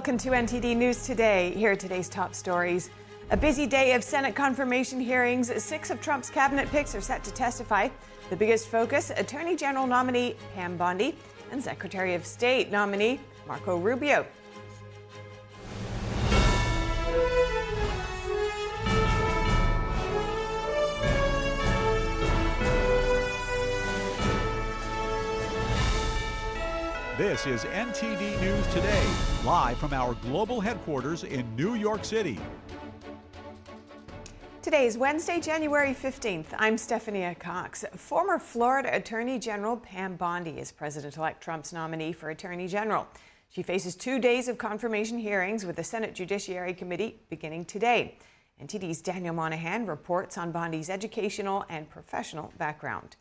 Welcome to NTD News Today. Here are today's top stories. A busy day of Senate confirmation hearings. 6 of Trump's cabinet picks are set to testify. The biggest focus, Attorney General nominee Pam Bondi and Secretary of State nominee Marco Rubio. This is NTD News Today, live from our global headquarters in New York City. Today is Wednesday, January 15th. I'm Stephanie Cox. Former Florida Attorney General Pam Bondi is President-elect Trump's nominee for Attorney General. She faces 2 days of confirmation hearings with the Senate Judiciary Committee beginning today. NTD's Daniel Monahan reports on Bondi's educational and professional background.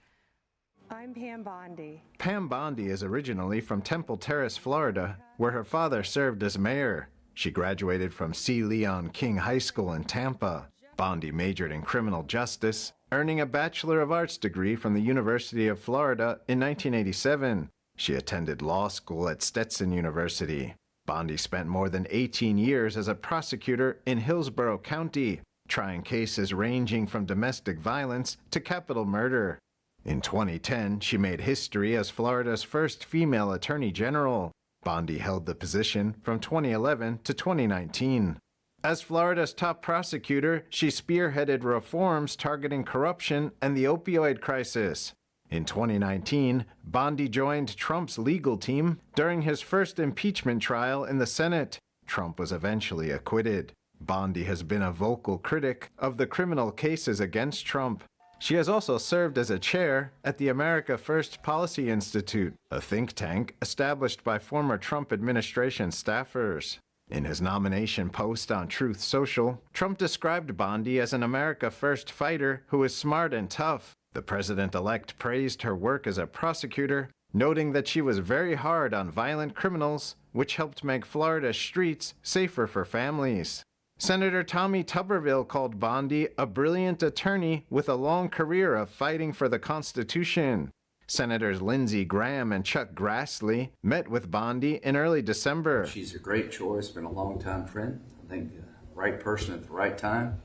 I'm Pam Bondi. Pam Bondi is originally from Temple Terrace, Florida, where her father served as mayor. She graduated from C. Leon King High School in Tampa. Bondi majored in criminal justice, earning a Bachelor of Arts degree from the University of Florida in 1987. She attended law school at Stetson University. Bondi spent more than 18 years as a prosecutor in Hillsborough County, trying cases ranging from domestic violence to capital murder. In 2010, she made history as Florida's first female attorney general. Bondi held the position from 2011 to 2019. As Florida's top prosecutor, she spearheaded reforms targeting corruption and the opioid crisis. In 2019, Bondi joined Trump's legal team during his first impeachment trial in the Senate. Trump was eventually acquitted. Bondi has been a vocal critic of the criminal cases against Trump. She has also served as a chair at the America First Policy Institute, a think tank established by former Trump administration staffers. In his nomination post on Truth Social, Trump described Bondi as an America First fighter who is smart and tough. The president-elect praised her work as a prosecutor, noting that she was very hard on violent criminals, which helped make Florida's streets safer for families. Senator Tommy Tuberville called Bondi a brilliant attorney with a long career of fighting for the Constitution. Senators Lindsey Graham and Chuck Grassley met with Bondi in early December. She's a great choice, been a long-time friend. I think the right person at the right time.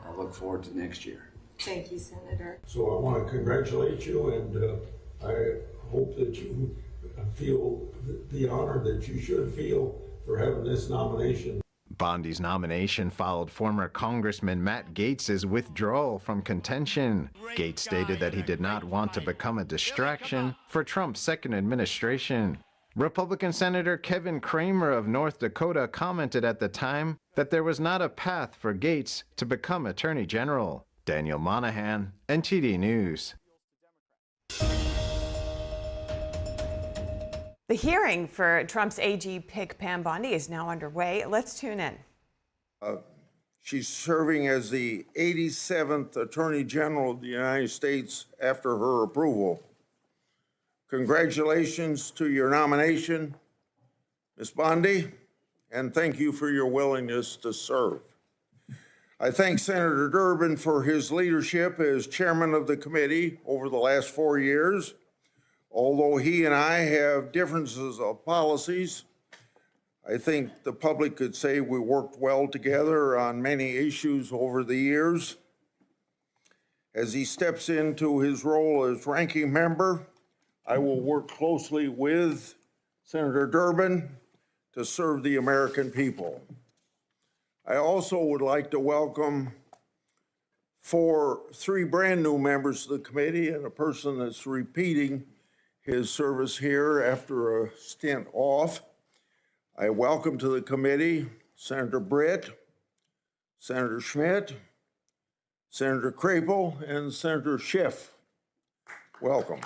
I look forward to next year. Thank you, Senator. So I want to congratulate you, and I hope that you feel the honor that you should feel for having this nomination. Bondi's nomination followed former Congressman Matt Gaetz's withdrawal from contention. Gaetz stated that he did not want to become a distraction for Trump's second administration. Republican Senator Kevin Cramer of North Dakota commented at the time that there was not a path for Gaetz to become Attorney General. Daniel Monahan, NTD News. The hearing for Trump's AG pick Pam Bondi is now underway. Let's tune in. She's serving as the 87th Attorney General of the United States after her approval. Congratulations to your nomination, Ms. Bondi, and thank you for your willingness to serve. I thank Senator Durbin for his leadership as chairman of the committee over the last 4 years. Although he and I have differences of policies, I think the public could say we worked well together on many issues over the years. As he steps into his role as ranking member, I will work closely with Senator Durbin to serve the American people. I also would like to welcome 3 brand new members of the committee and a person that's repeating his service here after a stint off. I welcome to the committee Senator Britt, Senator Schmidt, Senator Crapel, and Senator Schiff. Welcome.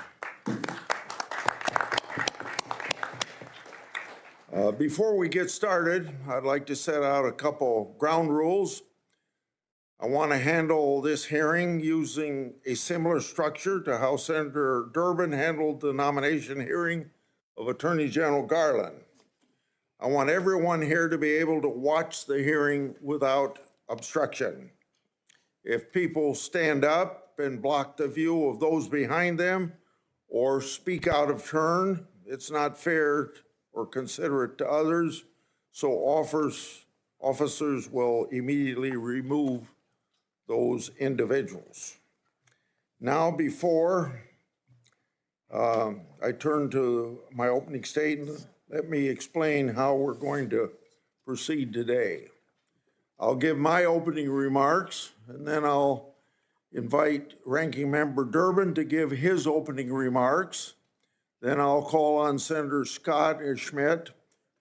Before we get started, I'd like to set out a couple ground rules. I want to handle this hearing using a similar structure to how Senator Durbin handled the nomination hearing of Attorney General Garland. I want everyone here to be able to watch the hearing without obstruction. If people stand up and block the view of those behind them or speak out of turn, it's not fair or considerate to others. so officers will immediately remove those individuals. Now, before I turn to my opening statement, let me explain how we're going to proceed today. I'll give my opening remarks, and then I'll invite Ranking Member Durbin to give his opening remarks. Then I'll call on Senator Scott Schmidt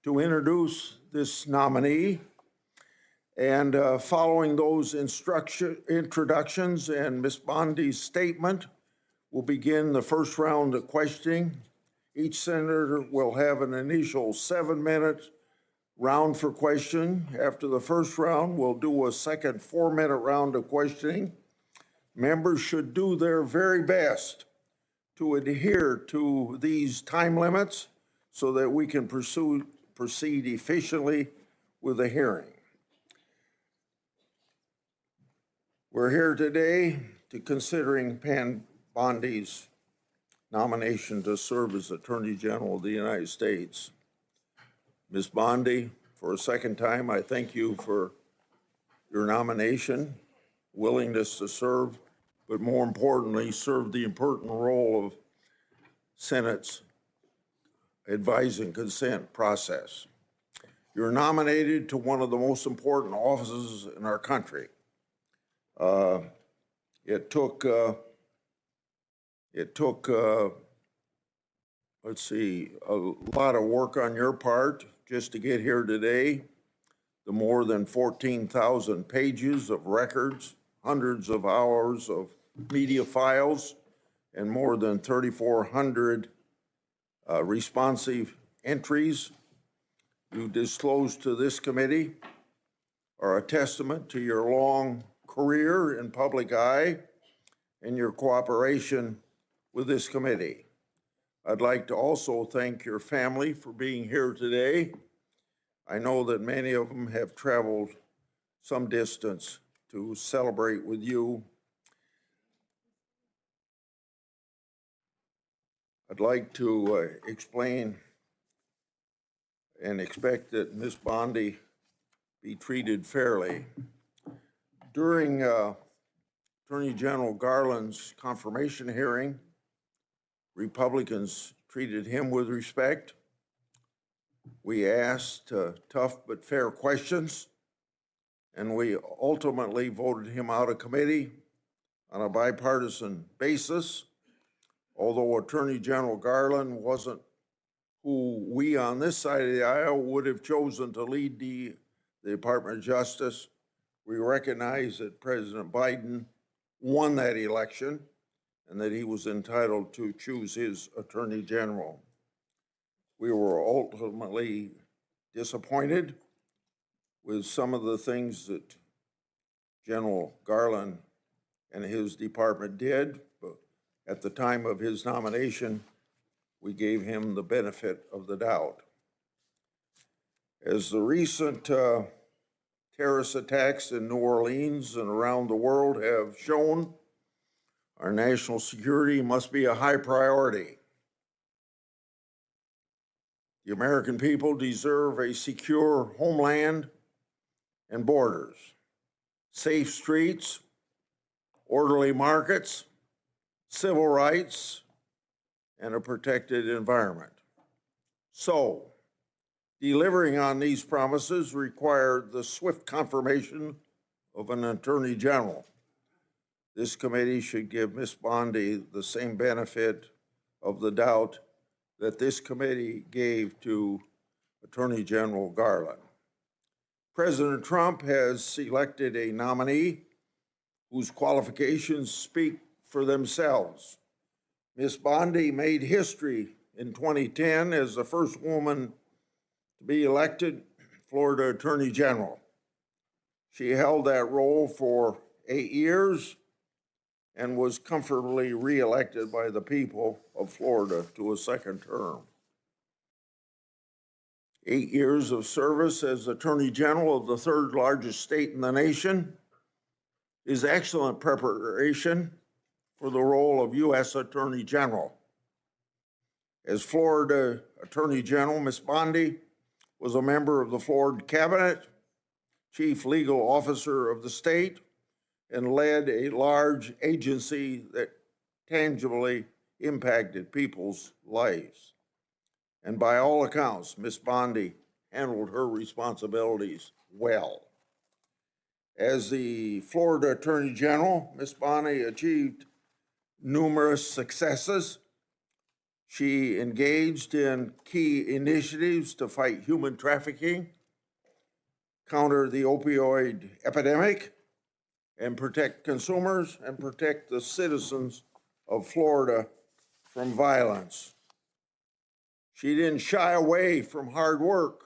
to introduce this nominee. And following those introductions and Ms. Bondi's statement, we'll begin the first round of questioning. Each senator will have an initial 7-minute round for question. After the first round, we'll do a second 4-minute round of questioning. Members should do their very best to adhere to these time limits so that we can proceed efficiently with the hearing. We're here today to considering Pam Bondi's nomination to serve as Attorney General of the United States. Ms. Bondi, for a second time, I thank you for your nomination, willingness to serve, but more importantly, serve the important role of Senate's advise and consent process. You're nominated to one of the most important offices in our country. It took let's see, a lot of work on your part just to get here today. The more than 14,000 pages of records, hundreds of hours of media files, and more than 3,400 responsive entries you disclosed to this committee are a testament to your long career in public eye and your cooperation with this committee. I'd like to also thank your family for being here today. I know that many of them have traveled some distance to celebrate with you. I'd like to explain and expect that Ms. Bondi be treated fairly. During Attorney General Garland's confirmation hearing, Republicans treated him with respect. We asked tough but fair questions, and we ultimately voted him out of committee on a bipartisan basis. Although Attorney General Garland wasn't who we on this side of the aisle would have chosen to lead the Department of Justice, we recognize that President Biden won that election and that he was entitled to choose his Attorney General. We were ultimately disappointed with some of the things that General Garland and his department did, but at the time of his nomination, we gave him the benefit of the doubt. As the recent terrorist attacks in New Orleans and around the world have shown, our national security must be a high priority. The American people deserve a secure homeland and borders, safe streets, orderly markets, civil rights, and a protected environment. So, delivering on these promises required the swift confirmation of an Attorney General. This committee should give Ms. Bondi the same benefit of the doubt that this committee gave to Attorney General Garland. President Trump has selected a nominee whose qualifications speak for themselves. Ms. Bondi made history in 2010 as the first woman to be elected Florida Attorney General. She held that role for 8 years and was comfortably reelected by the people of Florida to a second term. 8 years of service as Attorney General of the third largest state in the nation is excellent preparation for the role of U.S. Attorney General. As Florida Attorney General, Ms. Bondi was a member of the Florida cabinet, chief legal officer of the state, and led a large agency that tangibly impacted people's lives. And by all accounts, Ms. Bondi handled her responsibilities well. As the Florida Attorney General, Ms. Bondi achieved numerous successes. She engaged in key initiatives to fight human trafficking, counter the opioid epidemic, and protect consumers and protect the citizens of Florida from violence. She didn't shy away from hard work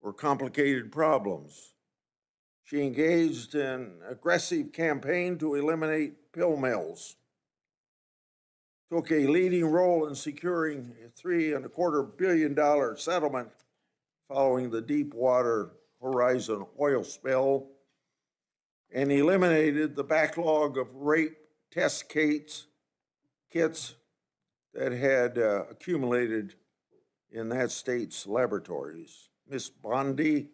or complicated problems. She engaged in an aggressive campaign to eliminate pill mills, took a leading role in securing a $3.25 billion settlement following the Deepwater Horizon oil spill, and eliminated the backlog of rape test kits that had accumulated in that state's laboratories. Ms. Bondi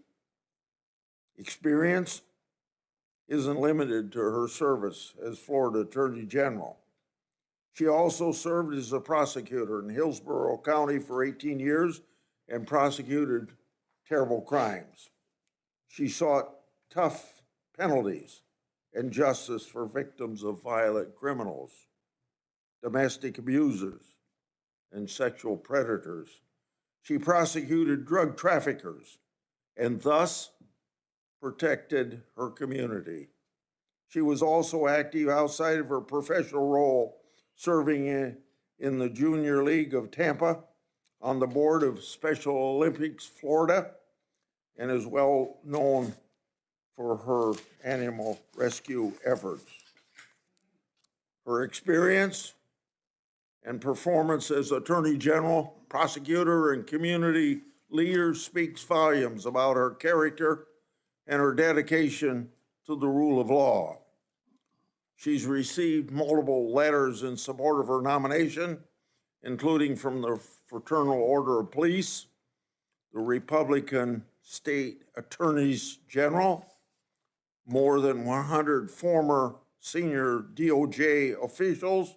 experience isn't limited to her service as Florida Attorney General. She also served as a prosecutor in Hillsborough County for 18 years and prosecuted terrible crimes. She sought tough penalties and justice for victims of violent criminals, domestic abusers, and sexual predators. She prosecuted drug traffickers and thus protected her community. She was also active outside of her professional role, serving in the Junior League of Tampa, on the board of Special Olympics Florida, and is well known for her animal rescue efforts. Her experience and performance as Attorney General, prosecutor, and community leader speaks volumes about her character and her dedication to the rule of law. She's received multiple letters in support of her nomination, including from the Fraternal Order of Police, the Republican State Attorneys General, more than 100 former senior DOJ officials,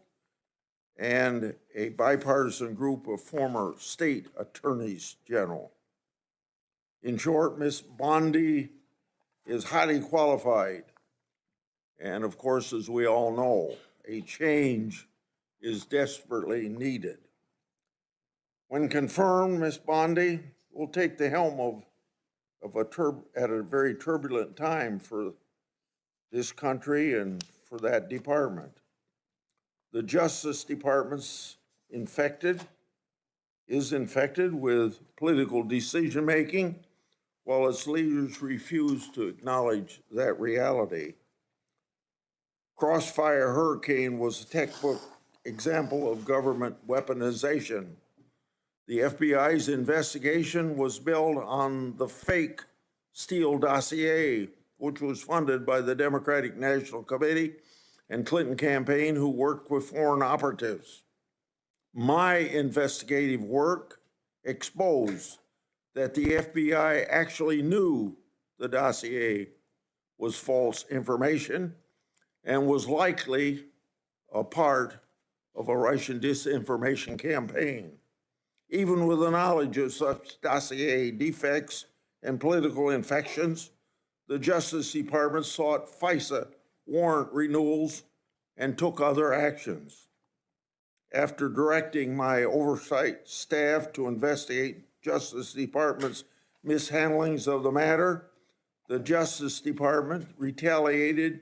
and a bipartisan group of former state attorneys general. In short, Ms. Bondi is highly qualified. And of course, as we all know, a change is desperately needed. When confirmed, Ms. Bondi will take the helm at a very turbulent time for this country and for that department. The Justice Department's is infected with political decision-making, while its leaders refuse to acknowledge that reality. Crossfire Hurricane was a textbook example of government weaponization. The FBI's investigation was built on the fake Steele dossier, which was funded by the Democratic National Committee and Clinton campaign, who worked with foreign operatives. My investigative work exposed that the FBI actually knew the dossier was false information and was likely a part of a Russian disinformation campaign. Even with the knowledge of such dossier defects and political infections, the Justice Department sought FISA warrant renewals and took other actions. After directing my oversight staff to investigate Justice Department's mishandlings of the matter, the Justice Department retaliated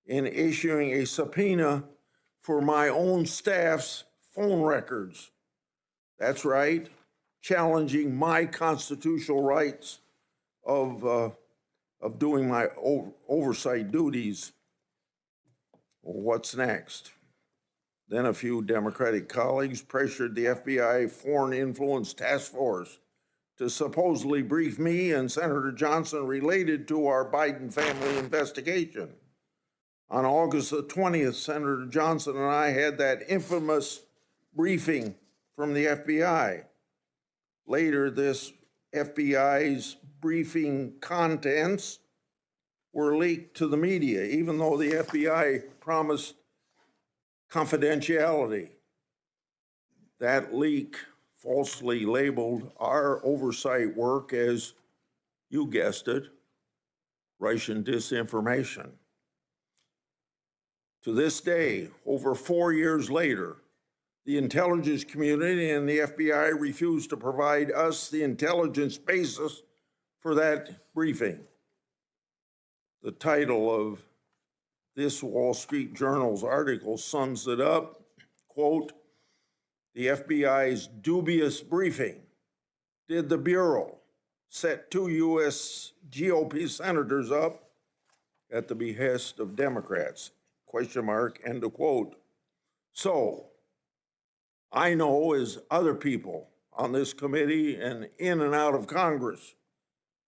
in issuing a subpoena for my own staff's phone records. That's right, challenging my constitutional rights of doing my oversight duties. Well, what's next? Then a few Democratic colleagues pressured the FBI Foreign Influence Task Force to supposedly brief me and Senator Johnson related to our Biden family investigation. On August the 20th, Senator Johnson and I had that infamous briefing from the FBI. Later this FBI's briefing contents were leaked to the media, even though the FBI promised confidentiality. That leak falsely labeled our oversight work as, you guessed it, Russian disinformation. To this day, over 4 years later, the intelligence community and the FBI refused to provide us the intelligence basis for that briefing. The title of this Wall Street Journal's article sums it up, quote, "The FBI's dubious briefing. Did the Bureau set 2 U.S. GOP senators up at the behest of Democrats?" Question mark, end of quote. So, I know, as other people on this committee and in and out of Congress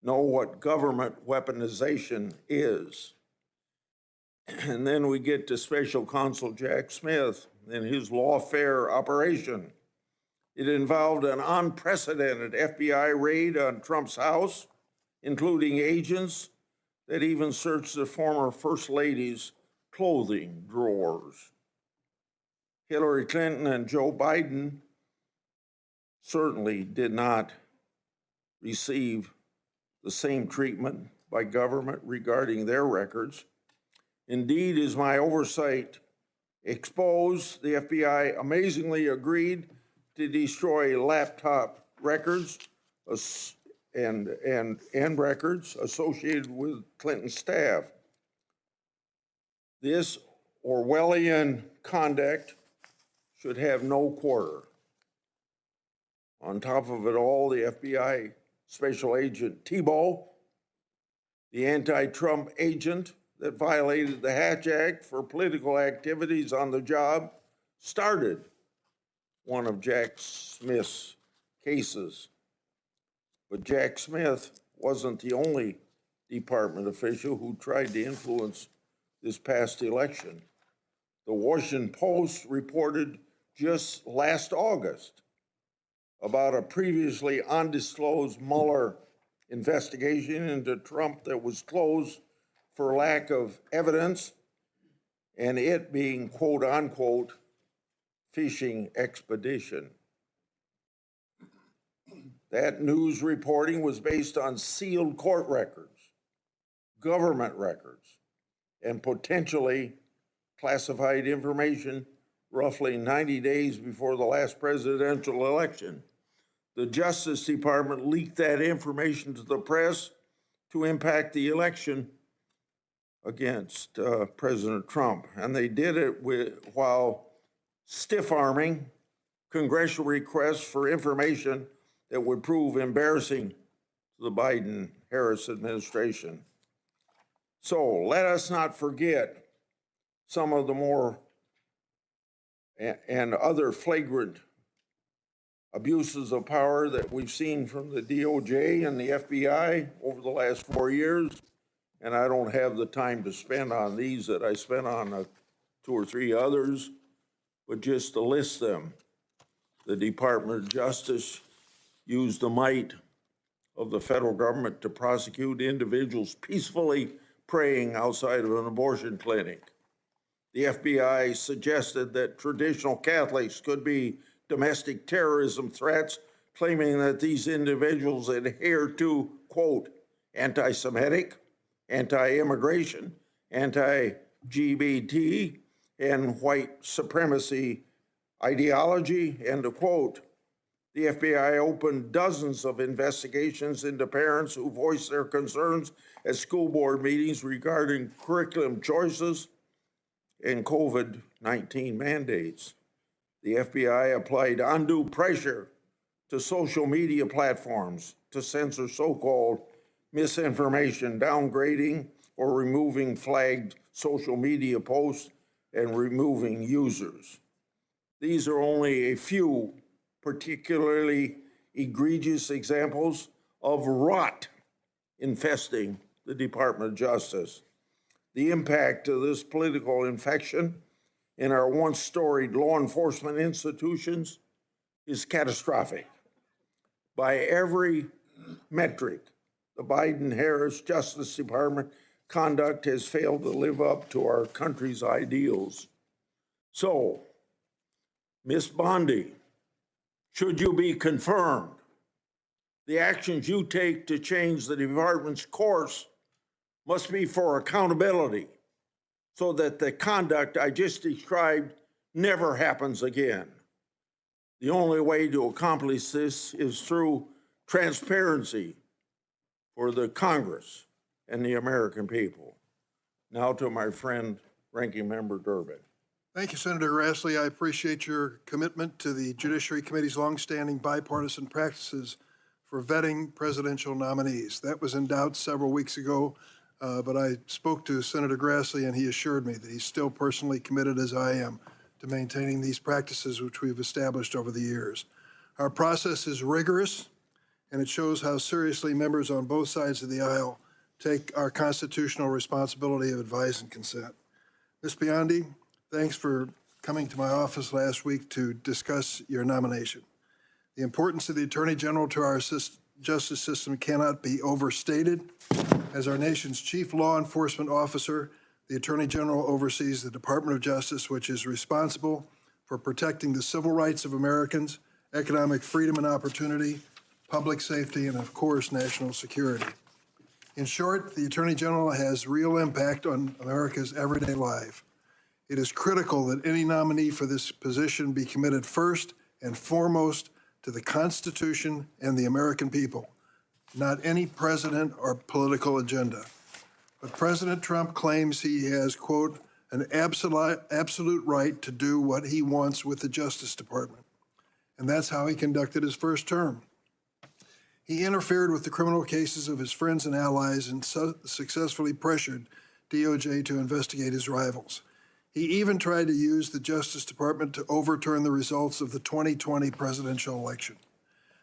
know, what government weaponization is. And then we get to Special Counsel Jack Smith and his lawfare operation. It involved an unprecedented FBI raid on Trump's house, including agents that even searched the former First Lady's clothing drawers. Hillary Clinton and Joe Biden certainly did not receive the same treatment by government regarding their records. Indeed, as my oversight exposed, the FBI amazingly agreed to destroy laptop records and records associated with Clinton's staff. This Orwellian conduct should have no quarter. On top of it all, the FBI Special Agent Thibault, the anti-Trump agent that violated the Hatch Act for political activities on the job, started one of Jack Smith's cases. But Jack Smith wasn't the only department official who tried to influence this past election. The Washington Post reported just last August about a previously undisclosed Mueller investigation into Trump that was closed for lack of evidence, and it being, quote unquote, fishing expedition. That news reporting was based on sealed court records, government records, and potentially classified information roughly 90 days before the last presidential election. The Justice Department leaked that information to the press to impact the election against President Trump. And they did it while stiff-arming congressional requests for information that would prove embarrassing to the Biden-Harris administration. So let us not forget some of the more and other flagrant abuses of power that we've seen from the DOJ and the FBI over the last 4 years. And I don't have the time to spend on these that I spent on 2 or 3 others, but just to list them. The Department of Justice used the might of the federal government to prosecute individuals peacefully praying outside of an abortion clinic. The FBI suggested that traditional Catholics could be domestic terrorism threats, claiming that these individuals adhere to, quote, anti-Semitic, anti-immigration, anti-LGBT, and white supremacy ideology, end of quote. The FBI opened dozens of investigations into parents who voiced their concerns at school board meetings regarding curriculum choices and COVID-19 mandates. The FBI applied undue pressure to social media platforms to censor so-called misinformation, downgrading or removing flagged social media posts and removing users. These are only a few particularly egregious examples of rot infesting the Department of Justice. The impact of this political infection in our once storied law enforcement institutions is catastrophic. By every metric. The Biden-Harris Justice Department conduct has failed to live up to our country's ideals. So, Ms. Bondi, should you be confirmed, the actions you take to change the department's course must be for accountability so that the conduct I just described never happens again. The only way to accomplish this is through transparency for the Congress and the American people. Now to my friend, Ranking Member Durbin. Thank you, Senator Grassley. I appreciate your commitment to the Judiciary Committee's longstanding bipartisan practices for vetting presidential nominees. That was in doubt several weeks ago, but I spoke to Senator Grassley and he assured me that he's still personally committed, as I am, to maintaining these practices which we've established over the years. Our process is rigorous, and it shows how seriously members on both sides of the aisle take our constitutional responsibility of advice and consent. Ms. Bondi, thanks for coming to my office last week to discuss your nomination. The importance of the Attorney General to our justice system cannot be overstated. As our nation's chief law enforcement officer, the Attorney General oversees the Department of Justice, which is responsible for protecting the civil rights of Americans, economic freedom and opportunity, public safety, and of course, national security. In short, the Attorney General has real impact on America's everyday life. It is critical that any nominee for this position be committed first and foremost to the Constitution and the American people, not any president or political agenda. But President Trump claims he has, quote, an absolute right to do what he wants with the Justice Department. And that's how he conducted his first term. He interfered with the criminal cases of his friends and allies and successfully pressured DOJ to investigate his rivals. He even tried to use the Justice Department to overturn the results of the 2020 presidential election.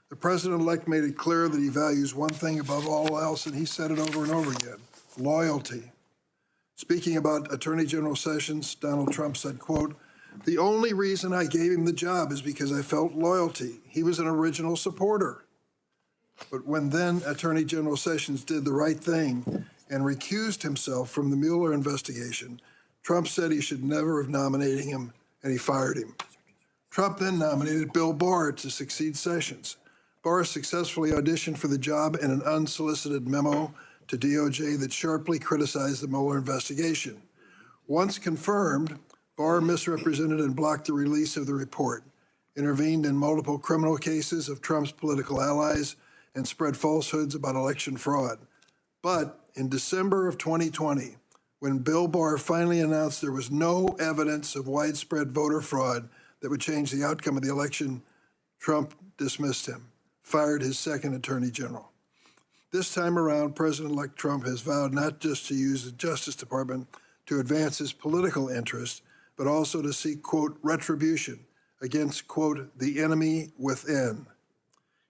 The president-elect made it clear that he values one thing above all else, and he said it over and over again: loyalty. Speaking about Attorney General Sessions, Donald Trump said, quote, "The only reason I gave him the job is because I felt loyalty. He was an original supporter." But when then Attorney General Sessions did the right thing and recused himself from the Mueller investigation, Trump said he should never have nominated him, and he fired him. Trump then nominated Bill Barr to succeed Sessions. Barr successfully auditioned for the job in an unsolicited memo to DOJ that sharply criticized the Mueller investigation. Once confirmed, Barr misrepresented and blocked the release of the report, intervened in multiple criminal cases of Trump's political allies, and spread falsehoods about election fraud. But in December of 2020, when Bill Barr finally announced there was no evidence of widespread voter fraud that would change the outcome of the election, Trump dismissed him, fired his second attorney general. This time around, President-elect Trump has vowed not just to use the Justice Department to advance his political interests, but also to seek, quote, retribution against, quote, the enemy within.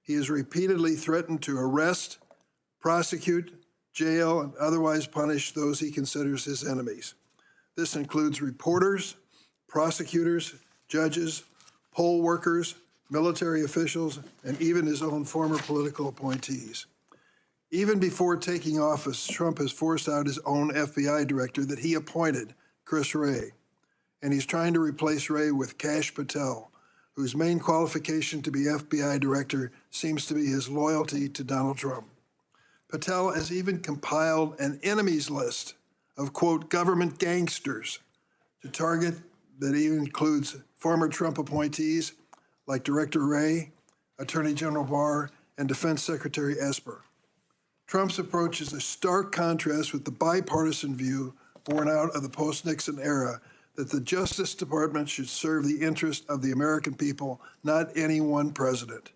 He has repeatedly threatened to arrest, prosecute, jail, and otherwise punish those he considers his enemies. This includes reporters, prosecutors, judges, poll workers, military officials, and even his own former political appointees. Even before taking office, Trump has forced out his own FBI director that he appointed, Chris Wray, and he's trying to replace Wray with Kash Patel, whose main qualification to be FBI director seems to be his loyalty to Donald Trump. Patel has even compiled an enemies list of, quote, government gangsters to target that even includes former Trump appointees like Director Wray, Attorney General Barr, and Defense Secretary Esper. Trump's approach is a stark contrast with the bipartisan view born out of the post-Nixon era that the Justice Department should serve the interest of the American people, not any one president.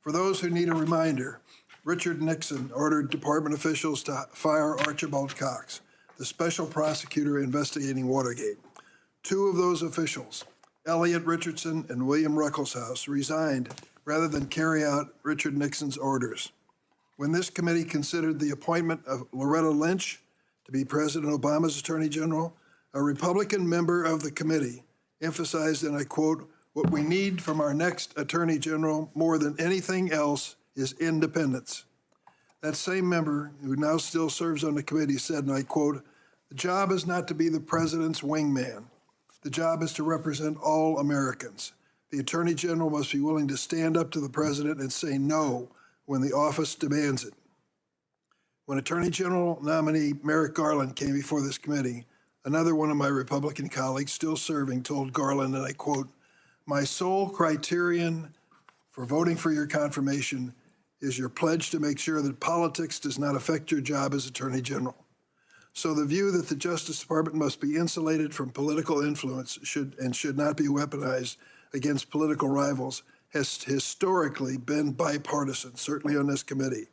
For those who need a reminder, Richard Nixon ordered department officials to fire Archibald Cox, the special prosecutor investigating Watergate. Two of those officials, Elliot Richardson and William Ruckelshaus, resigned rather than carry out Richard Nixon's orders. When this committee considered the appointment of Loretta Lynch to be President Obama's Attorney General, a Republican member of the committee emphasized, and I quote, "What we need from our next Attorney General more than anything else is independence." That same member, who now still serves on the committee, said, and I quote, "The job is not to be the president's wingman. The job is to represent all Americans. The Attorney General must be willing to stand up to the president and say no when the office demands it." When Attorney General nominee Merrick Garland came before this committee, another one of my Republican colleagues still serving told Garland, and I quote, "My sole criterion for voting for your confirmation is your pledge to make sure that politics does not affect your job as Attorney General." So the view that the Justice Department must be insulated from political influence should not be weaponized against political rivals has historically been bipartisan, certainly on this committee.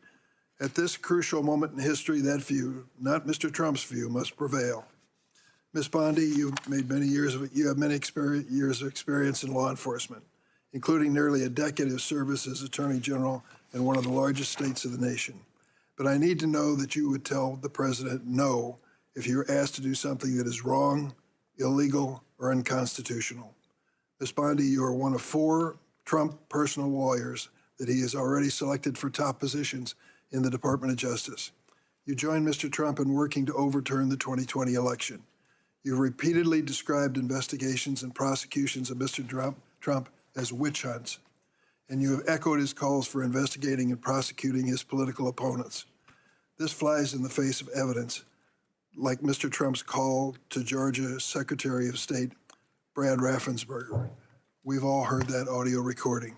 At this crucial moment in history, that view, not Mr. Trump's view, must prevail. Ms. Bondi, you have many years of experience in law enforcement, including nearly a decade of service as Attorney General in one of the largest states of the nation. But I need to know that you would tell the president no if you're asked to do something that is wrong, illegal, or unconstitutional. Ms. Bondi, you are one of 4 Trump personal lawyers that he has already selected for top positions in the Department of Justice. You joined Mr. Trump in working to overturn the 2020 election. You've repeatedly described investigations and prosecutions of Mr. Trump as witch hunts, and you have echoed his calls for investigating and prosecuting his political opponents. This flies in the face of evidence, like Mr. Trump's call to Georgia Secretary of State Brad Raffensperger. We've all heard that audio recording.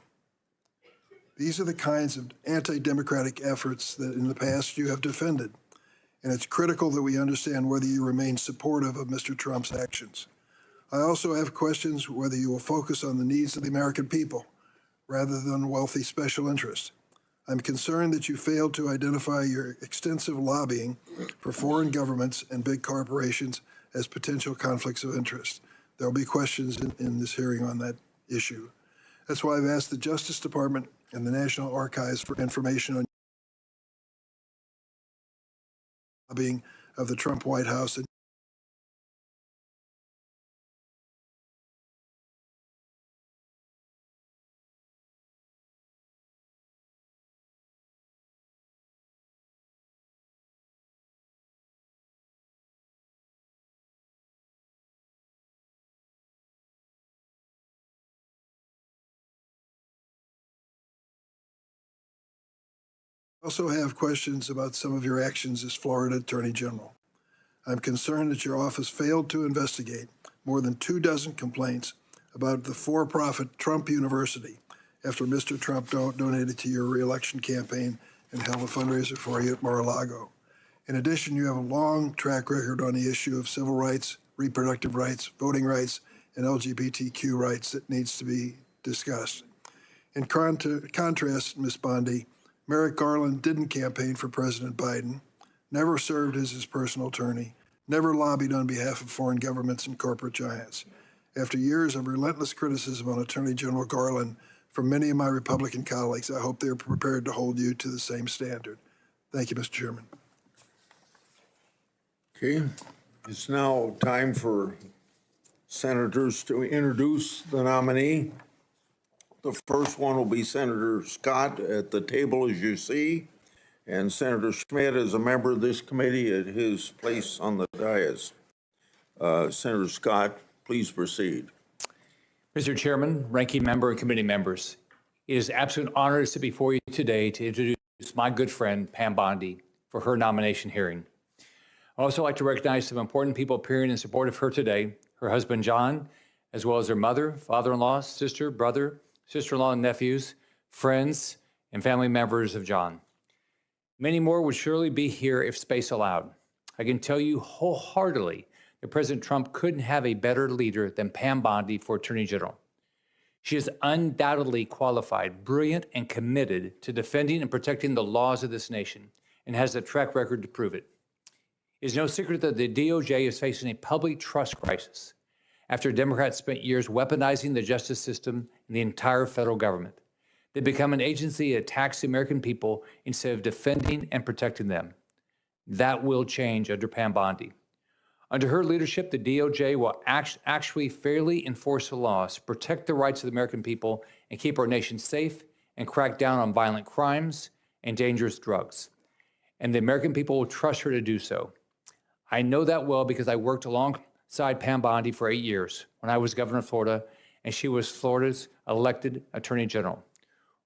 These are the kinds of anti-democratic efforts that in the past you have defended, and it's critical that we understand whether you remain supportive of Mr. Trump's actions. I also have questions whether you will focus on the needs of the American people rather than wealthy special interests. I'm concerned that you failed to identify your extensive lobbying for foreign governments and big corporations as potential conflicts of interest. There will be questions in this hearing on that issue. That's why I've asked the Justice Department and the National Archives for information on lobbying of the Trump White House. I also have questions about some of your actions as Florida Attorney General. I'm concerned that your office failed to investigate more than 24 complaints about the for-profit Trump University after Mr. Trump donated to your reelection campaign and held a fundraiser for you at Mar-a-Lago. In addition, you have a long track record on the issue of civil rights, reproductive rights, voting rights, and LGBTQ rights that needs to be discussed. In contrast, Ms. Bondi, Merrick Garland didn't campaign for President Biden, never served as his personal attorney, never lobbied on behalf of foreign governments and corporate giants. After years of relentless criticism on Attorney General Garland from many of my Republican colleagues, I hope they're prepared to hold you to the same standard. Thank you, Mr. Chairman. Okay, it's now time for senators to introduce the nominee. The first one will be Senator Scott at the table, as you see, and Senator Schmidt is a member of this committee at his place on the dais. Senator Scott, please proceed. Mr. Chairman, ranking member, and committee members, it is an absolute honor to sit before you today to introduce my good friend, Pam Bondi, for her nomination hearing. I'd also like to recognize some important people appearing in support of her today, her husband, John, as well as her mother, father-in-law, sister, brother, sister-in-law, and nephews, friends, and family members of John. Many more would surely be here if space allowed. I can tell you wholeheartedly that President Trump couldn't have a better leader than Pam Bondi for Attorney General. She is undoubtedly qualified, brilliant, and committed to defending and protecting the laws of this nation, and has a track record to prove it. It is no secret that the DOJ is facing a public trust crisis after Democrats spent years weaponizing the justice system and the entire federal government. They become an agency that attacks the American people instead of defending and protecting them. That will change under Pam Bondi. Under her leadership, the DOJ will actually fairly enforce the laws, protect the rights of the American people, and keep our nation safe and crack down on violent crimes and dangerous drugs. and the American people will trust her to do so. I know that well because I worked alongside Pam Bondi for 8 years when I was governor of Florida, and she was Florida's elected attorney general,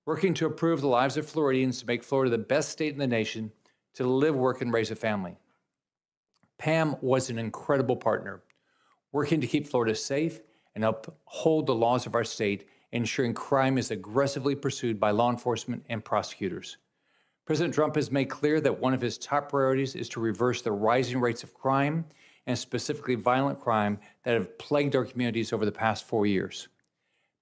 working to improve the lives of Floridians to make Florida the best state in the nation to live, work, and raise a family. Pam was an incredible partner, working to keep Florida safe and uphold the laws of our state, ensuring crime is aggressively pursued by law enforcement and prosecutors. President Trump has made clear that one of his top priorities is to reverse the rising rates of crime, and specifically violent crime, that have plagued our communities over the past 4 years.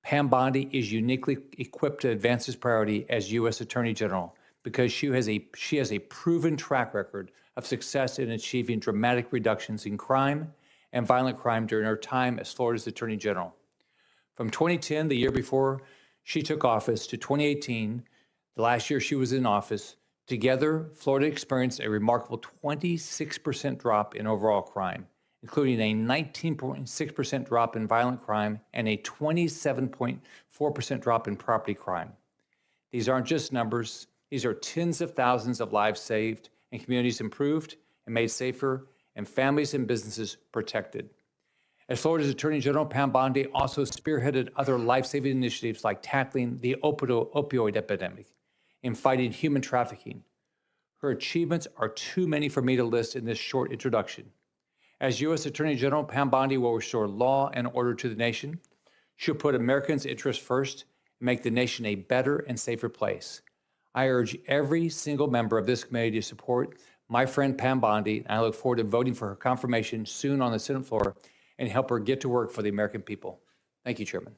Pam Bondi is uniquely equipped to advance this priority as U.S. Attorney General because she has a proven track record of success in achieving dramatic reductions in crime and violent crime during her time as Florida's Attorney General. From 2010, the year before she took office, to 2018, the last year she was in office, together, Florida experienced a remarkable 26% drop in overall crime, including a 19.6% drop in violent crime and a 27.4% drop in property crime. These aren't just numbers. These are tens of thousands of lives saved and communities improved and made safer and families and businesses protected. As Florida's Attorney General, Pam Bondi also spearheaded other life-saving initiatives like tackling the opioid epidemic and fighting human trafficking. Her achievements are too many for me to list in this short introduction. As U.S. Attorney General, Pam Bondi will restore law and order to the nation. She'll put Americans' interests first and make the nation a better and safer place. I urge every single member of this committee to support my friend Pam Bondi, and I look forward to voting for her confirmation soon on the Senate floor and help her get to work for the American people. Thank you, Chairman.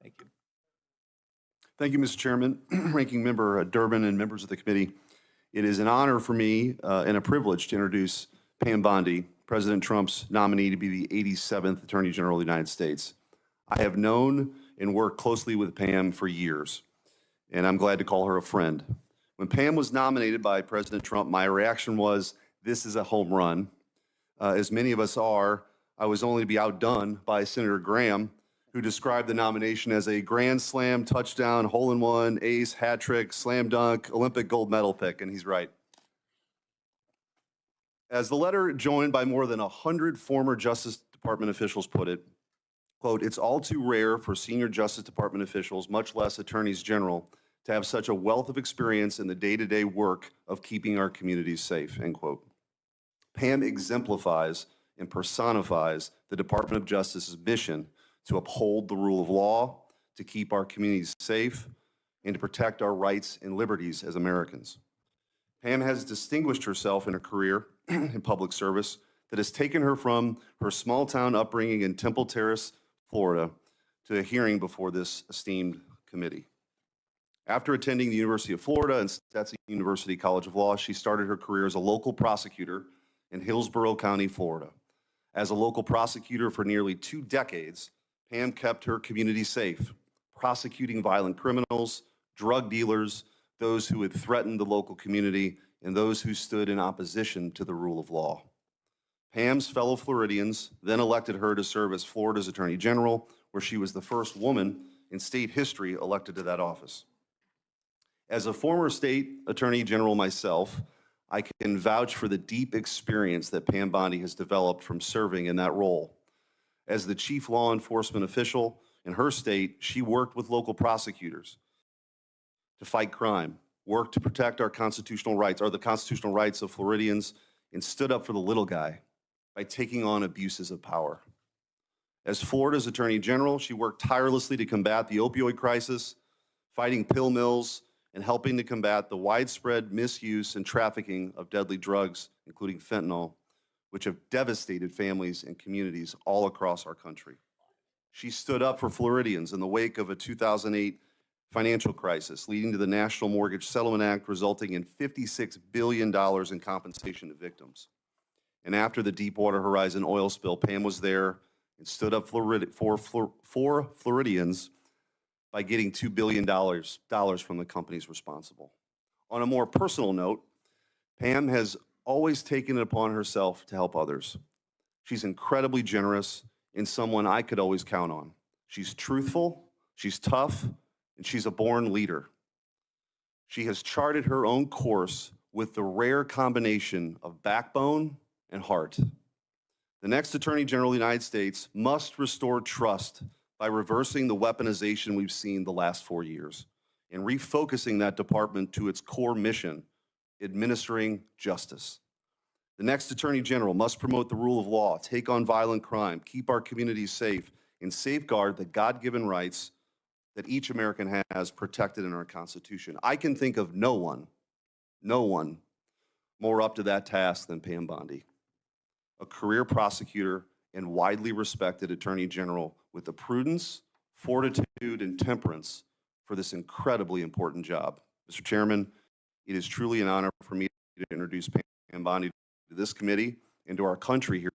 Thank you. Thank you, Mr. Chairman, Ranking Member Durbin, and members of the committee. It is an honor for me and a privilege to introduce Pam Bondi, President Trump's nominee to be the 87th Attorney General of the United States. I have known and worked closely with Pam for years, and I'm glad to call her a friend. When Pam was nominated by President Trump, my reaction was, this is a home run. As many of us are, I was only to be outdone by Senator Graham, who described the nomination as a grand slam, touchdown, hole-in-one, ace, hat trick, slam dunk, Olympic gold medal pick, and he's right. As the letter joined by more than 100 former Justice Department officials put it, quote, it's all too rare for senior Justice Department officials, much less attorneys general, to have such a wealth of experience in the day-to-day work of keeping our communities safe, end quote. Pam exemplifies and personifies the Department of Justice's mission to uphold the rule of law, to keep our communities safe, and to protect our rights and liberties as Americans. Pam has distinguished herself in her career in public service that has taken her from her small-town upbringing in Temple Terrace, Florida, to a hearing before this esteemed committee. After attending the University of Florida and Stetson University College of Law, she started her career as a local prosecutor in Hillsborough County, Florida. As a local prosecutor for nearly 2 decades, Pam kept her community safe, prosecuting violent criminals, drug dealers, those who had threatened the local community, and those who stood in opposition to the rule of law. Pam's fellow Floridians then elected her to serve as Florida's Attorney General, where she was the first woman in state history elected to that office. As a former state attorney general myself, I can vouch for the deep experience that Pam Bondi has developed from serving in that role. As the chief law enforcement official in her state, she worked with local prosecutors to fight crime, worked to protect our constitutional rights, or the constitutional rights of Floridians, and stood up for the little guy by taking on abuses of power. As Florida's Attorney General, she worked tirelessly to combat the opioid crisis, fighting pill mills, and helping to combat the widespread misuse and trafficking of deadly drugs, including fentanyl, which have devastated families and communities all across our country. She stood up for Floridians in the wake of a 2008 financial crisis, leading to the National Mortgage Settlement Act, resulting in $56 billion in compensation to victims. And after the Deepwater Horizon oil spill, Pam was there and stood up for Floridians by getting $2 billion from the companies responsible. On a more personal note, Pam has always taken it upon herself to help others. She's incredibly generous and someone I could always count on. She's truthful, she's tough, and she's a born leader. She has charted her own course with the rare combination of backbone and heart. The next Attorney General of the United States must restore trust by reversing the weaponization we've seen the last 4 years and refocusing that department to its core mission, administering justice. The next Attorney General must promote the rule of law, take on violent crime, keep our communities safe, and safeguard the God-given rights that each American has protected in our Constitution. I can think of no one more up to that task than Pam Bondi, a career prosecutor and widely respected Attorney General with the prudence, fortitude, and temperance for this incredibly important job. Mr. Chairman, it is truly an honor for me to introduce Pam Bondi to this committee and to our country here.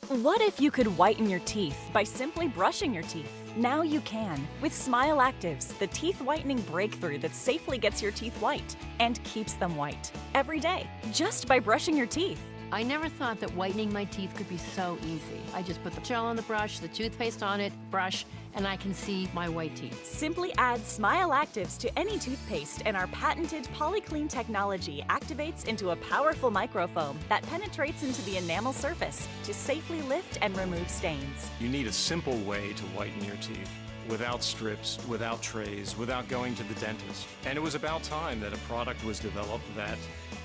What if you could whiten your teeth by simply brushing your teeth? Now you can with Smile Actives, the teeth whitening breakthrough that safely gets your teeth white and keeps them white every day, just by brushing your teeth. I never thought that whitening my teeth could be so easy. I just put the gel on the brush, the toothpaste on it, brush, and I can see my white teeth. Simply add Smile Actives to any toothpaste and our patented PolyClean technology activates into a powerful microfoam that penetrates into the enamel surface to safely lift and remove stains. You need a simple way to whiten your teeth. Without strips, without trays, without going to the dentist. And it was about time that a product was developed that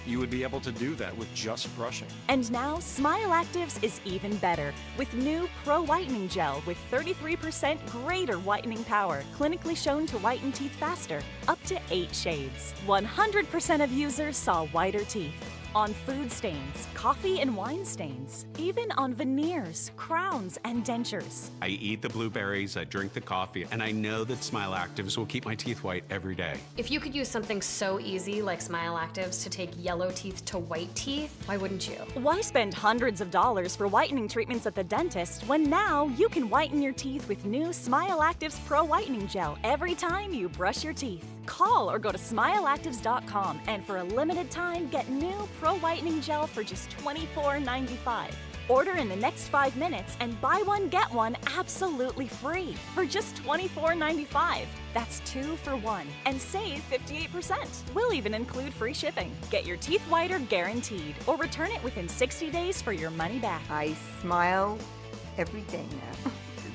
you would be able to do that with just brushing. And now, Smile Actives is even better with new Pro Whitening Gel with 33% greater whitening power, clinically shown to whiten teeth faster, up to 8 shades. 100% of users saw whiter teeth. On food stains, coffee and wine stains, even on veneers, crowns, and dentures. I eat the blueberries, I drink the coffee, and I know that Smile Actives will keep my teeth white every day. If you could use something so easy like Smile Actives to take yellow teeth to white teeth, why wouldn't you? Why spend hundreds of dollars for whitening treatments at the dentist when now you can whiten your teeth with new Smile Actives Pro Whitening Gel every time you brush your teeth? Call or go to smileactives.com and for a limited time get new Pro Whitening Gel for just $24.95. Order in the next 5 minutes and buy one get one absolutely free for just $24.95. That's 2 for 1 and save 58%. We'll even include free shipping. Get your teeth whiter guaranteed or return it within 60 days for your money back. I smile every day now.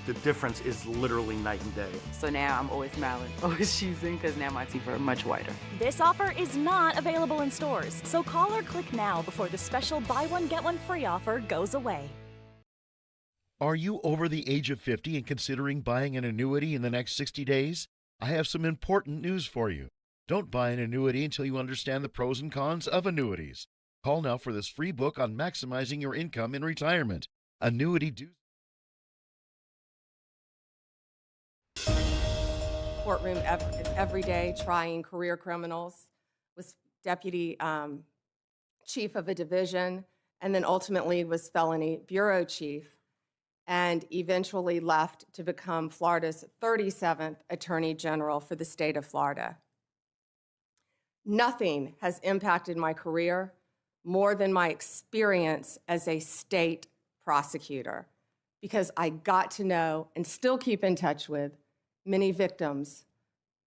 The difference is literally night and day. So now I'm always smiling, always choosing, because now my teeth are much whiter. This offer is not available in stores, so call or click now before the special buy one get one free offer goes away. Are you over the age of 50 and considering buying an annuity in the next 60 days? I have some important news for you. Don't buy an annuity until you understand the pros and cons of annuities. Call now for this free book on maximizing your income in retirement. Annuity due. Courtroom every day trying career criminals, was deputy chief of a division, and then ultimately was felony bureau chief, and eventually left to become Florida's 37th Attorney General for the state of Florida. Nothing has impacted my career more than my experience as a state prosecutor, because I got to know and still keep in touch with many victims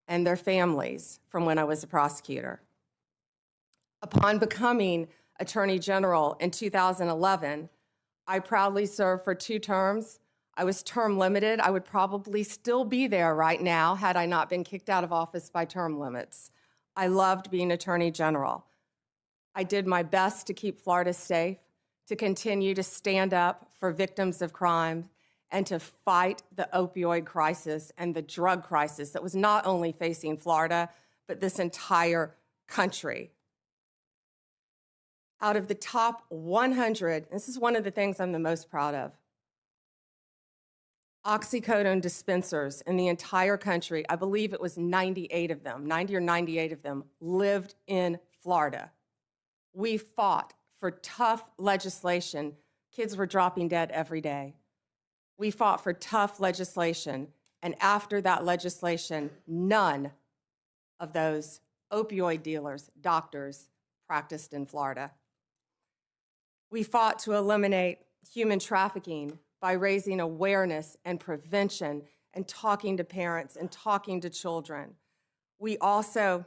and their families from when I was a prosecutor. Upon becoming Attorney General in 2011, I proudly served for 2 terms. I was term limited. I would probably still be there right now had I not been kicked out of office by term limits. I loved being Attorney General. I did my best to keep Florida safe, to continue to stand up for victims of crime, and to fight the opioid crisis and the drug crisis that was not only facing Florida, but this entire country. Out of the top 100, this is one of the things I'm the most proud of, oxycodone dispensers in the entire country, I believe it was 98 of them, 90 or 98 of them, lived in Florida. We fought for tough legislation. Kids were dropping dead every day. We fought for tough legislation, and after that legislation, none of those opioid dealers, doctors, practiced in Florida. We fought to eliminate human trafficking by raising awareness and prevention and talking to parents and talking to children. We also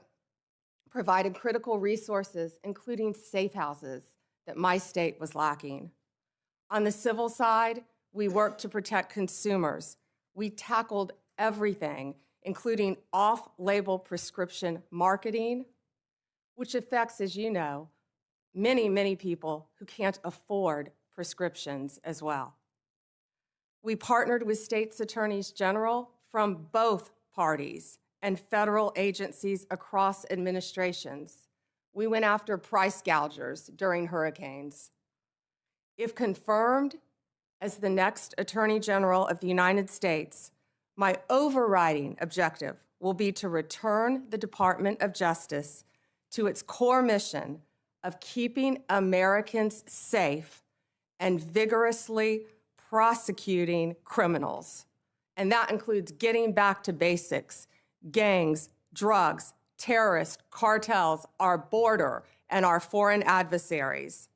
provided critical resources, including safe houses, that my state was lacking. On the civil side, we worked to protect consumers. We tackled everything, including off-label prescription marketing, which affects, as you know, many, many people who can't afford prescriptions as well. We partnered with states' attorneys general from both parties and federal agencies across administrations. We went after price gougers during hurricanes. If confirmed as the next Attorney General of the United States, my overriding objective will be to return the Department of Justice to its core mission of keeping Americans safe and vigorously prosecuting criminals. And that includes getting back to basics, gangs, drugs, terrorists, cartels, our border, and our foreign adversaries.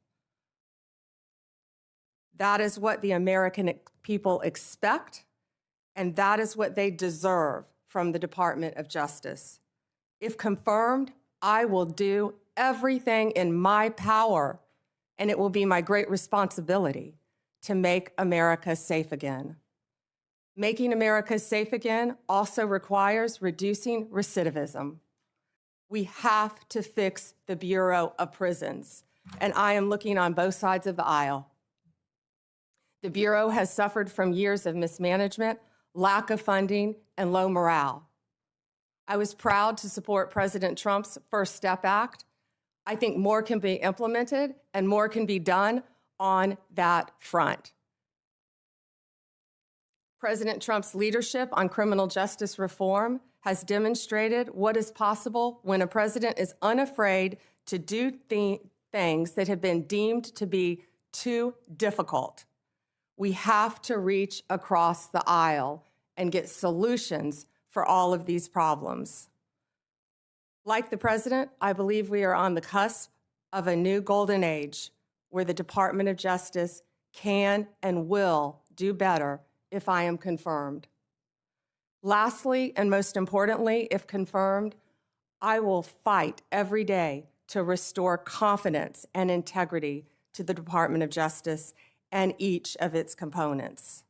That is what the American people expect, and that is what they deserve from the Department of Justice. If confirmed, I will do everything in my power, and it will be my great responsibility to make America safe again. Making America safe again also requires reducing recidivism. We have to fix the Bureau of Prisons, and I am looking on both sides of the aisle. The Bureau has suffered from years of mismanagement, lack of funding, and low morale. I was proud to support President Trump's First Step Act. I think more can be implemented and more can be done on that front. President Trump's leadership on criminal justice reform has demonstrated what is possible when a president is unafraid to do things that have been deemed to be too difficult. We have to reach across the aisle and get solutions for all of these problems. Like the president, I believe we are on the cusp of a new golden age where the Department of Justice can and will do better if I am confirmed. Lastly, and most importantly, if confirmed, I will fight every day to restore confidence and integrity to the Department of Justice and each of its components.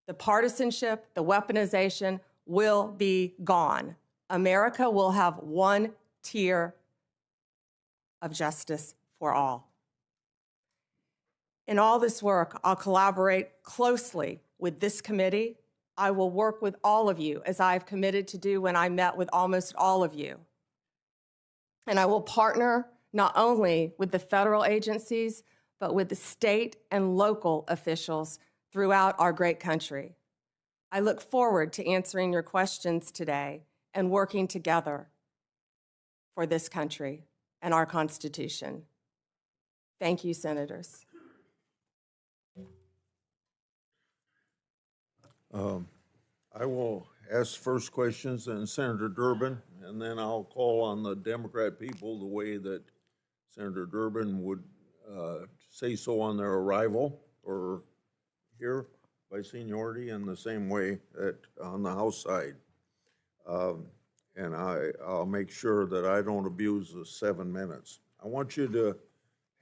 The partisanship, the weaponization will be gone. America will have one tier of justice for all. In all this work, I'll collaborate closely with this committee. I will work with all of you, as I've committed to do when I met with almost all of you. And I will partner not only with the federal agencies, but with the state and local officials throughout our great country. I look forward to answering your questions today and working together for this country and our Constitution. Thank you, Senators. I will ask first questions, and Senator Durbin, and then I'll call on the Democrat people the way that Senator Durbin would say so on their arrival or here by seniority, and the same way that on the House side. and I'll make sure that I don't abuse the 7 minutes. I want you to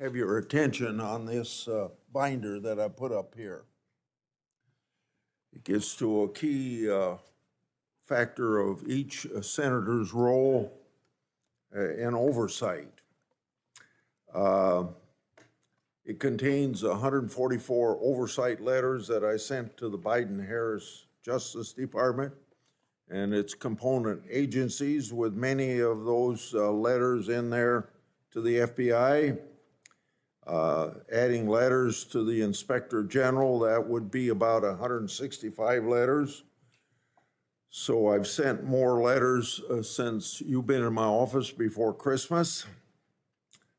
have your attention on this binder that I put up here. It gets to a key factor of each senator's role in oversight. It contains 144 oversight letters that I sent to the Biden-Harris Justice Department and its component agencies, with many of those letters in there to the FBI. Adding letters to the Inspector General, that would be about 165 letters. So I've sent more letters since you've been in my office before Christmas.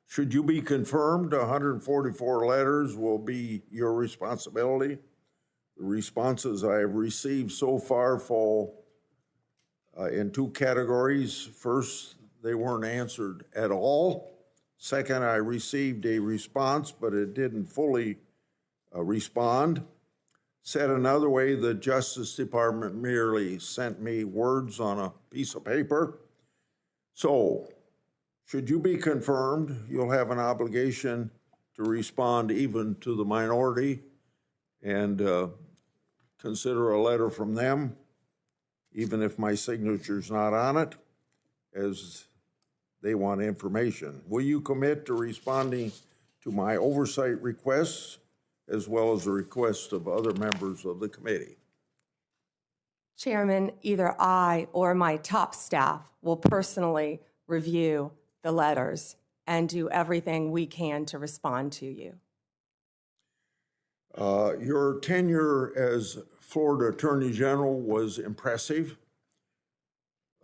Should you be confirmed, 144 letters will be your responsibility. The responses I have received so far fall in two categories. First, they weren't answered at all. Second, I received a response, but it didn't fully respond. Said another way, the Justice Department merely sent me words on a piece of paper. So, should you be confirmed, you'll have an obligation to respond even to the minority and consider a letter from them, even if my signature's not on it, as they want information. Will you commit to responding to my oversight requests as well as the requests of other members of the committee? Chairman, either I or my top staff will personally review the letters and do everything we can to respond to you. Your tenure as Florida Attorney General was impressive.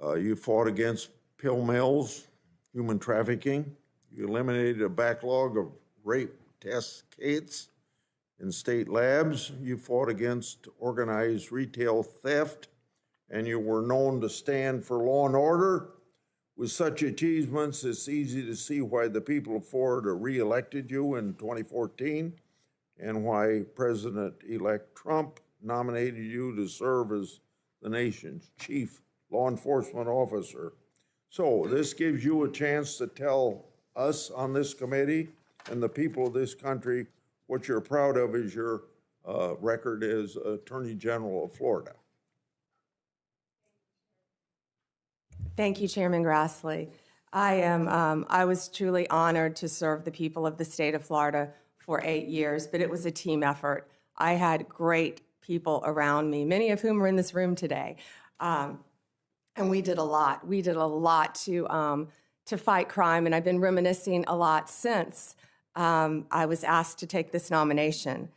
You fought against pill mills, human trafficking. You eliminated a backlog of rape test kits in state labs. You fought against organized retail theft, and you were known to stand for law and order. With such achievements, it's easy to see why the people of Florida re-elected you in 2014 and why President-elect Trump nominated you to serve as the nation's chief law enforcement officer. So this gives you a chance to tell us on this committee and the people of this country what you're proud of as your record as Attorney General of Florida. Thank you, Chairman Grassley. I was truly honored to serve the people of the state of Florida for 8 years, but it was a team effort. I had great people around me, many of whom are in this room today. And we did a lot. We did a lot to fight crime, and I've been reminiscing a lot since I was asked to take this nomination.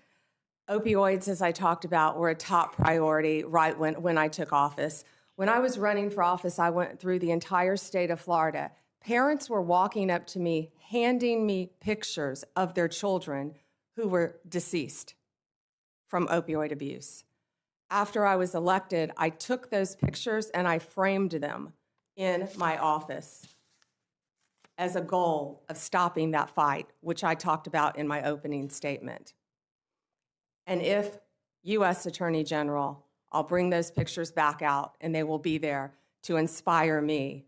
Opioids, as I talked about, were a top priority right when I took office. When I was running for office, I went through the entire state of Florida. Parents were walking up to me, handing me pictures of their children who were deceased from opioid abuse. After I was elected, I took those pictures and I framed them in my office as a goal of stopping that fight, which I talked about in my opening statement. And if U.S. Attorney General, I'll bring those pictures back out and they will be there to inspire me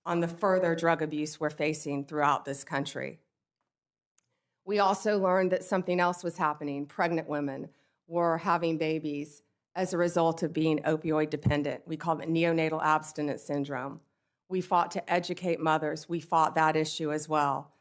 on the further drug abuse we're facing throughout this country. We also learned that something else was happening. Pregnant women were having babies as a result of being opioid dependent. We call it neonatal abstinence syndrome. We fought to educate mothers. We fought that issue as well.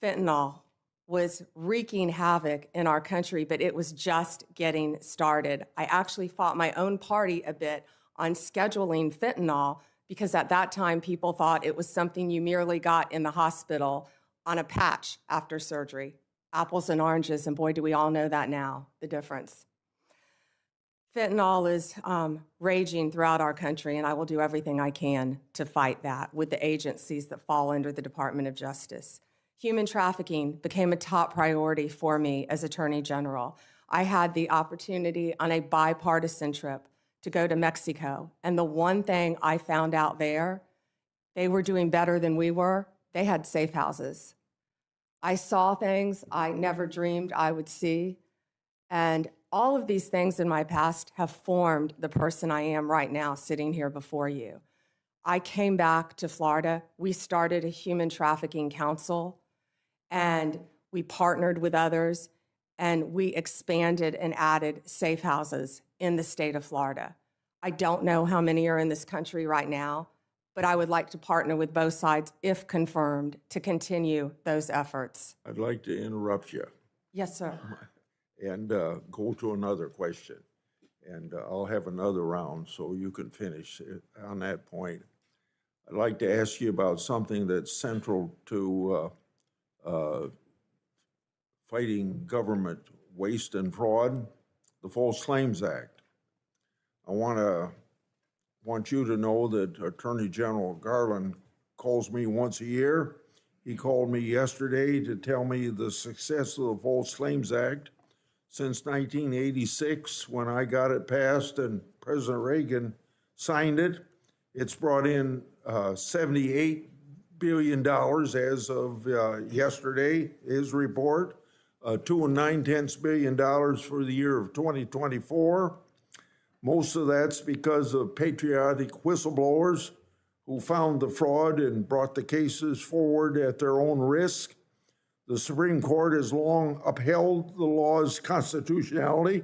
Fentanyl was wreaking havoc in our country, but it was just getting started. I actually fought my own party a bit on scheduling fentanyl because at that time people thought it was something you merely got in the hospital on a patch after surgery. Apples and oranges, and boy, do we all know that now, the difference. Fentanyl is raging throughout our country, and I will do everything I can to fight that with the agencies that fall under the Department of Justice. Human trafficking became a top priority for me as Attorney General. I had the opportunity on a bipartisan trip to go to Mexico, and the one thing I found out there, they were doing better than we were. They had safe houses. I saw things I never dreamed I would see, and all of these things in my past have formed the person I am right now sitting here before you. I came back to Florida. We started a human trafficking council, and we partnered with others, and we expanded and added safe houses in the state of Florida. I don't know how many are in this country right now, but I would like to partner with both sides, if confirmed, to continue those efforts. I'd like to interrupt you Yes, sir. and go to another question. And I'll have another round so you can finish on that point. I'd like to ask you about something that's central to fighting government waste and fraud, the False Claims Act. I want you to know that Attorney General Garland calls me once a year. He called me yesterday to tell me the success of the False Claims Act. Since 1986, when I got it passed and President Reagan signed it, it's brought in $78 billion as of yesterday, his report, $2.9 billion for the year of 2024. Most of that's because of patriotic whistleblowers who found the fraud and brought the cases forward at their own risk. The Supreme Court has long upheld the law's constitutionality,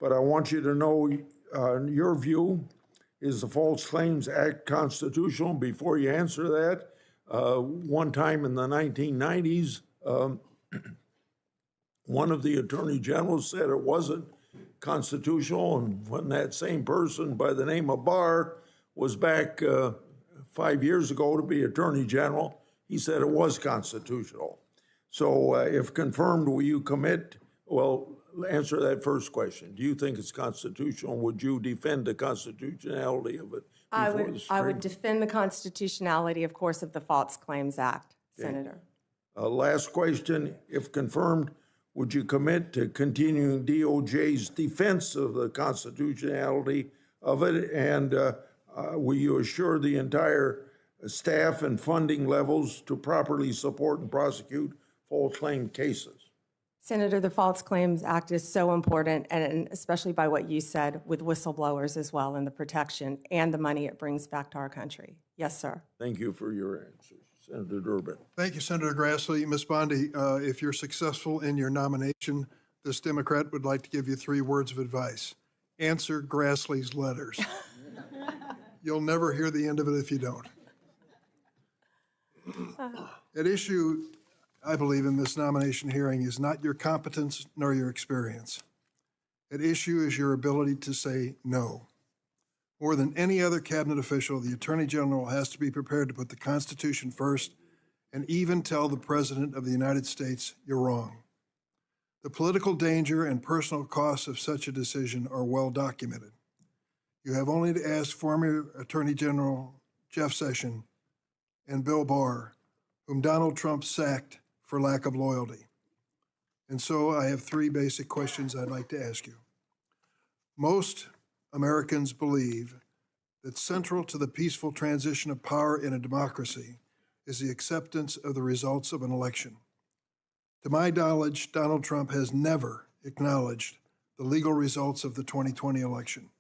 but I want you to know your view. Is the False Claims Act constitutional? Before you answer that, one time in the 1990s, one of the attorney generals said it wasn't constitutional, and when that same person by the name of Barr was back 5 years ago to be attorney general, he said it was constitutional. So if confirmed, will you commit? Well, answer that first question. Do you think it's constitutional? Would you defend the constitutionality of it? I would defend the constitutionality, of course, of the False Claims Act, Senator. Last question. If confirmed, would you commit to continuing DOJ's defense of the constitutionality of it? And will you assure the entire staff and funding levels to properly support and prosecute false claim cases? Senator, the False Claims Act is so important, and especially by what you said with whistleblowers as well, and the protection and the money it brings back to our country. Yes, sir. Thank you for your answers. Senator Durbin. Thank you, Senator Grassley. Ms. Bondi, if you're successful in your nomination, this Democrat would like to give you 3 words of advice. Answer Grassley's letters. You'll never hear the end of it if you don't. At issue, I believe, in this nomination hearing is not your competence nor your experience. At issue is your ability to say no. More than any other cabinet official, the Attorney General has to be prepared to put the Constitution first and even tell the President of the United States you're wrong. The political danger and personal costs of such a decision are well documented. You have only to ask former Attorney General Jeff Sessions and Bill Barr, whom Donald Trump sacked for lack of loyalty. And so I have 3 basic questions I'd like to ask you. Most Americans believe that central to the peaceful transition of power in a democracy is the acceptance of the results of an election. To my knowledge, Donald Trump has never acknowledged the legal results of the 2020 election.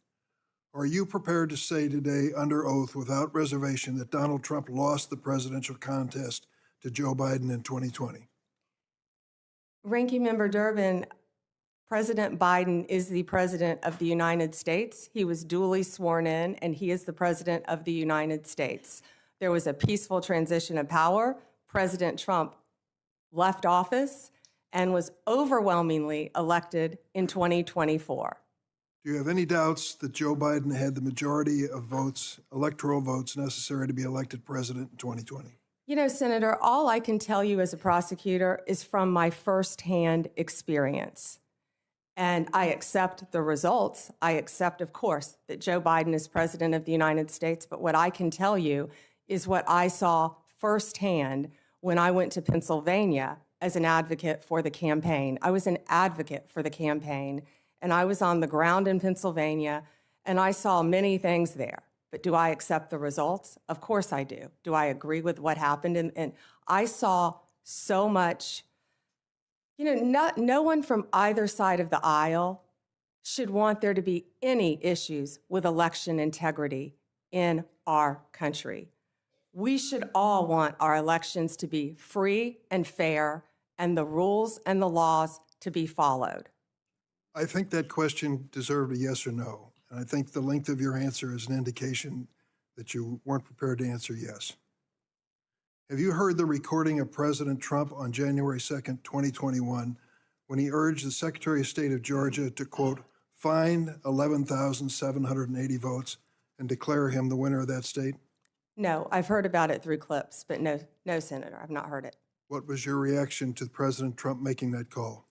Are you prepared to say today under oath without reservation that Donald Trump lost the presidential contest to Joe Biden in 2020? Ranking Member Durbin, President Biden is the President of the United States. He was duly sworn in, and he is the President of the United States. There was a peaceful transition of power. President Trump left office and was overwhelmingly elected in 2024. Do you have any doubts that Joe Biden had the majority of votes, electoral votes, necessary to be elected president in 2020? You know, Senator, all I can tell you as a prosecutor is from my firsthand experience. And I accept the results. I accept, of course, that Joe Biden is president of the United States. But what I can tell you is what I saw firsthand when I went to Pennsylvania as an advocate for the campaign. I was an advocate for the campaign, and I was on the ground in Pennsylvania, and I saw many things there. But do I accept the results? Of course I do. Do I agree with what happened? And I saw so much. You know, no one from either side of the aisle should want there to be any issues with election integrity in our country. We should all want our elections to be free and fair, and the rules and the laws to be followed. I think that question deserved a yes or no. And I think the length of your answer is an indication that you weren't prepared to answer yes. Have you heard the recording of President Trump on January 2nd, 2021, when he urged the Secretary of State of Georgia to, quote, find 11,780 votes and declare him the winner of that state? No, I've heard about it through clips, but no, Senator, I've not heard it. What was your reaction to President Trump making that call?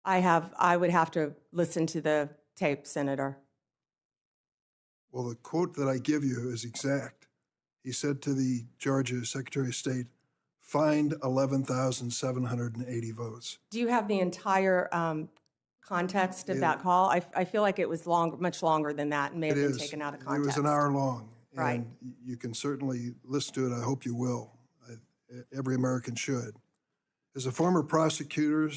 I would have to listen to the tape, Senator. Well, the quote that I give you is exact. He said to the Georgia Secretary of State, find 11,780 votes. Do you have the entire context of that call? I feel like it was much longer than that and may have been taken out of context. It was an hour long. Right. And you can certainly listen to it. I hope you will. Every American should. As a former prosecutor,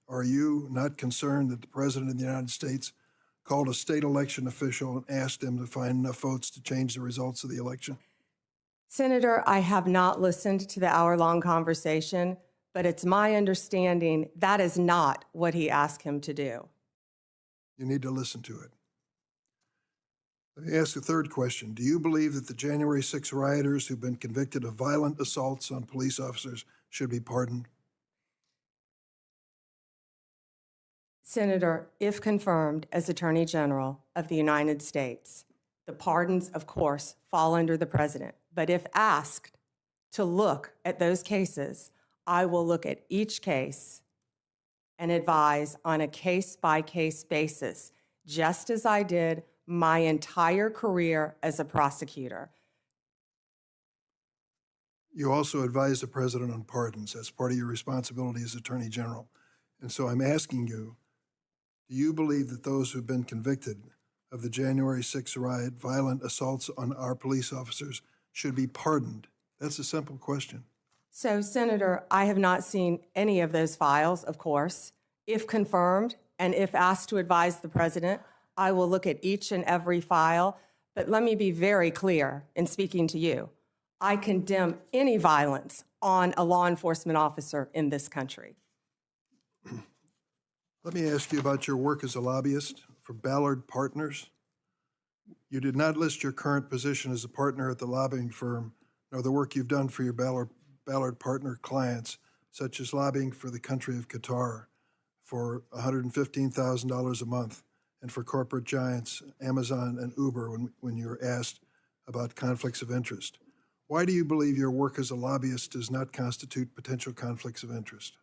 are you not concerned that the President of the United States called a state election official and asked him to find enough votes to change the results of the election? Senator, I have not listened to the hour-long conversation, but it's my understanding that is not what he asked him to do. You need to listen to it. Let me ask a third question. Do you believe that the January 6 rioters who've been convicted of violent assaults on police officers should be pardoned? Senator, if confirmed as Attorney General of the United States, the pardons, of course, fall under the President. But if asked to look at those cases, I will look at each case and advise on a case-by-case basis, just as I did my entire career as a prosecutor. You also advise the President on pardons as part of your responsibility as Attorney General. And so I'm asking you, do you believe that those who've been convicted of the January 6 riot, violent assaults on our police officers, should be pardoned? That's a simple question. So, Senator, I have not seen any of those files, of course. If confirmed and if asked to advise the President, I will look at each and every file. But let me be very clear in speaking to you. I condemn any violence on a law enforcement officer in this country. Let me ask you about your work as a lobbyist for Ballard Partners. You did not list your current position as a partner at the lobbying firm, nor the work you've done for your Ballard Partner clients, such as lobbying for the country of Qatar for $115,000 a month, and for corporate giants Amazon and Uber when you were asked about conflicts of interest. Why do you believe your work as a lobbyist does not constitute potential conflicts of interest?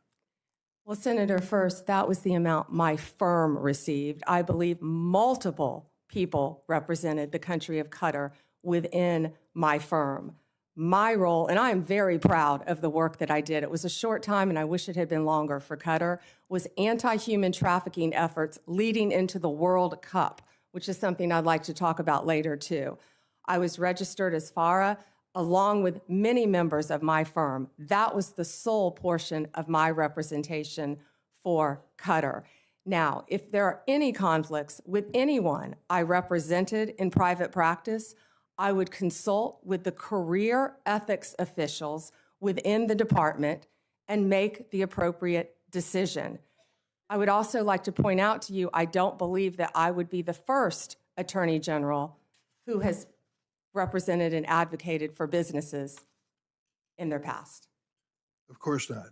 Well, Senator, first, that was the amount my firm received. I believe multiple people represented the country of Qatar within my firm. My role, and I am very proud of the work that I did, it was a short time and I wish it had been longer for Qatar, was anti-human trafficking efforts leading into the World Cup, which is something I'd like to talk about later too. I was registered as FARA along with many members of my firm. That was the sole portion of my representation for Qatar. Now, if there are any conflicts with anyone I represented in private practice, I would consult with the career ethics officials within the department and make the appropriate decision. I would also like to point out to you, I don't believe that I would be the first Attorney General who has represented and advocated for businesses in their past. Of course not.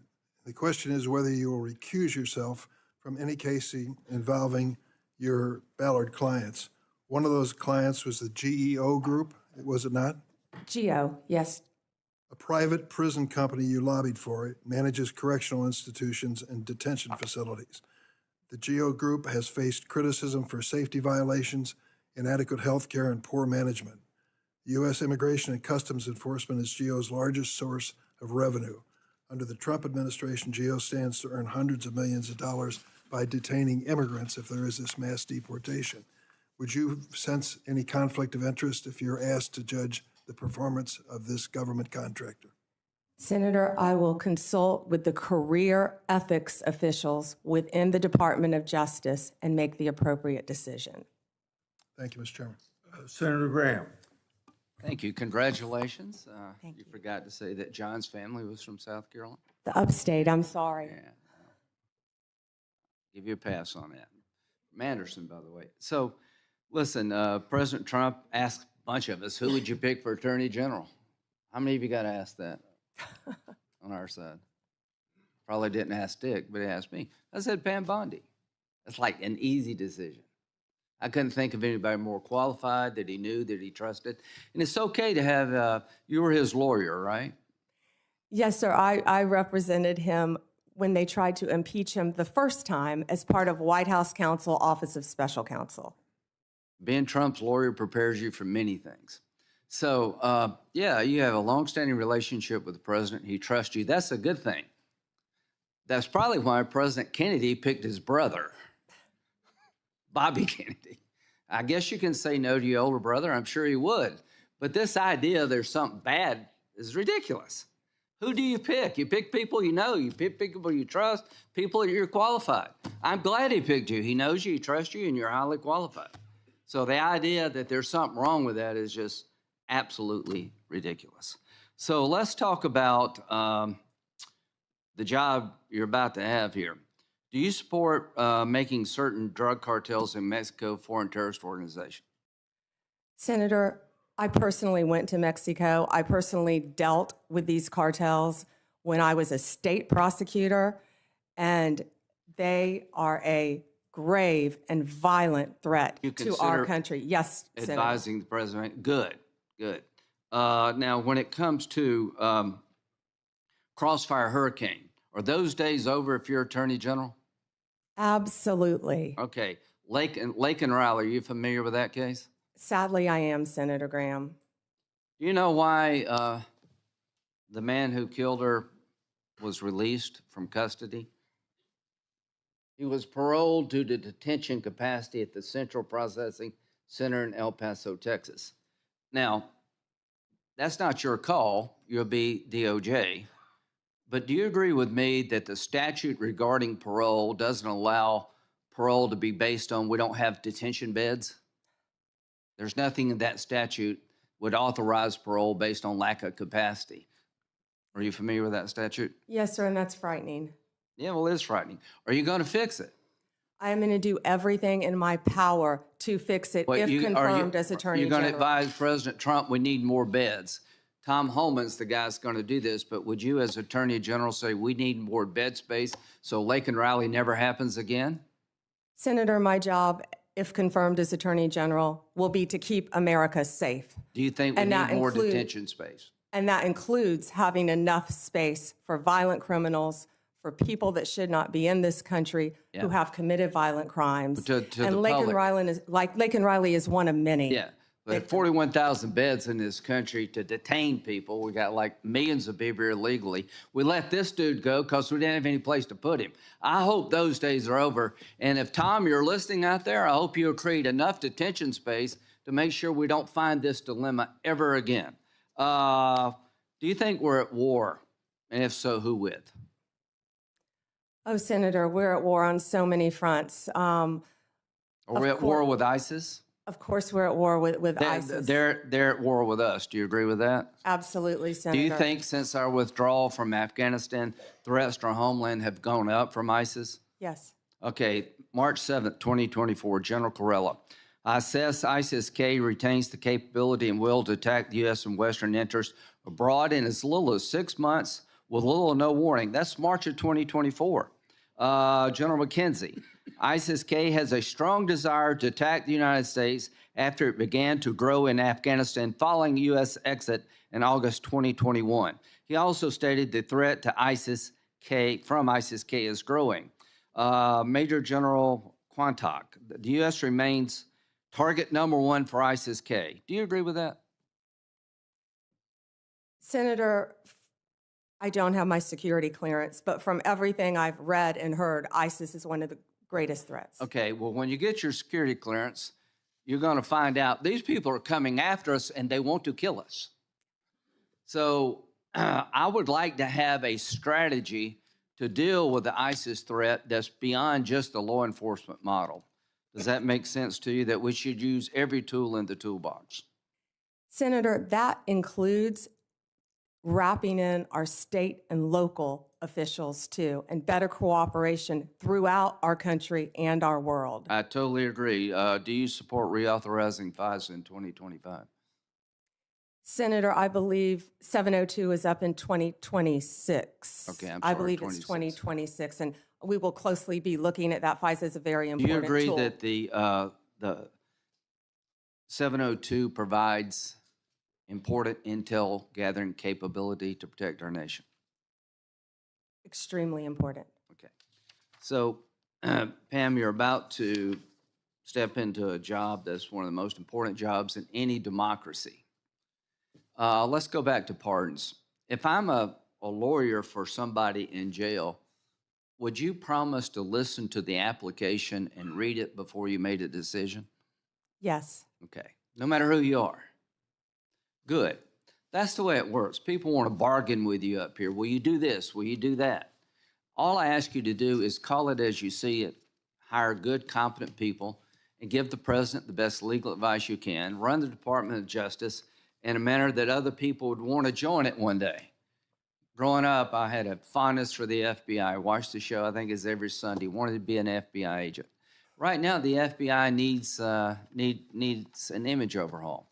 The question is whether you will recuse yourself from any case involving your Ballard clients. One of those clients was the GEO Group, was it not? GEO, yes. A private prison company you lobbied for. It manages correctional institutions and detention facilities. The GEO Group has faced criticism for safety violations, inadequate health care, and poor management. The U.S. Immigration and Customs Enforcement is GEO's largest source of revenue. Under the Trump administration, GEO stands to earn hundreds of millions of dollars by detaining immigrants if there is this mass deportation. Would you sense any conflict of interest if you're asked to judge the performance of this government contractor? Senator, I will consult with the career ethics officials within the Department of Justice and make the appropriate decision. Thank you, Mr. Chairman. Senator Graham. Thank you. Congratulations. Thank you forgot to say that John's family was from South Carolina. The upstate, I'm sorry. Yeah. Give you a pass on that. From Anderson, by the way. So, listen, President Trump asked a bunch of us, who would you pick for Attorney General? How many of you got to ask that on our side? Probably didn't ask Dick, but he asked me. I said Pam Bondi. That's like an easy decision. I couldn't think of anybody more qualified, that he knew, that he trusted. And it's okay to have, you were his lawyer, right? Yes, sir. I represented him when they tried to impeach him the first time as part of White House Counsel, Office of Special Counsel. Being Trump's lawyer prepares you for many things. So, yeah, you have a longstanding relationship with the president. He trusts you. That's a good thing. That's probably why President Kennedy picked his brother, Bobby Kennedy. I guess you can say no to your older brother. I'm sure he would. But this idea there's something bad is ridiculous. Who do you pick? You pick people you know. You pick people you trust, people that you're qualified. I'm glad he picked you. He knows you, he trusts you, and you're highly qualified. So the idea that there's something wrong with that is just absolutely ridiculous. So let's talk about the job you're about to have here. Do you support making certain drug cartels in Mexico foreign terrorist organizations? Senator, I personally went to Mexico. I personally dealt with these cartels when I was a state prosecutor, and they are a grave and violent threat to our country. Yes, Senator. Advising the president. Good, good. Now, when it comes to Crossfire Hurricane, are those days over if you're Attorney General? Absolutely. Okay. Lake and Riley, are you familiar with that case? Sadly, I am, Senator Graham. Do you know why the man who killed her was released from custody? He was paroled due to detention capacity at the Central Processing Center in El Paso, Texas. Now, that's not your call. You'll be DOJ. But do you agree with me that the statute regarding parole doesn't allow parole to be based on we don't have detention beds? There's nothing in that statute would authorize parole based on lack of capacity. Are you familiar with that statute? Yes, sir, and that's frightening. Yeah, well, it is frightening. Are you going to fix it? I am going to do everything in my power to fix it if confirmed as Attorney General. You're going to advise President Trump we need more beds. Tom Homan's the guy that's going to do this, but would you as Attorney General say we need more bed space so Lake and Riley never happens again? Senator, my job, if confirmed as Attorney General, will be to keep America safe. Do you think we need more detention space? And that includes having enough space for violent criminals, for people that should not be in this country who have committed violent crimes. And Lake and Riley is one of many. Yeah. But 41,000 beds in this country to detain people. We got like millions of people here illegally. We let this dude go because we didn't have any place to put him. I hope those days are over. And if, Tom, you're listening out there, I hope you'll create enough detention space to make sure we don't find this dilemma ever again. Do you think we're at war? And if so, who with? Oh, Senator, we're at war on so many fronts. Are we at war with ISIS? Of course, we're at war with ISIS. They're at war with us. Do you agree with that? Absolutely, Senator. Do you think since our withdrawal from Afghanistan, threats to our homeland have gone up from ISIS? Yes. Okay, March 7th, 2024, General Corella. I assess ISIS-K retains the capability and will to attack the U.S. and Western interests abroad in as little as 6 months with little or no warning. That's March of 2024. General McKenzie. ISIS-K has a strong desire to attack the United States after it began to grow in Afghanistan following U.S. exit in August 2021. He also stated the threat to ISIS-K from ISIS-K is growing. Major General Quantock, the U.S. remains target number one for ISIS-K. Do you agree with that? Senator, I don't have my security clearance, but from everything I've read and heard, ISIS is one of the greatest threats. Okay, well, when you get your security clearance, you're going to find out these people are coming after us and they want to kill us. So I would like to have a strategy to deal with the ISIS threat that's beyond just the law enforcement model. Does that make sense to you, that we should use every tool in the toolbox? Senator, that includes wrapping in our state and local officials too, and better cooperation throughout our country and our world. I totally agree. Do you support reauthorizing FISA in 2025? Senator, I believe 702 is up in 2026. Okay, I'm I sorry, believe 26. it's 2026, and we will closely be looking at that. FISA is a very Do you important agree tool. that the 702 provides important intel gathering capability to protect our nation? Extremely important. Okay. So, Pam, you're about to step into a job that's one of the most important jobs in any democracy. Let's go back to pardons. If I'm a lawyer for somebody in jail, would you promise to listen to the application and read it before you made a decision? Yes. Okay. No matter who you are. Good. That's the way it works. People want to bargain with you up here. Will you do this? Will you do that? All I ask you to do is call it as you see it, hire good, competent people, and give the president the best legal advice you can, run the Department of Justice in a manner that other people would want to join it one day. Growing up, I had a fondness for the FBI. I watched the show, I think it's every Sunday, wanted to be an FBI agent. Right now, the FBI needs an image overhaul.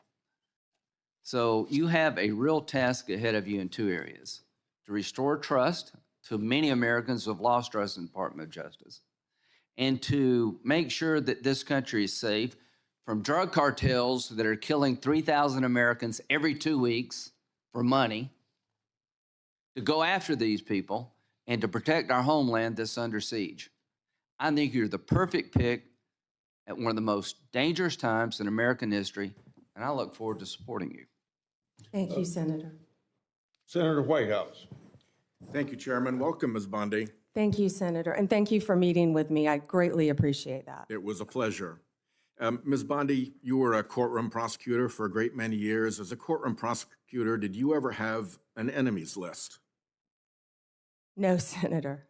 So you have a real task ahead of you in two areas: to restore trust to many Americans who have lost trust in the Department of Justice, and to make sure that this country is safe from drug cartels that are killing 3,000 Americans every 2 weeks for money, to go after these people and to protect our homeland that's under siege. I think you're the perfect pick at one of the most dangerous times in American history, and I look forward to supporting you. Thank you, Senator. Senator Whitehouse. Thank you, Chairman. Welcome, Ms. Bondi. Thank you, Senator, and thank you for meeting with me. I greatly appreciate that. It was a pleasure. Ms. Bondi, you were a courtroom prosecutor for a great many years. As a courtroom prosecutor, did you ever have an enemies list? No, Senator.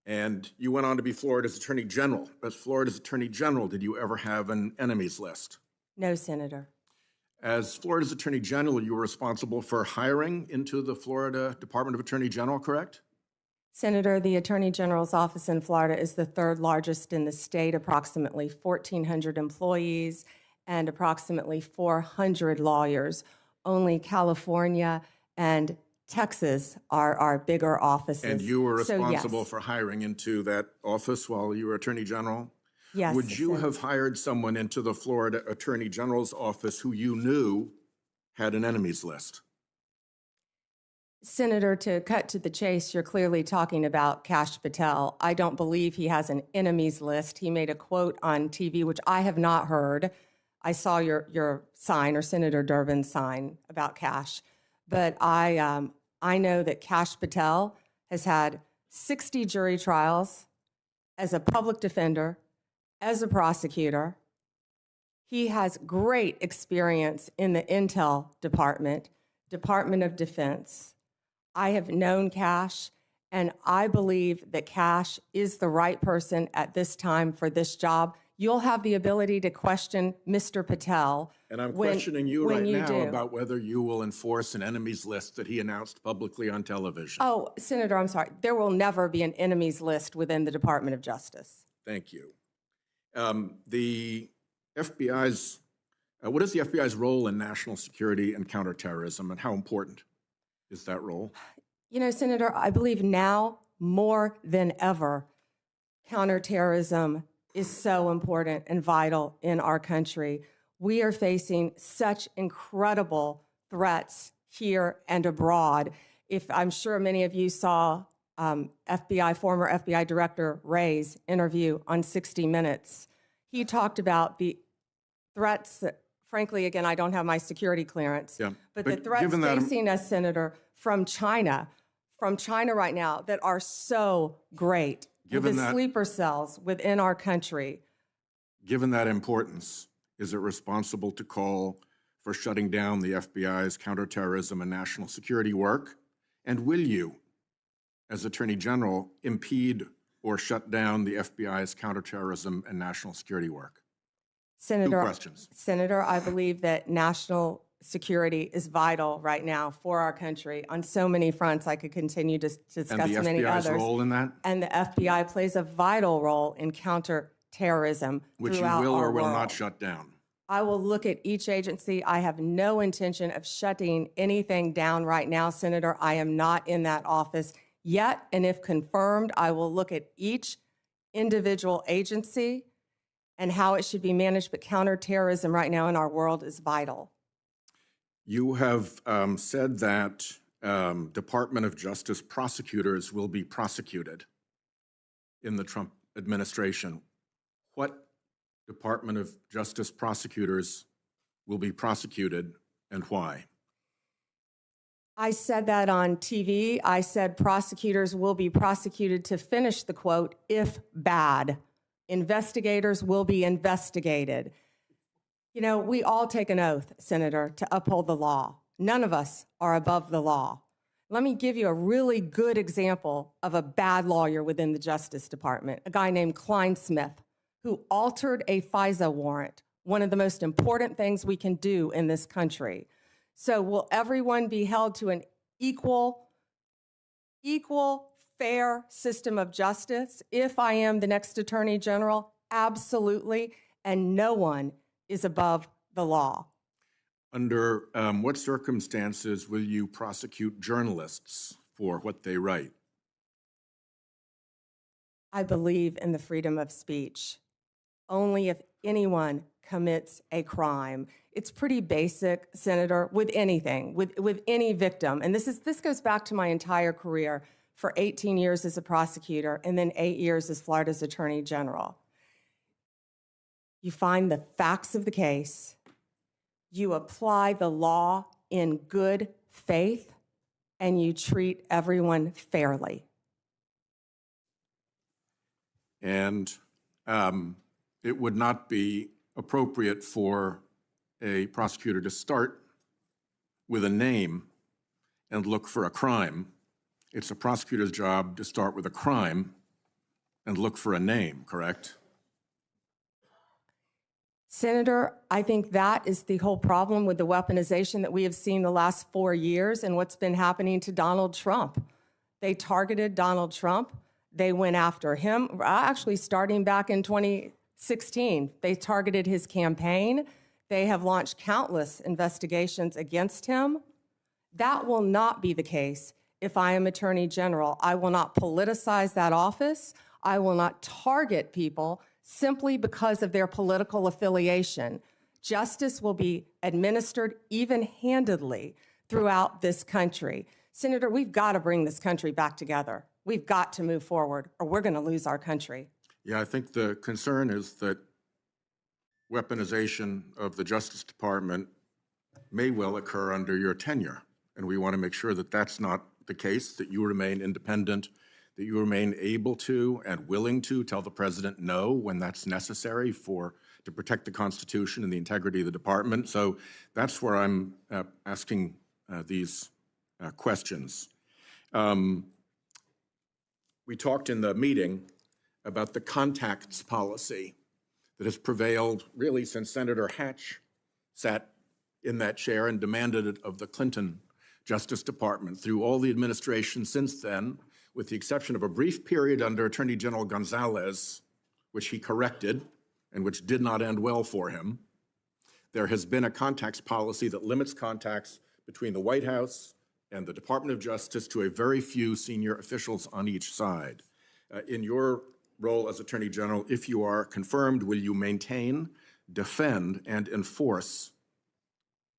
And you went on to be Florida's Attorney General. As Florida's Attorney General, did you ever have an enemies list? No, Senator. As Florida's Attorney General, you were responsible for hiring into the Florida Department of Attorney General, correct? Senator, the Attorney General's office in Florida is the third largest in the state, approximately 1,400 employees and approximately 400 lawyers. Only California and Texas are our bigger offices. And you were responsible So, yes. for hiring into that office while you were Attorney General? Yes. Would you Senator. have hired someone into the Florida Attorney General's office who you knew had an enemies list? Senator, to cut to the chase, you're clearly talking about Kash Patel. I don't believe he has an enemies list. He made a quote on TV, which I have not heard. I saw your sign, or Senator Durbin's sign, about Kash. But I know that Kash Patel has had 60 jury trials as a public defender, as a prosecutor. He has great experience in the Intel Department, Department of Defense. I have known Kash, and I believe that Kash is the right person at this time for this job. You'll have the ability to question Mr. Patel. And I'm questioning you when right you now do. about whether you will enforce an enemies list that he announced publicly on television. Oh, Senator, I'm sorry. There will never be an enemies list within the Department of Justice. Thank you. The FBI's, what is the FBI's role in national security and counterterrorism, and how important is that role? You know, Senator, I believe now more than ever, counterterrorism is so important and vital in our country. We are facing such incredible threats here and abroad. If I'm sure many of you saw former FBI Director Wray's interview on 60 Minutes, he talked about the threats that, frankly, again, I don't have my security clearance, but the threats facing us, Senator, from China right now that are so great. The sleeper cells within our country. Given that importance, is it responsible to call for shutting down the FBI's counterterrorism and national security work? And will you, as Attorney General, impede or shut down the FBI's counterterrorism and national security work? Senator, Two questions. Senator, I believe that national security is vital right now for our country on so many fronts. I could continue to discuss many others. And the FBI's role in that? And the FBI plays a vital role in counterterrorism Which you throughout will our or will world. not shut down. I will look at each agency. I have no intention of shutting anything down right now, Senator. I am not in that office yet, and if confirmed, I will look at each individual agency and how it should be managed, but counterterrorism right now in our world is vital. You have said that Department of Justice prosecutors will be prosecuted in the Trump administration. What Department of Justice prosecutors will be prosecuted and why? I said that on TV. I said prosecutors will be prosecuted to finish the quote, if bad. Investigators will be investigated. You know, we all take an oath, Senator, to uphold the law. None of us are above the law. Let me give you a really good example of a bad lawyer within the Justice Department, a guy named Kleinsmith, who altered a FISA warrant, one of the most important things we can do in this country. So will everyone be held to an equal, fair system of justice if I am the next Attorney General? Absolutely. And no one is above the law. Under what circumstances will you prosecute journalists for what they write? I believe in the freedom of speech. Only if anyone commits a crime. It's pretty basic, Senator, with anything, with any victim. And this goes back to my entire career for 18 years as a prosecutor and then 8 years as Florida's Attorney General. You find the facts of the case, you apply the law in good faith, and you treat everyone fairly. And it would not be appropriate for a prosecutor to start with a name and look for a crime. It's a prosecutor's job to start with a crime and look for a name, correct? Senator, I think that is the whole problem with the weaponization that we have seen the last 4 years and what's been happening to Donald Trump. They targeted Donald Trump. They went after him, actually starting back in 2016. They targeted his campaign. They have launched countless investigations against him. That will not be the case if I am Attorney General. I will not politicize that office. I will not target people simply because of their political affiliation. Justice will be administered even-handedly throughout this country. Senator, we've got to bring this country back together. We've got to move forward, or we're going to lose our country. Yeah, I think the concern is that weaponization of the Justice Department may well occur under your tenure, and we want to make sure that that's not the case, that you remain independent, that you remain able to and willing to tell the president no when that's necessary to protect the Constitution and the integrity of the department. So that's where I'm asking these questions. We talked in the meeting about the contacts policy that has prevailed really since Senator Hatch sat in that chair and demanded it of the Clinton Justice Department through all the administration since then, with the exception of a brief period under Attorney General Gonzalez, which he corrected and which did not end well for him. There has been a contacts policy that limits contacts between the White House and the Department of Justice to a very few senior officials on each side. In your role as Attorney General, if you are confirmed, will you maintain, defend, and enforce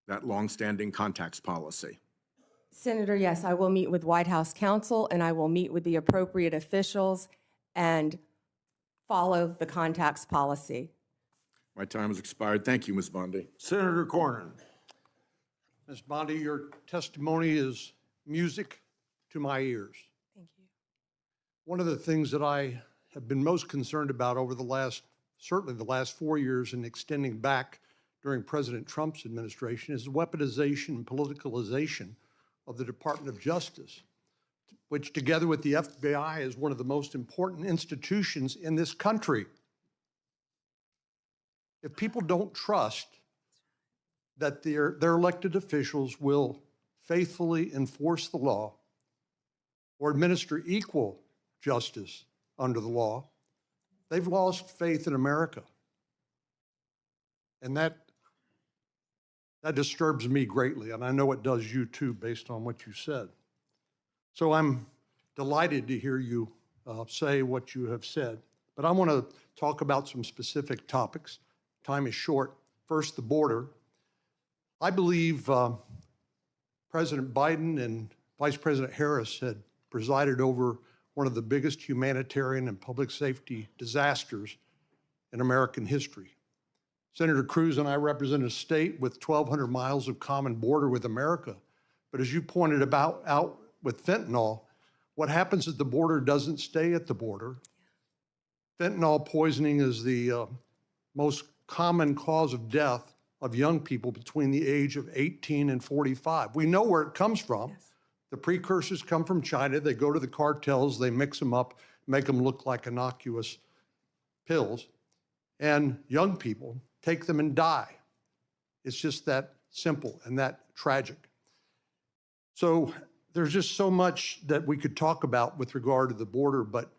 that longstanding contacts policy? Senator, yes, I will meet with White House counsel and I will meet with the appropriate officials and follow the contacts policy. My time has expired. Thank you, Ms. Bondi. Senator Cornyn. Ms. Bondi, your testimony is music to my ears. Thank you. One of the things that I have been most concerned about over certainly the last 4 years and extending back during President Trump's administration is the weaponization and politicalization of the Department of Justice, which together with the FBI is one of the most important institutions in this country. If people don't trust that their elected officials will faithfully enforce the law or administer equal justice under the law, they've lost faith in America. And that disturbs me greatly, and I know it does you too, based on what you said. So I'm delighted to hear you say what you have said, but I want to talk about some specific topics. Time is short. First, the border. I believe President Biden and Vice President Harris had presided over one of the biggest humanitarian and public safety disasters in American history. Senator Cruz and I represent a state with 1,200 miles of common border with America. But as you pointed out with fentanyl, what happens at the border doesn't stay at the border. Fentanyl poisoning is the most common cause of death of young people between the age of 18 and 45. We know where it comes from. Yes. The precursors come from China. They go to the cartels, they mix them up, make them look like innocuous pills, and young people take them and die. It's just that simple and that tragic. So there's just so much that we could talk about with regard to the border, but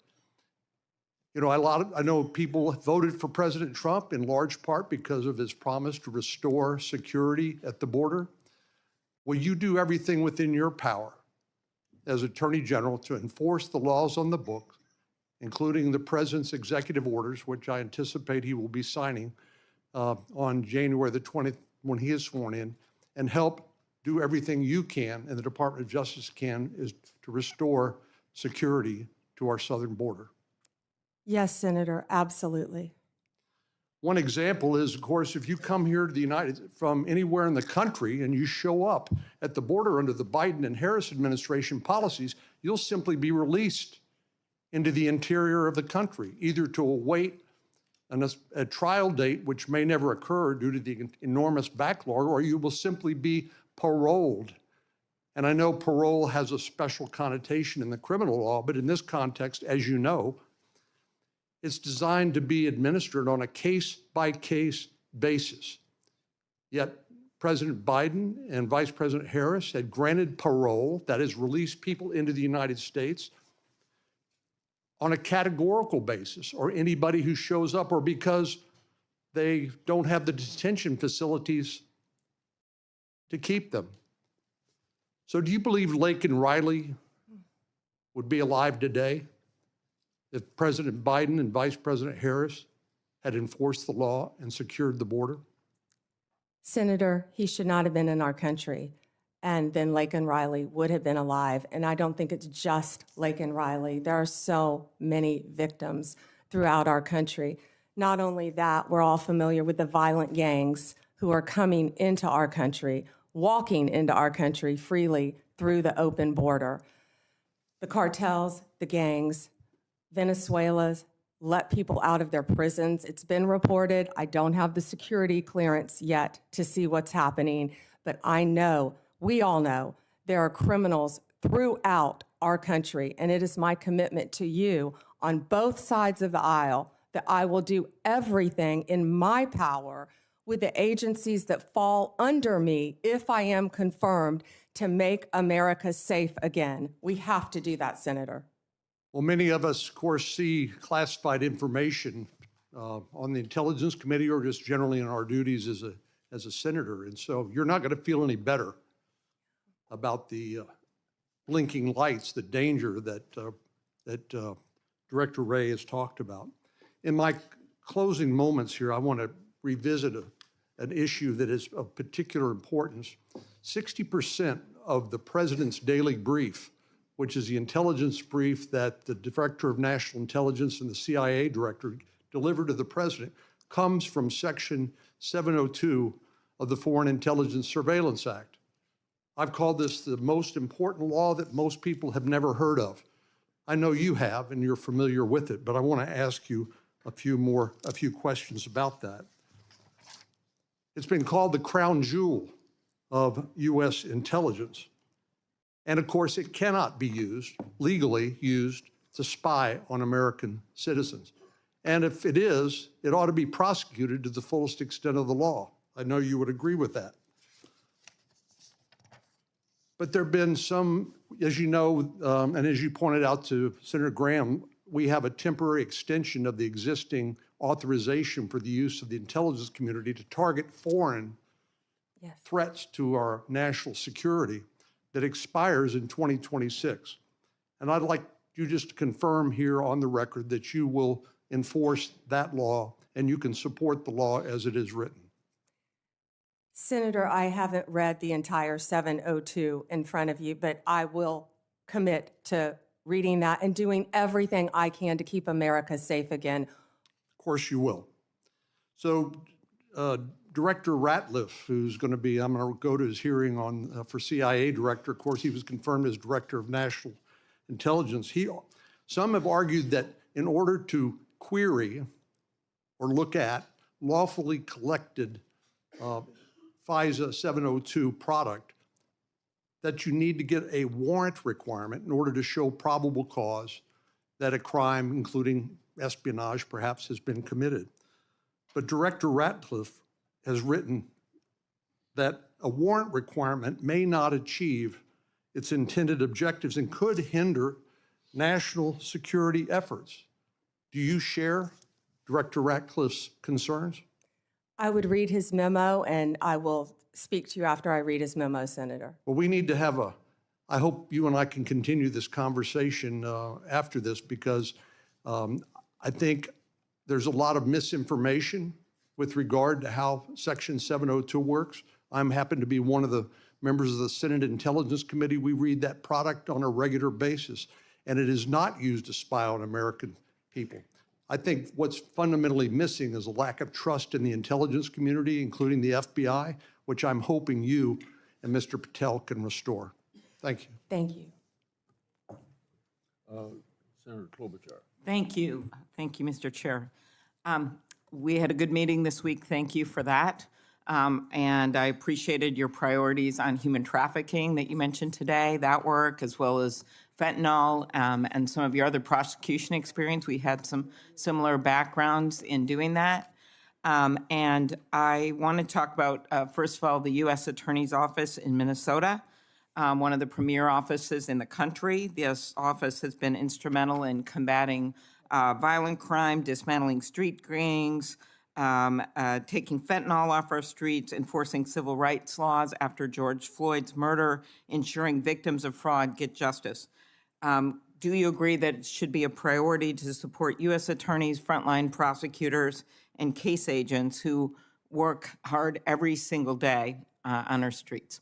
you know, I know people voted for President Trump in large part because of his promise to restore security at the border. Will you do everything within your power as Attorney General to enforce the laws on the books, including the President's executive orders, which I anticipate he will be signing on January the 20th when he is sworn in, and help do everything you can and the Department of Justice can is to restore security to our southern border? Yes, Senator, absolutely. One example is, of course, if you come here to from anywhere in the country and you show up at the border under the Biden and Harris administration policies, you'll simply be released into the interior of the country, either to await a trial date, which may never occur due to the enormous backlog, or you will simply be paroled. And I know parole has a special connotation in the criminal law, but in this context, as you know, it's designed to be administered on a case-by-case basis. Yet President Biden and Vice President Harris had granted parole, that is, released people into the United States on a categorical basis, or anybody who shows up, or because they don't have the detention facilities to keep them. So do you believe Lake and Riley would be alive today if President Biden and Vice President Harris had enforced the law and secured the border? Senator, he should not have been in our country, and then Lake and Riley would have been alive. And I don't think it's just Lake and Riley. There are so many victims throughout our country. Not only that, we're all familiar with the violent gangs who are coming into our country, walking into our country freely through the open border. The cartels, the gangs, Venezuela's let people out of their prisons. It's been reported. I don't have the security clearance yet to see what's happening, but I know, we all know, there are criminals throughout our country, and it is my commitment to you on both sides of the aisle that I will do everything in my power with the agencies that fall under me if I am confirmed to make America safe again. We have to do that, Senator. Well, many of us, of course, see classified information on the Intelligence Committee or just generally in our duties as a senator. And so you're not going to feel any better about the blinking lights, the danger that Director Wray has talked about. In my closing moments here, I want to revisit an issue that is of particular importance. 60% of the President's daily brief, which is the intelligence brief that the Director of National Intelligence and the CIA Director delivered to the President, comes from Section 702 of the Foreign Intelligence Surveillance Act. I've called this the most important law that most people have never heard of. I know you have, and you're familiar with it, but I want to ask you a few questions about that. It's been called the crown jewel of U.S. intelligence. And of course, it cannot be legally used to spy on American citizens. And if it is, it ought to be prosecuted to the fullest extent of the law. I know you would agree with that. But there have been some, as you know, and as you pointed out to Senator Graham, we have a temporary extension of the existing authorization for the use of the intelligence community to target foreign threats to our national security that expires in 2026. And I'd like you just to confirm here on the record that you will enforce that law and you can support the law as it is written. Senator, I haven't read the entire 702 in front of you, but I will commit to reading that and doing everything I can to keep America safe again. Of course you will. So Director Ratliff, who's going to be, I'm going to go to his hearing on for CIA director. Of course, he was confirmed as Director of National Intelligence. Some have argued that in order to query or look at lawfully collected FISA 702 product, that you need to get a warrant requirement in order to show probable cause that a crime, including espionage, perhaps has been committed. But Director Ratliff has written that a warrant requirement may not achieve its intended objectives and could hinder national security efforts. Do you share Director Ratliff's concerns? I would read his memo, and I will speak to you after I read his memo, Senator. Well, we need to have I hope you and I can continue this conversation after this, because I think there's a lot of misinformation with regard to how Section 702 works. I'm happen to be one of the members of the Senate Intelligence Committee. We read that product on a regular basis, and it is not used to spy on American people. I think what's fundamentally missing is a lack of trust in the intelligence community, including the FBI, which I'm hoping you and Mr. Patel can restore. Thank you. Thank you. Senator Klobuchar. Thank you. Thank you, Mr. Chair. We had a good meeting this week. Thank you for that. And I appreciated your priorities on human trafficking that you mentioned today, that work, as well as fentanyl and some of your other prosecution experience. We had some similar backgrounds in doing that. And I want to talk about, first of all, the U.S. Attorney's Office in Minnesota, one of the premier offices in the country. This office has been instrumental in combating violent crime, dismantling street gangs, taking fentanyl off our streets, enforcing civil rights laws after George Floyd's murder, ensuring victims of fraud get justice. Do you agree that it should be a priority to support U.S. attorneys, frontline prosecutors, and case agents who work hard every single day on our streets?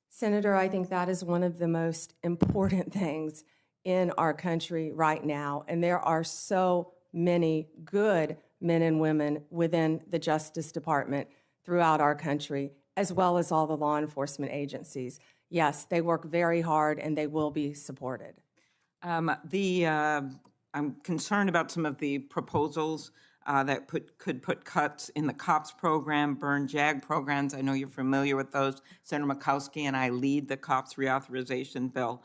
Senator, I think that is one of the most important things in our country right now. And there are so many good men and women within the Justice Department throughout our country, as well as all the law enforcement agencies. Yes, they work very hard and they will be supported. I'm concerned about some of the proposals that could put cuts in the COPS program, burn JAG programs. I know you're familiar with those. Senator Murkowski and I lead the COPS reauthorization bill.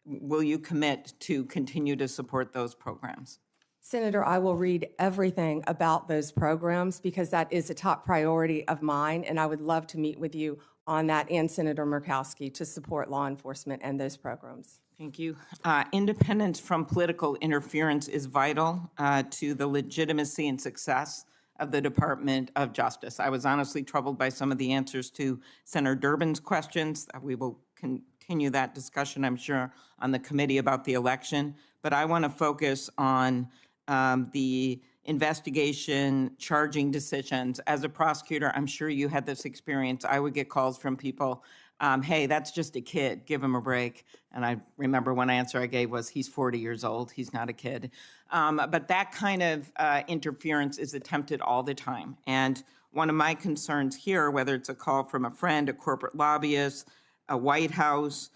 Will you commit to continue to support those programs? Senator, I will read everything about those programs because that is a top priority of mine, and I would love to meet with you on that and Senator Murkowski to support law enforcement and those programs. Thank you. Independence from political interference is vital to the legitimacy and success of the Department of Justice. I was honestly troubled by some of the answers to Senator Durbin's questions. We will continue that discussion, I'm sure, on the committee about the election. But I want to focus on the investigation, charging decisions. As a prosecutor, I'm sure you had this experience. I would get calls from people, hey, that's just a kid, give him a break. And I remember one answer I gave was, he's 40 years old, he's not a kid. But that kind of interference is attempted all the time. And one of my concerns here, whether it's a call from a friend, a corporate lobbyist, a White House,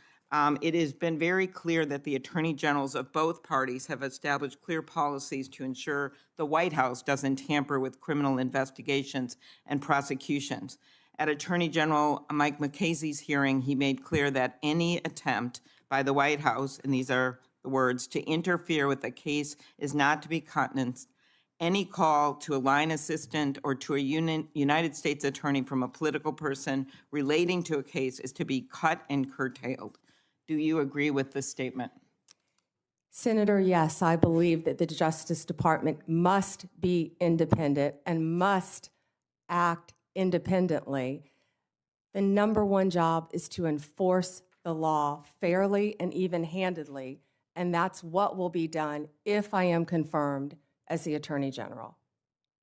it has been very clear that the attorney generals of both parties have established clear policies to ensure the White House doesn't tamper with criminal investigations and prosecutions. At Attorney General Mike McCasey's hearing, he made clear that any attempt by the White House, and these are the words, to interfere with a case is not to be countenanced, any call to a line assistant or to a United States attorney from a political person relating to a case is to be cut and curtailed. Do you agree with this statement? Senator, yes, I believe that the Justice Department must be independent and must act independently. The number one job is to enforce the law fairly and even-handedly, and that's what will be done if I am confirmed as the Attorney General.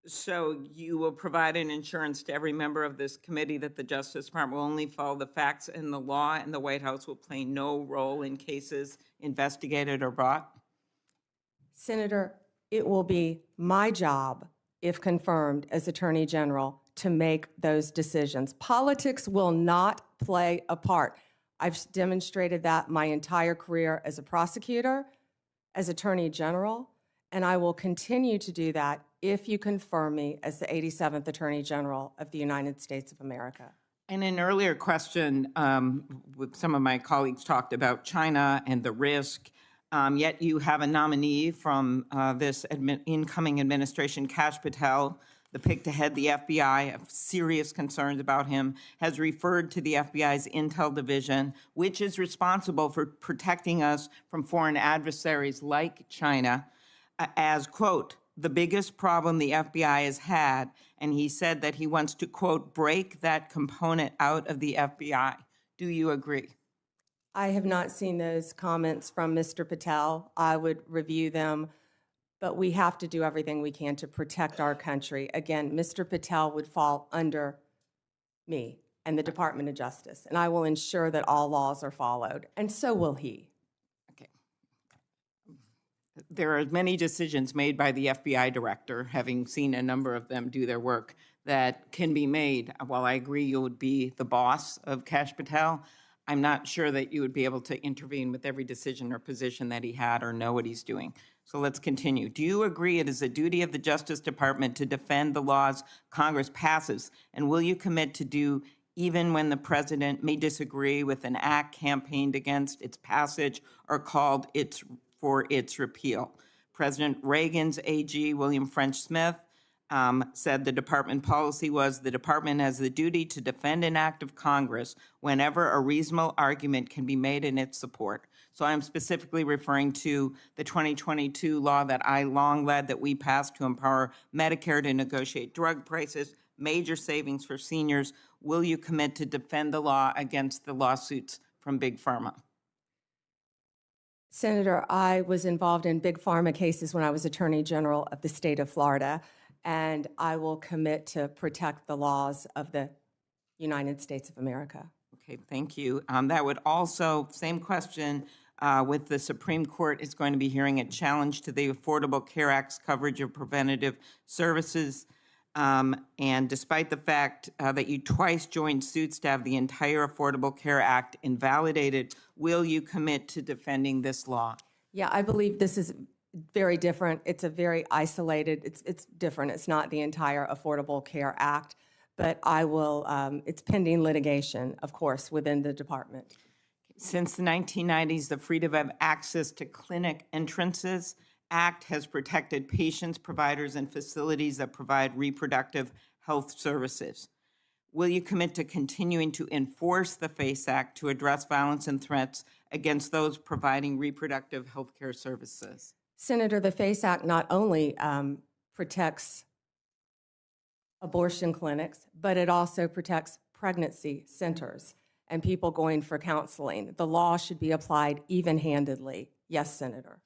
So you will provide an assurance to every member of this committee that the Justice Department will only follow the facts and the law, and the White House will play no role in cases investigated or brought? Senator, it will be my job, if confirmed as Attorney General, to make those decisions. Politics will not play a part. I've demonstrated that my entire career as a prosecutor, as Attorney General, and I will continue to do that if you confirm me as the 87th Attorney General of the United States of America. In an earlier question, with some of my colleagues talked about China and the risk, yet you have a nominee from this incoming administration, Kash Patel, the pick to head the FBI, have serious concerns about him, has referred to the FBI's Intel Division, which is responsible for protecting us from foreign adversaries like China, as, quote, the biggest problem the FBI has had, and he said that he wants to, quote, break that component out of the FBI. Do you agree? I have not seen those comments from Mr. Patel. I would review them, but we have to do everything we can to protect our country. Again, Mr. Patel would fall under me and the Department of Justice, and I will ensure that all laws are followed, and so will he. There are many decisions made by the FBI director, having seen a number of them do their work, that can be made. While I agree you would be the boss of Kash Patel, I'm not sure that you would be able to intervene with every decision or position that he had or know what he's doing. So let's continue. Do you agree it is a duty of the Justice Department to defend the laws Congress passes? And will you commit to do even when the president may disagree with an act campaigned against its passage or called for its repeal? President Reagan's AG, William French Smith, said the department policy was the department has the duty to defend an act of Congress whenever a reasonable argument can be made in its support. So I'm specifically referring to the 2022 law that I long led that we passed to empower Medicare to negotiate drug prices, major savings for seniors. Will you commit to defend the law against the lawsuits from Big Pharma? Senator, I was involved in big pharma cases when I was Attorney General of the state of Florida, and I will commit to protect the laws of the United States of America. Okay, thank you. That would also, same question, with the Supreme Court is going to be hearing a challenge to the Affordable Care Act's coverage of preventative services. And despite the fact that you twice joined suits to have the entire Affordable Care Act invalidated, will you commit to defending this law? Yeah, I believe this is very different. It's a very isolated, it's different. It's not the entire Affordable Care Act, but I will, it's pending litigation, of course, within the department. Since the 1990s, the Freedom of Access to Clinic Entrances Act has protected patients, providers, and facilities that provide reproductive health services. Will you commit to continuing to enforce the FACE Act to address violence and threats against those providing reproductive health care services? Senator, the FACE Act not only protects abortion clinics, but it also protects pregnancy centers and people going for counseling. The law should be applied even-handedly. Yes, Senator.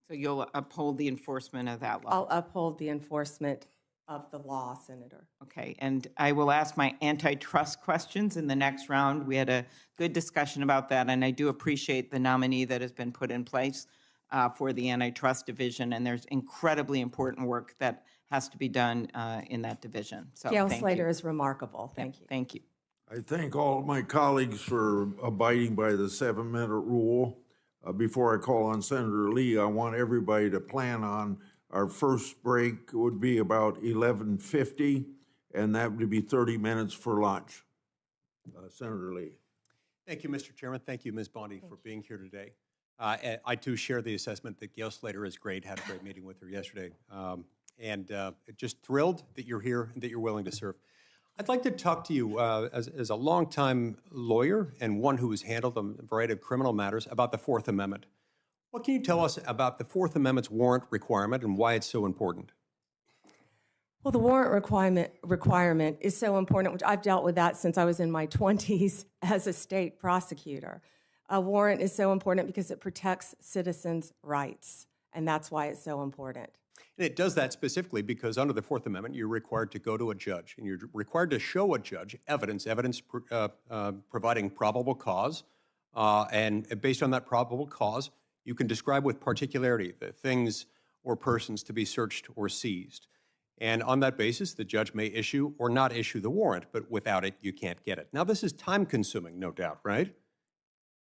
So you'll uphold the enforcement of that law? I'll uphold the enforcement of the law, Senator. Okay, and I will ask my antitrust questions in the next round. We had a good discussion about that, and I do appreciate the nominee that has been put in place for the antitrust division, and there's incredibly important work that has to be done in that division. So Gail thank Slater you. is remarkable. Thank you. Thank you. I thank all of my colleagues for abiding by the 7-minute rule. Before I call on Senator Lee, I want everybody to plan on our first break would be about 11:50, and that would be 30 minutes for lunch. Senator Lee. Thank you, Mr. Chairman. Thank you, Ms. Bondi, for being here today. I too share the assessment that Gail Slater is great. Had a great meeting with her yesterday. and just thrilled that you're here and that you're willing to serve. I'd like to talk to you as a longtime lawyer and one who has handled a variety of criminal matters about the Fourth Amendment. What can you tell us about the Fourth Amendment's warrant requirement and why it's so important? Well, the warrant requirement is so important, which I've dealt with that since I was in my 20s as a state prosecutor. A warrant is so important because it protects citizens' rights, and that's why it's so important. And it does that specifically because under the Fourth Amendment, you're required to go to a judge, and you're required to show a judge evidence providing probable cause, and based on that probable cause, you can describe with particularity the things or persons to be searched or seized. And on that basis, the judge may issue or not issue the warrant, but without it, you can't get it. Now, this is time-consuming, no doubt, right?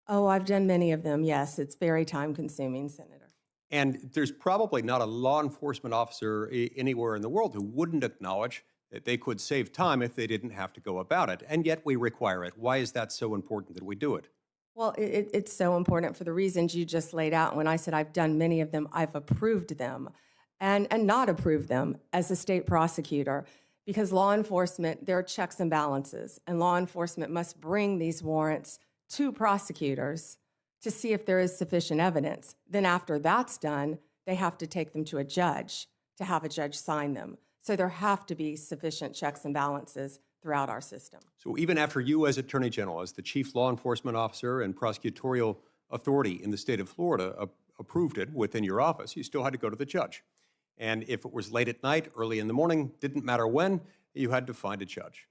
Oh, I've done many of them, yes. It's very time-consuming, Senator. And there's probably not a law enforcement officer anywhere in the world who wouldn't acknowledge that they could save time if they didn't have to go about it. And yet we require it. Why is that so important that we do it? Well, it's so important for the reasons you just laid out. When I said I've done many of them, I've approved them and not approved them as a state prosecutor, because law enforcement, there are checks and balances, and law enforcement must bring these warrants to prosecutors to see if there is sufficient evidence. Then after that's done, they have to take them to a judge to have a judge sign them. So there have to be sufficient checks and balances throughout our system. So even after you as Attorney General, as the chief law enforcement officer and prosecutorial authority in the state of Florida approved it within your office, you still had to go to the judge. And if it was late at night, early in the morning, didn't matter when, you had to find a judge.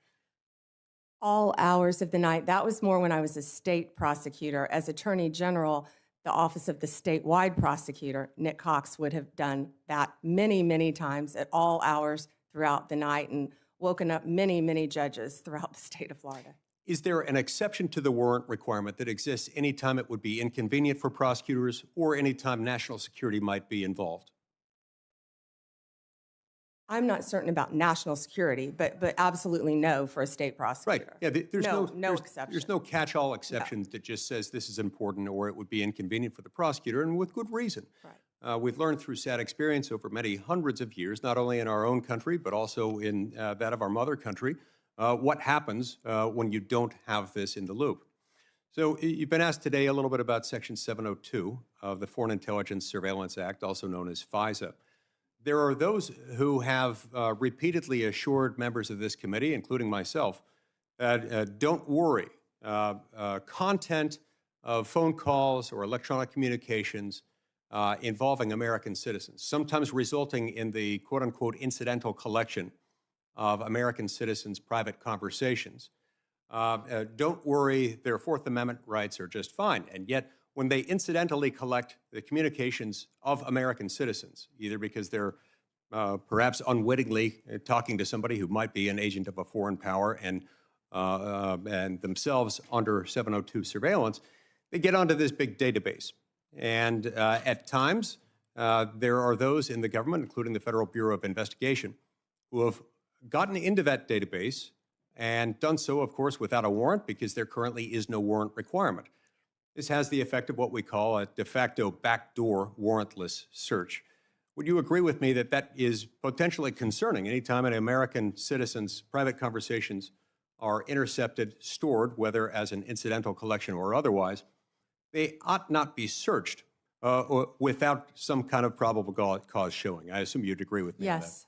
All hours of the night. That was more when I was a state prosecutor. As Attorney General, the office of the statewide prosecutor, Nick Cox, would have done that many, many times at all hours throughout the night and woken up many, many judges throughout the state of Florida. Is there an exception to the warrant requirement that exists anytime it would be inconvenient for prosecutors or anytime national security might be involved? I'm not certain about national security, but absolutely no for a state prosecutor. Right. Yeah, there's no exception. There's no catch-all exception that just says this is important or it would be inconvenient for the prosecutor, and with good reason. Right. We've learned through sad experience over many hundreds of years, not only in our own country, but also in that of our mother country, what happens when you don't have this in the loop. So you've been asked today a little bit about Section 702 of the Foreign Intelligence Surveillance Act, also known as FISA. There are those who have repeatedly assured members of this committee, including myself, that don't worry. Content of phone calls or electronic communications involving American citizens, sometimes resulting in the quote-unquote incidental collection of American citizens' private conversations. Don't worry, their Fourth Amendment rights are just fine. And yet, when they incidentally collect the communications of American citizens, either because they're perhaps unwittingly talking to somebody who might be an agent of a foreign power and themselves under 702 surveillance, they get onto this big database. And at times, there are those in the government, including the Federal Bureau of Investigation, who have gotten into that database and done so, of course, without a warrant because there currently is no warrant requirement. This has the effect of what we call a de facto backdoor warrantless search. Would you agree with me that that is potentially concerning anytime an American citizen's private conversations are intercepted, stored, whether as an incidental collection or otherwise, they ought not be searched without some kind of probable cause showing? I assume you'd agree with me on that. Yes.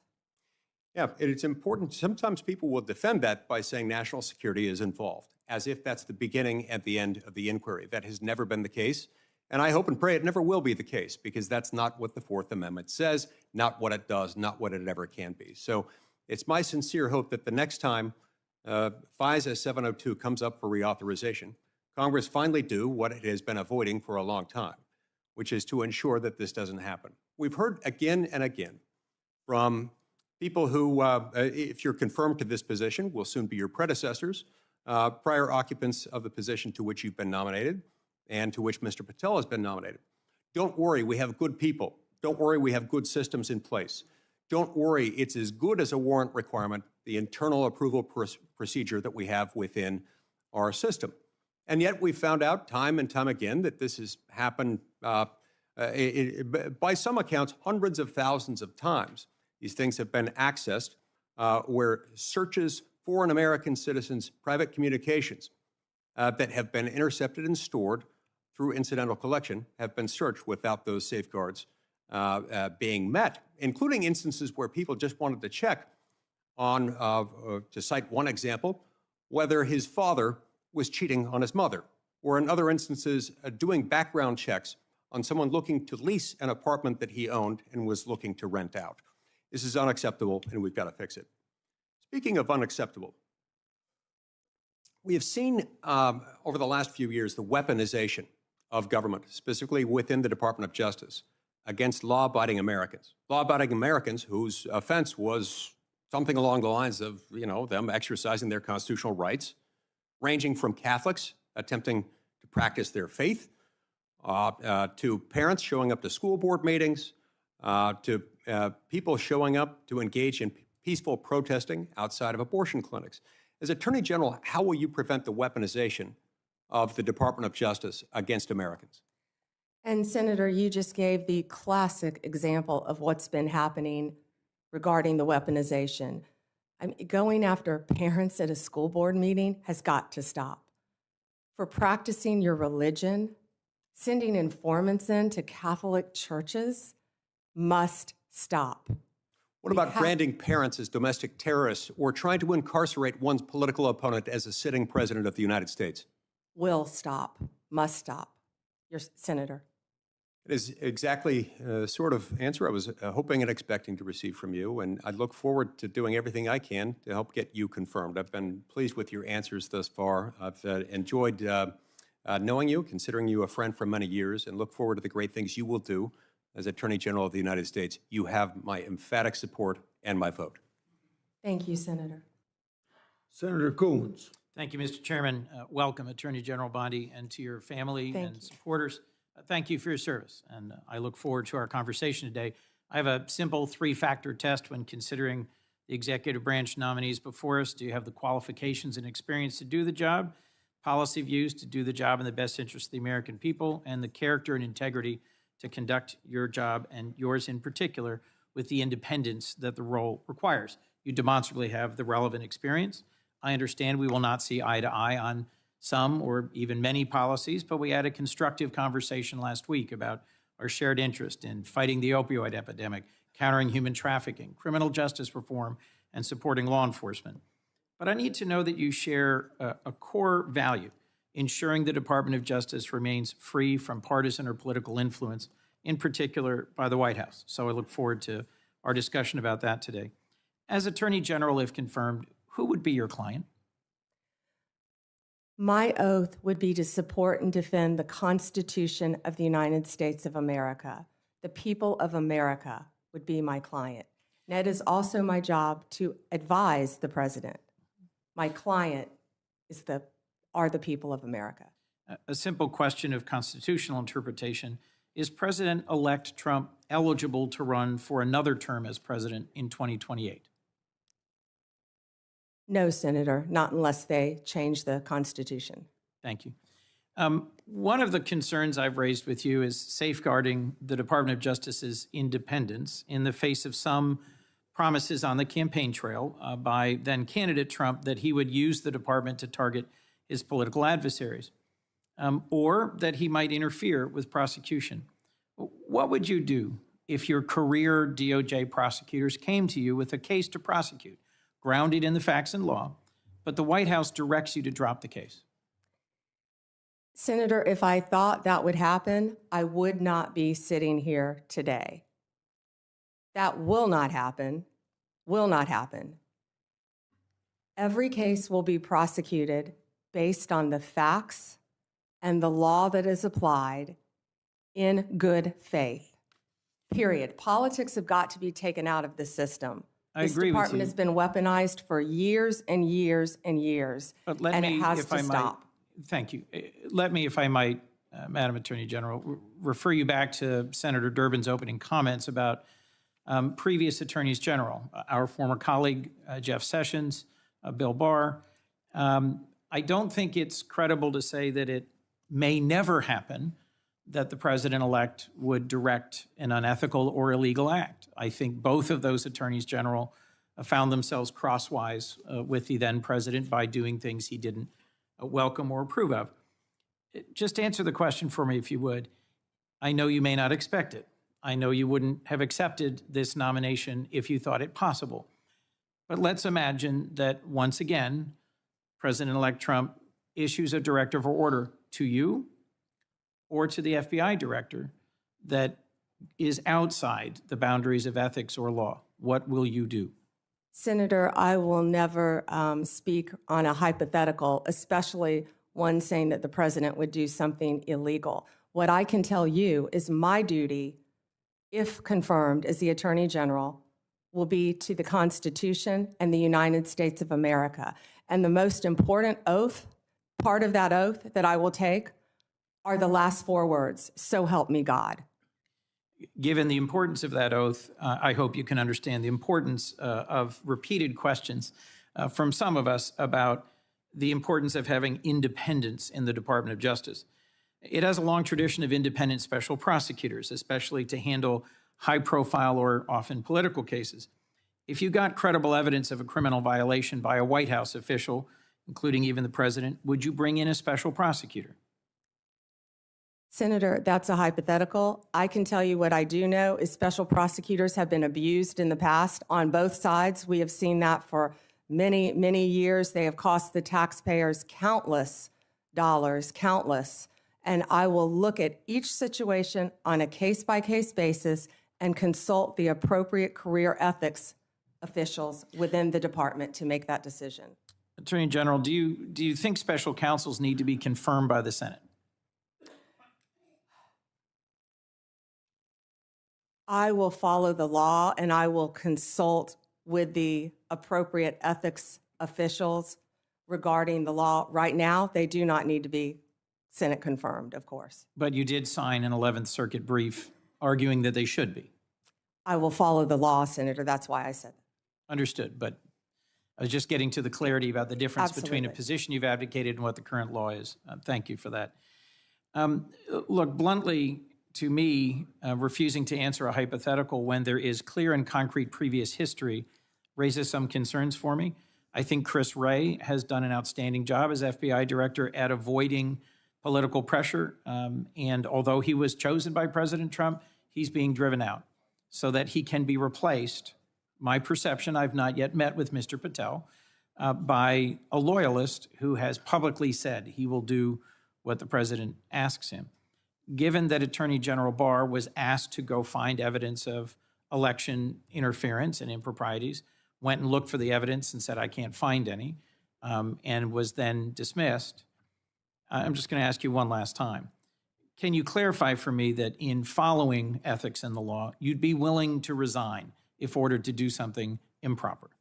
Yeah, it's important. Sometimes people will defend that by saying national security is involved, as if that's the beginning and the end of the inquiry. That has never been the case, and I hope and pray it never will be the case, because that's not what the Fourth Amendment says, not what it does, not what it ever can be. So it's my sincere hope that the next time FISA 702 comes up for reauthorization, Congress finally do what it has been avoiding for a long time, which is to ensure that this doesn't happen. We've heard again and again from people who, if you're confirmed to this position, will soon be your predecessors, prior occupants of the position to which you've been nominated and to which Mr. Patel has been nominated. Don't worry, we have good people. Don't worry, we have good systems in place. Don't worry, it's as good as a warrant requirement, the internal approval procedure that we have within our system. And yet we've found out time and time again that this has happened by some accounts hundreds of thousands of times. These things have been accessed where searches foreign American citizens' private communications that have been intercepted and stored through incidental collection have been searched without those safeguards being met, including instances where people just wanted to check on, to cite one example, whether his father was cheating on his mother, or in other instances, doing background checks on someone looking to lease an apartment that he owned and was looking to rent out. This is unacceptable, and we've got to fix it. Speaking of unacceptable, we have seen over the last few years the weaponization of government, specifically within the Department of Justice, against law-abiding Americans. Law-abiding Americans whose offense was something along the lines of, them exercising their constitutional rights, ranging from Catholics attempting to practice their faith, to parents showing up to school board meetings, to people showing up to engage in peaceful protesting outside of abortion clinics. As Attorney General, how will you prevent the weaponization of the Department of Justice against Americans? And Senator, you just gave the classic example of what's been happening regarding the weaponization. Going after parents at a school board meeting has got to stop. For practicing your religion, sending informants into Catholic churches must stop. What about branding parents as domestic terrorists or trying to incarcerate one's political opponent as a sitting president of the United States? Will stop, must stop. Your Senator. It is exactly the sort of answer I was hoping and expecting to receive from you, and I look forward to doing everything I can to help get you confirmed. I've been pleased with your answers thus far. I've enjoyed knowing you, considering you a friend for many years, and look forward to the great things you will do as Attorney General of the United States. You have my emphatic support and my vote. Thank you, Senator. Senator Coons. Thank you, Mr. Chairman. Welcome, Attorney General Bondi, and to your family and supporters. Thank you for your service, and I look forward to our conversation today. I have a simple three-factor test when considering the executive branch nominees before us. Do you have the qualifications and experience to do the job, policy views to do the job in the best interest of the American people, and the character and integrity to conduct your job, and yours in particular, with the independence that the role requires? You demonstrably have the relevant experience. I understand we will not see eye to eye on some or even many policies, but we had a constructive conversation last week about our shared interest in fighting the opioid epidemic, countering human trafficking, criminal justice reform, and supporting law enforcement. But I need to know that you share a core value, ensuring the Department of Justice remains free from partisan or political influence, in particular by the White House. So I look forward to our discussion about that today. As Attorney General, if confirmed, who would be your client? My oath would be to support and defend the Constitution of the United States of America. The people of America would be my client. And it is also my job to advise the president. My client are the people of America. A simple question of constitutional interpretation. Is President-elect Trump eligible to run for another term as president in 2028? No, Senator, not unless they change the Constitution. Thank you. One of the concerns I've raised with you is safeguarding the Department of Justice's independence in the face of some promises on the campaign trail by then-candidate Trump that he would use the department to target his political adversaries, or that he might interfere with prosecution. What would you do if your career DOJ prosecutors came to you with a case to prosecute, grounded in the facts and law, but the White House directs you to drop the case? Senator, if I thought that would happen, I would not be sitting here today. That will not happen, will not happen. Every case will be prosecuted based on the facts and the law that is applied in good faith, period. Politics have got to be taken out of the system. I agree with you. This department has been weaponized for years and years and years, and it has to stop. Thank you. Let me, if I might, Madam Attorney General, refer you back to Senator Durbin's opening comments about previous attorneys general, our former colleague, Jeff Sessions, Bill Barr. I don't think it's credible to say that it may never happen that the president-elect would direct an unethical or illegal act. I think both of those attorneys general found themselves crosswise with the then president by doing things he didn't welcome or approve of. Just answer the question for me, if you would. I know you may not expect it. I know you wouldn't have accepted this nomination if you thought it possible. But let's imagine that once again, President-elect Trump issues a directive or order to you or to the FBI director that is outside the boundaries of ethics or law. What will you do? Senator, I will never speak on a hypothetical, especially one saying that the president would do something illegal. What I can tell you is my duty, if confirmed as the Attorney General, will be to the Constitution and the United States of America. And the most important oath, part of that oath that I will take, are the last 4 words, "So help me God." Given the importance of that oath, I hope you can understand the importance of repeated questions from some of us about the importance of having independence in the Department of Justice. It has a long tradition of independent special prosecutors, especially to handle high-profile or often political cases. If you got credible evidence of a criminal violation by a White House official, including even the president, would you bring in a special prosecutor? Senator, that's a hypothetical. I can tell you what I do know is special prosecutors have been abused in the past on both sides. We have seen that for many, many years. They have cost the taxpayers countless dollars, countless. And I will look at each situation on a case-by-case basis and consult the appropriate career ethics officials within the department to make that decision. Attorney General, do you think special counsels need to be confirmed by the Senate? I will follow the law and I will consult with the appropriate ethics officials regarding the law. Right now, they do not need to be Senate confirmed, of course. But you did sign an 11th Circuit brief arguing that they should be. I will follow the law, Senator. That's why I said that. Understood, but I was just getting to the clarity about the difference Absolutely. between a position you've advocated and what the current law is. Thank you for that. Look, bluntly, to me, refusing to answer a hypothetical when there is clear and concrete previous history raises some concerns for me. I think Chris Wray has done an outstanding job as FBI director at avoiding political pressure. And although he was chosen by President Trump, he's being driven out so that he can be replaced. My perception, I've not yet met with Mr. Patel, by a loyalist who has publicly said he will do what the president asks him. Given that Attorney General Barr was asked to go find evidence of election interference and improprieties, went and looked for the evidence and said, I can't find any, and was then dismissed, I'm just going to ask you one last time. Can you clarify for me that in following ethics and the law, you'd be willing to resign if ordered to do something improper?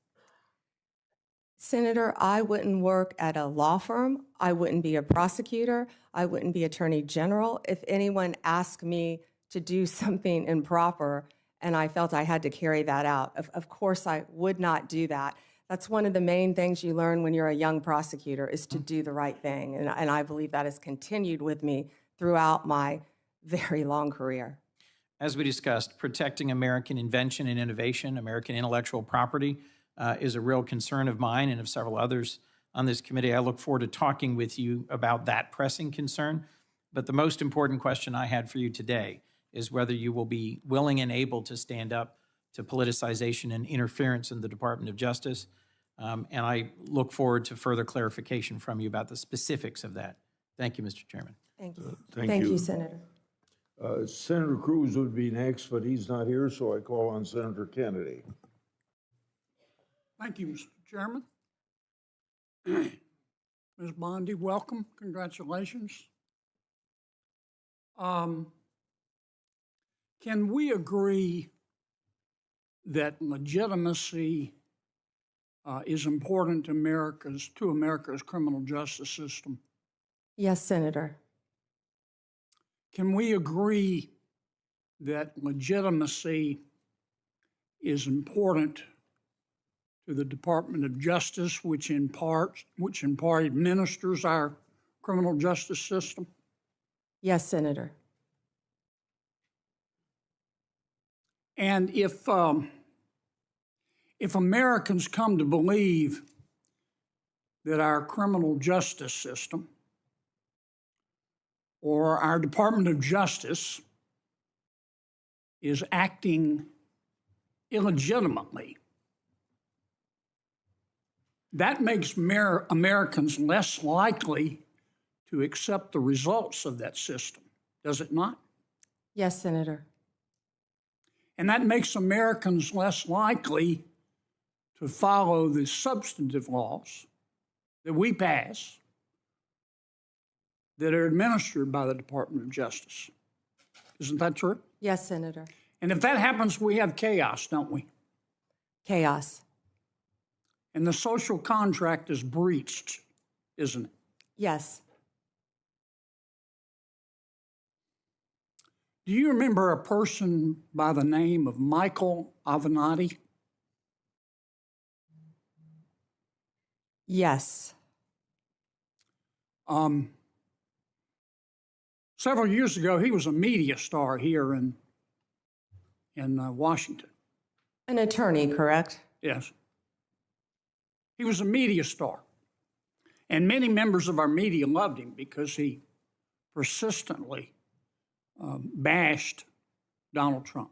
Senator, I wouldn't work at a law firm. I wouldn't be a prosecutor. I wouldn't be Attorney General. If anyone asked me to do something improper and I felt I had to carry that out, of course I would not do that. That's one of the main things you learn when you're a young prosecutor is to do the right thing. And I believe that has continued with me throughout my very long career. As we discussed, protecting American invention and innovation, American intellectual property, is a real concern of mine and of several others on this committee. I look forward to talking with you about that pressing concern. But the most important question I had for you today is whether you will be willing and able to stand up to politicization and interference in the Department of Justice. And I look forward to further clarification from you about the specifics of that. Thank you, Mr. Chairman. Thank you. Thank you. Senator. Senator Cruz would be next, but he's not here, so I call on Senator Kennedy. Thank you, Mr. Chairman. Ms. Bondi, welcome. Congratulations. Can we agree that legitimacy is important to America's criminal justice system? Yes, Senator. Can we agree that legitimacy is important to the Department of Justice, which in part administers our criminal justice system? Yes, Senator. And if Americans come to believe that our criminal justice system or our Department of Justice is acting illegitimately, that makes Americans less likely to accept the results of that system, does it not? Yes, Senator. And that makes Americans less likely to follow the substantive laws that we pass that are administered by the Department of Justice. Isn't that true? Yes, Senator. And if that happens, we have chaos, don't we? Chaos. And the social contract is breached, isn't it? Yes. Do you remember a person by the name of Michael Avenatti? Yes. Several years ago, he was a media star here in Washington. An attorney, correct? Yes. He was a media star. And many members of our media loved him because he persistently bashed Donald Trump.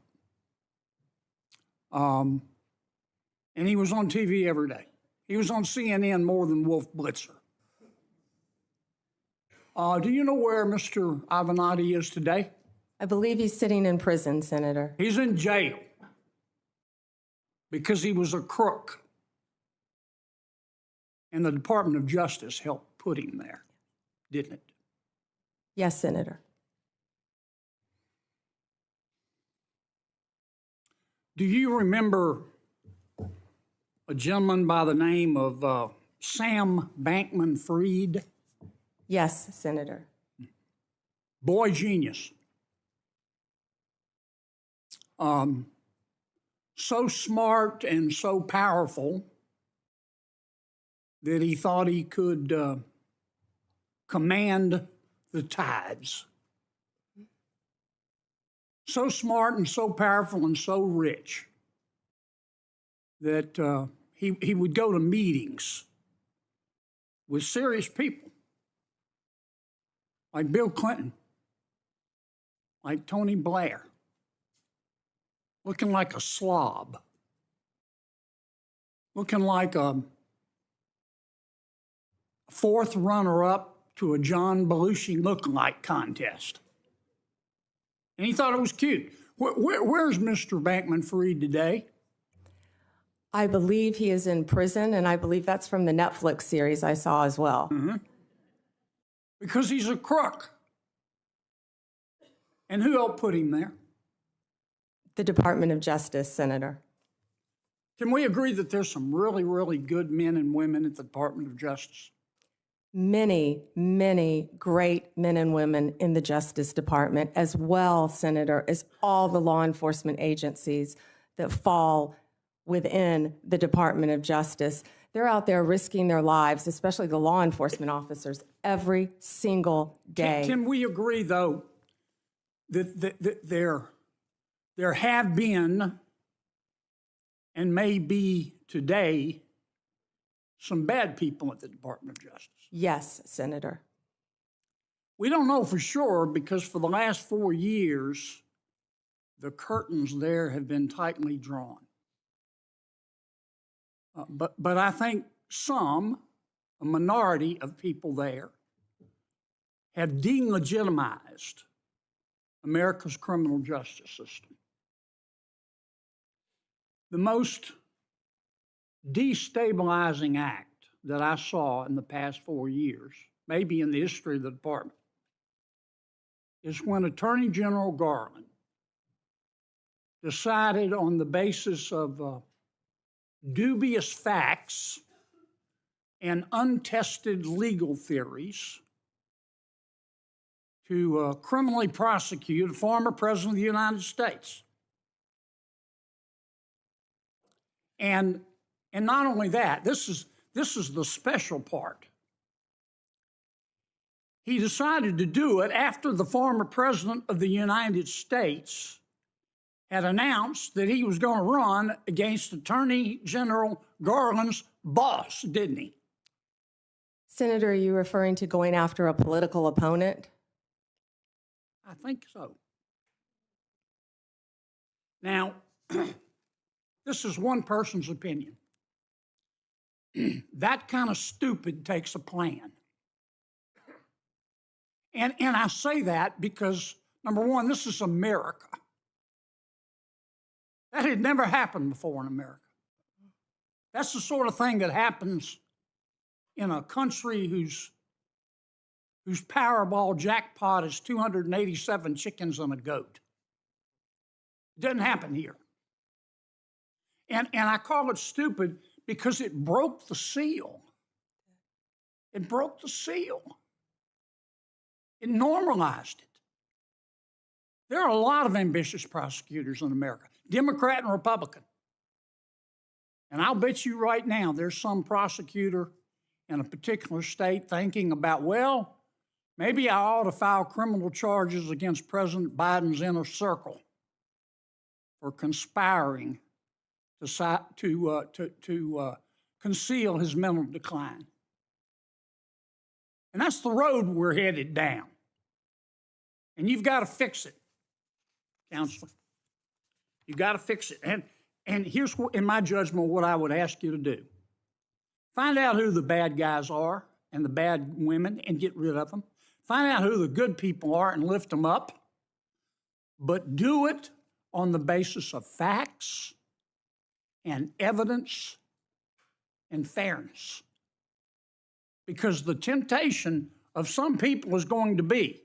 And he was on TV every day. He was on CNN more than Wolf Blitzer. Do you know where Mr. Avenatti is today? I believe he's sitting in prison, Senator. He's in jail because he was a crook. And the Department of Justice helped put him there, didn't it? Yes, Senator. Do you remember a gentleman by the name of Sam Bankman-Fried? Yes, Senator. Boy genius. So smart and so powerful that he thought he could command the tides. So smart and so powerful and so rich that he would go to meetings with serious people like Bill Clinton, like Tony Blair, looking like a slob, looking like a fourth runner-up to a John Belushi lookalike contest. And he thought it was cute. Where's Mr. Bankman-Fried today? I believe he is in prison, and I believe that's from the Netflix series I saw as well. Mm-hmm. Because he's a crook. And who helped put him there? The Department of Justice, Senator. Can we agree that there's some really, really good men and women at the Department of Justice? Many, many great men and women in the Justice Department, as well, Senator, as all the law enforcement agencies that fall within the Department of Justice. They're out there risking their lives, especially the law enforcement officers, every single day. Can we agree, though, that there have been and may be today some bad people at the Department of Justice? Yes, Senator. We don't know for sure because for the last 4 years, the curtains there have been tightly drawn. But I think a minority of people there, have delegitimized America's criminal justice system. The most destabilizing act that I saw in the past 4 years, maybe in the history of the department, is when Attorney General Garland decided on the basis of dubious facts and untested legal theories to criminally prosecute a former president of the United States. And not only that, this is the special part. He decided to do it after the former president of the United States had announced that he was going to run against Attorney General Garland's boss, didn't he? Senator, are you referring to going after a political opponent? I think so. Now, this is one person's opinion. That kind of stupid takes a plan. And I say that because, number one, this is America. That had never happened before in America. That's the sort of thing that happens in a country whose Powerball jackpot is 287 chickens and a goat. It doesn't happen here. And I call it stupid because it broke the seal. It broke the seal. It normalized it. There are a lot of ambitious prosecutors in America, Democrat and Republican. And I'll bet you right now there's some prosecutor in a particular state thinking about, well, maybe I ought to file criminal charges against President Biden's inner circle for conspiring to conceal his mental decline. And that's the road we're headed down. And you've got to fix it, Counselor. You've got to fix it. And here's, in my judgment, what I would ask you to do. Find out who the bad guys are and the bad women and get rid of them. Find out who the good people are and lift them up. But do it on the basis of facts and evidence and fairness. Because the temptation of some people is going to be,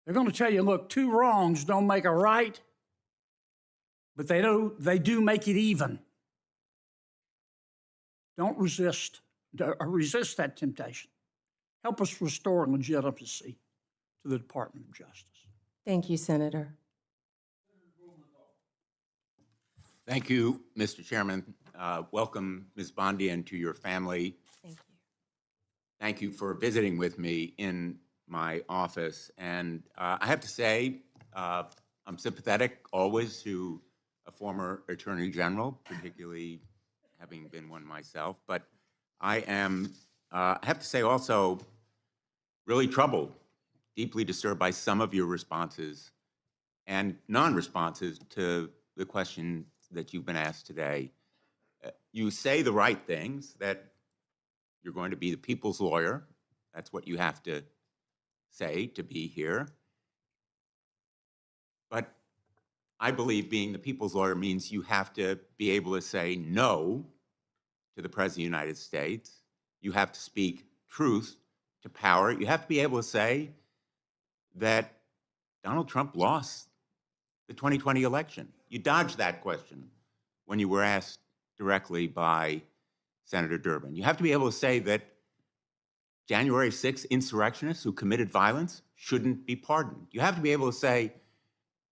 they're going to tell you, look, two wrongs don't make a right, but they do make it even. Don't resist that temptation. Help us restore legitimacy to the Department of Justice. Thank you, Senator. Thank you, Mr. Chairman. Welcome, Ms. Bondi, and to your family. Thank you. Thank you for visiting with me in my office. And I have to say, I'm sympathetic always to a former Attorney General, particularly having been one myself. But I am, I have to say also, really troubled, deeply disturbed by some of your responses and non-responses to the question that you've been asked today. You say the right things, that you're going to be the people's lawyer. That's what you have to say to be here. But I believe being the people's lawyer means you have to be able to say no to the President of the United States. You have to speak truth to power. You have to be able to say that Donald Trump lost the 2020 election. You dodged that question when you were asked directly by Senator Durbin. You have to be able to say that January 6th insurrectionists who committed violence shouldn't be pardoned. You have to be able to say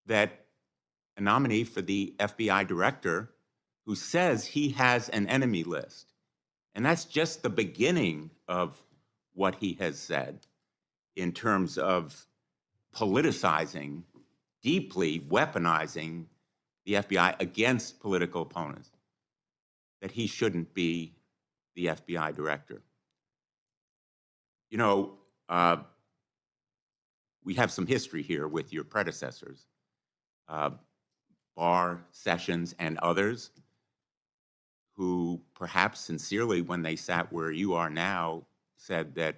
that a nominee for the FBI director who says he has an enemy list, and that's just the beginning of what he has said in terms of politicizing, deeply weaponizing the FBI against political opponents, that he shouldn't be the FBI director. You know, we have some history here with your predecessors, Barr, Sessions, and others, who perhaps sincerely, when they sat where you are now, said that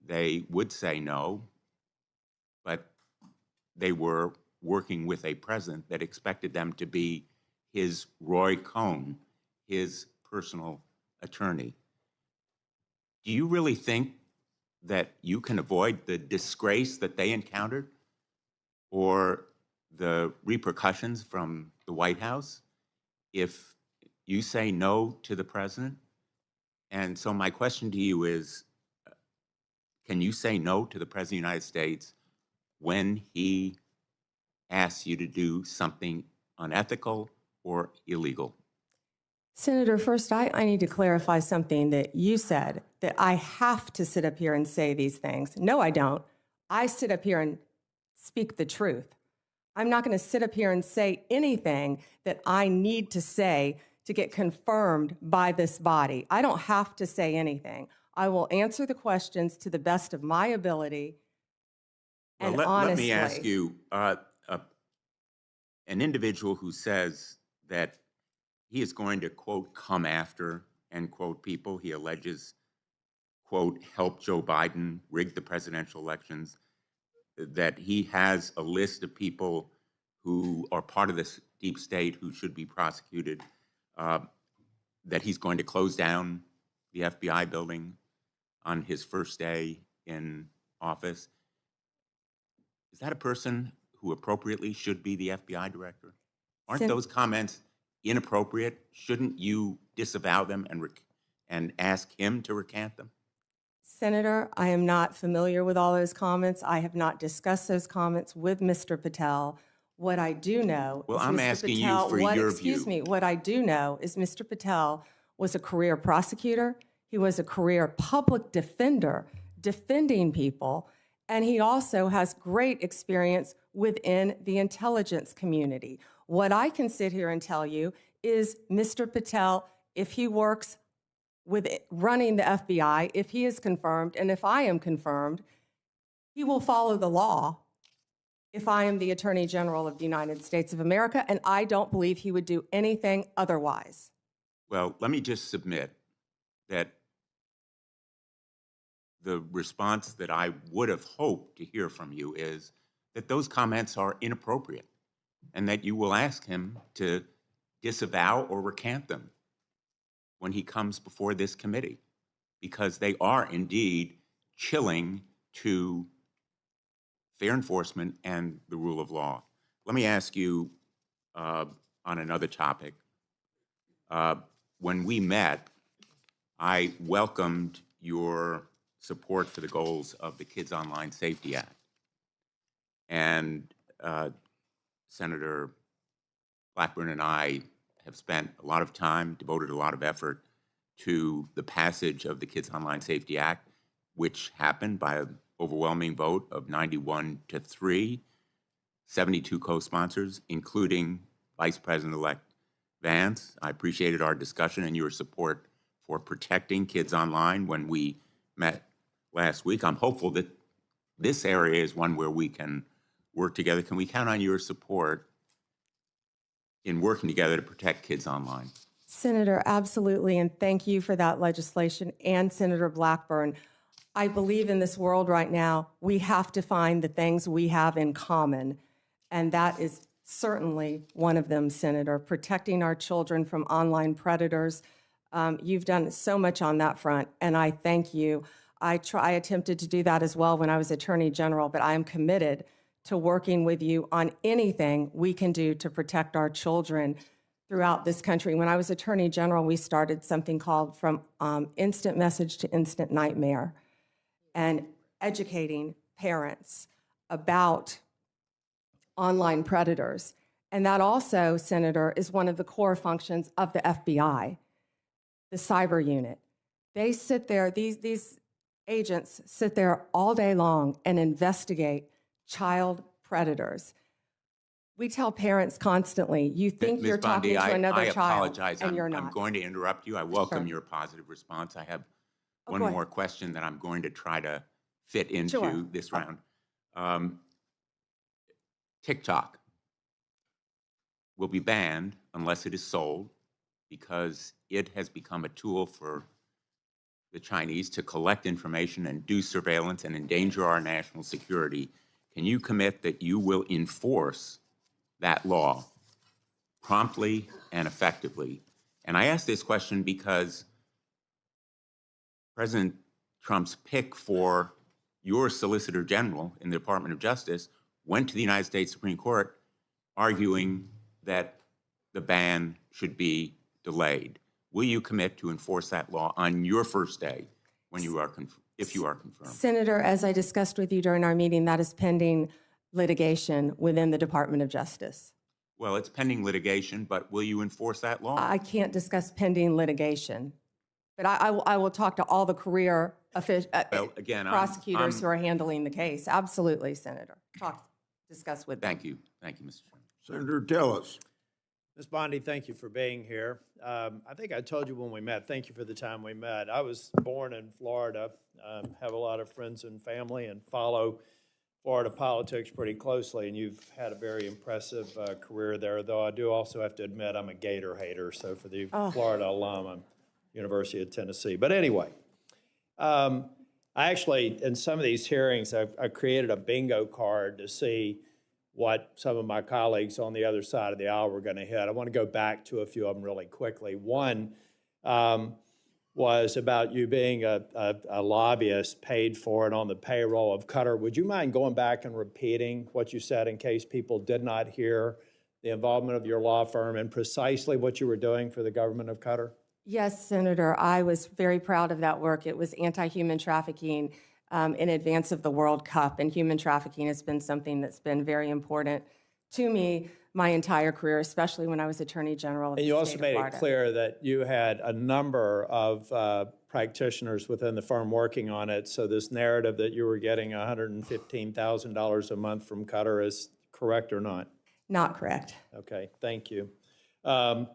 they would say no, but they were working with a president that expected them to be his Roy Cohn, his personal attorney. Do you really think that you can avoid the disgrace that they encountered or the repercussions from the White House if you say no to the president? And so my question to you is, can you say no to the President of the United States when he asks you to do something unethical or illegal? Senator, first, I need to clarify something that you said, that I have to sit up here and say these things. No, I don't. I sit up here and speak the truth. I'm not going to sit up here and say anything that I need to say to get confirmed by this body. I don't have to say anything. I will answer the questions to the best of my ability and honestly. Let me ask you, an individual who says that he is going to, quote, come after, end quote, people he alleges, quote, help Joe Biden rig the presidential elections, that he has a list of people who are part of this deep state who should be prosecuted, that he's going to close down the FBI building on his first day in office. Is that a person who appropriately should be the FBI director? Aren't those comments inappropriate? Shouldn't you disavow them and ask him to recant them? Senator, I am not familiar with all those comments. I have not discussed those comments with Mr. Patel. What I do know is I'm Mr. asking Patel, you for your view. Excuse me. What I do know is Mr. Patel was a career prosecutor. He was a career public defender defending people. And he also has great experience within the intelligence community. What I can sit here and tell you is Mr. Patel, if he works with running the FBI, if he is confirmed, and if I am confirmed, he will follow the law if I am the Attorney General of the United States of America, and I don't believe he would do anything otherwise. Well, let me just submit that the response that I would have hoped to hear from you is that those comments are inappropriate and that you will ask him to disavow or recant them when he comes before this committee, because they are indeed chilling to fair enforcement and the rule of law. Let me ask you on another topic. When we met, I welcomed your support for the goals of the Kids Online Safety Act. And Senator Blackburn and I have spent a lot of time, devoted a lot of effort to the passage of the Kids Online Safety Act, which happened by an overwhelming vote of 91-3, 72 co-sponsors, including Vice President-elect Vance. I appreciated our discussion and your support for protecting kids online when we met last week. I'm hopeful that this area is one where we can work together. Can we count on your support in working together to protect kids online? Senator, absolutely, and thank you for that legislation, and Senator Blackburn. I believe in this world right now, we have to find the things we have in common, and that is certainly one of them, Senator, protecting our children from online predators. You've done so much on that front, and I thank you. I attempted to do that as well when I was Attorney General, but I am committed to working with you on anything we can do to protect our children throughout this country. When I was Attorney General, we started something called From Instant Message to Instant Nightmare, and educating parents about online predators. And that also, Senator, is one of the core functions of the FBI, the cyber unit. They sit there, these agents sit there all day long and investigate child predators. We tell parents constantly, you think you're talking to another child, I apologize. and you're not. I'm going to interrupt you. I welcome your positive response. I have one more question that I'm going to try to fit into this round. TikTok will be banned unless it is sold, because it has become a tool for the Chinese to collect information and do surveillance and endanger our national security. Can you commit that you will enforce that law promptly and effectively? And I ask this question because President Trump's pick for your Solicitor General in the Department of Justice went to the United States Supreme Court arguing that the ban should be delayed. Will you commit to enforce that law on your first day when you are if you are confirmed? Senator, as I discussed with you during our meeting, that is pending litigation within the Department of Justice. Well, it's pending litigation, but will you enforce that law? I can't discuss pending litigation, but I will talk to all the career prosecutors who are handling the case. Absolutely, Senator. Talk. discuss with them. Thank you, Mr. Chairman. Senator Tillis. Ms. Bondi, thank you for being here. I think I told you when we met, thank you for the time we met. I was born in Florida, have a lot of friends and family, and follow Florida politics pretty closely, and you've had a very impressive career there, though I do also have to admit I'm a Gator hater, so for the Florida alum, I'm University of Tennessee. But anyway, I actually, in some of these hearings, I created a bingo card to see what some of my colleagues on the other side of the aisle were going to hit. I want to go back to a few of them really quickly. One was about you being a lobbyist paid for and on the payroll of Qatar. Would you mind going back and repeating what you said in case people did not hear the involvement of your law firm and precisely what you were doing for the government of Qatar? Yes, Senator, I was very proud of that work. It was anti-human trafficking in advance of the World Cup, and human trafficking has been something that's been very important to me my entire career, especially when I was Attorney General of the state of Florida. And you also made it clear that you had a number of practitioners within the firm working on it, so this narrative that you were getting $115,000 a month from Qatar is correct or not? Not correct. Okay, thank you. I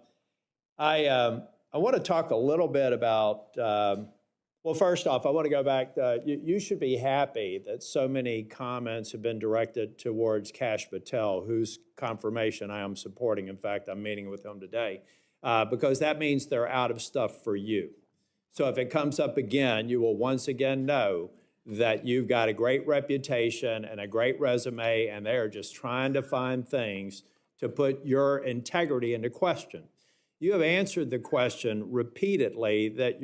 want to talk a little bit about, well, first off, I want to go back. You should be happy that so many comments have been directed towards Kash Patel, whose confirmation I am supporting. In fact, I'm meeting with him today, because that means they're out of stuff for you. So if it comes up again, you will once again know that you've got a great reputation and a great resume, and they are just trying to find things to put your integrity into question. You have answered the question repeatedly that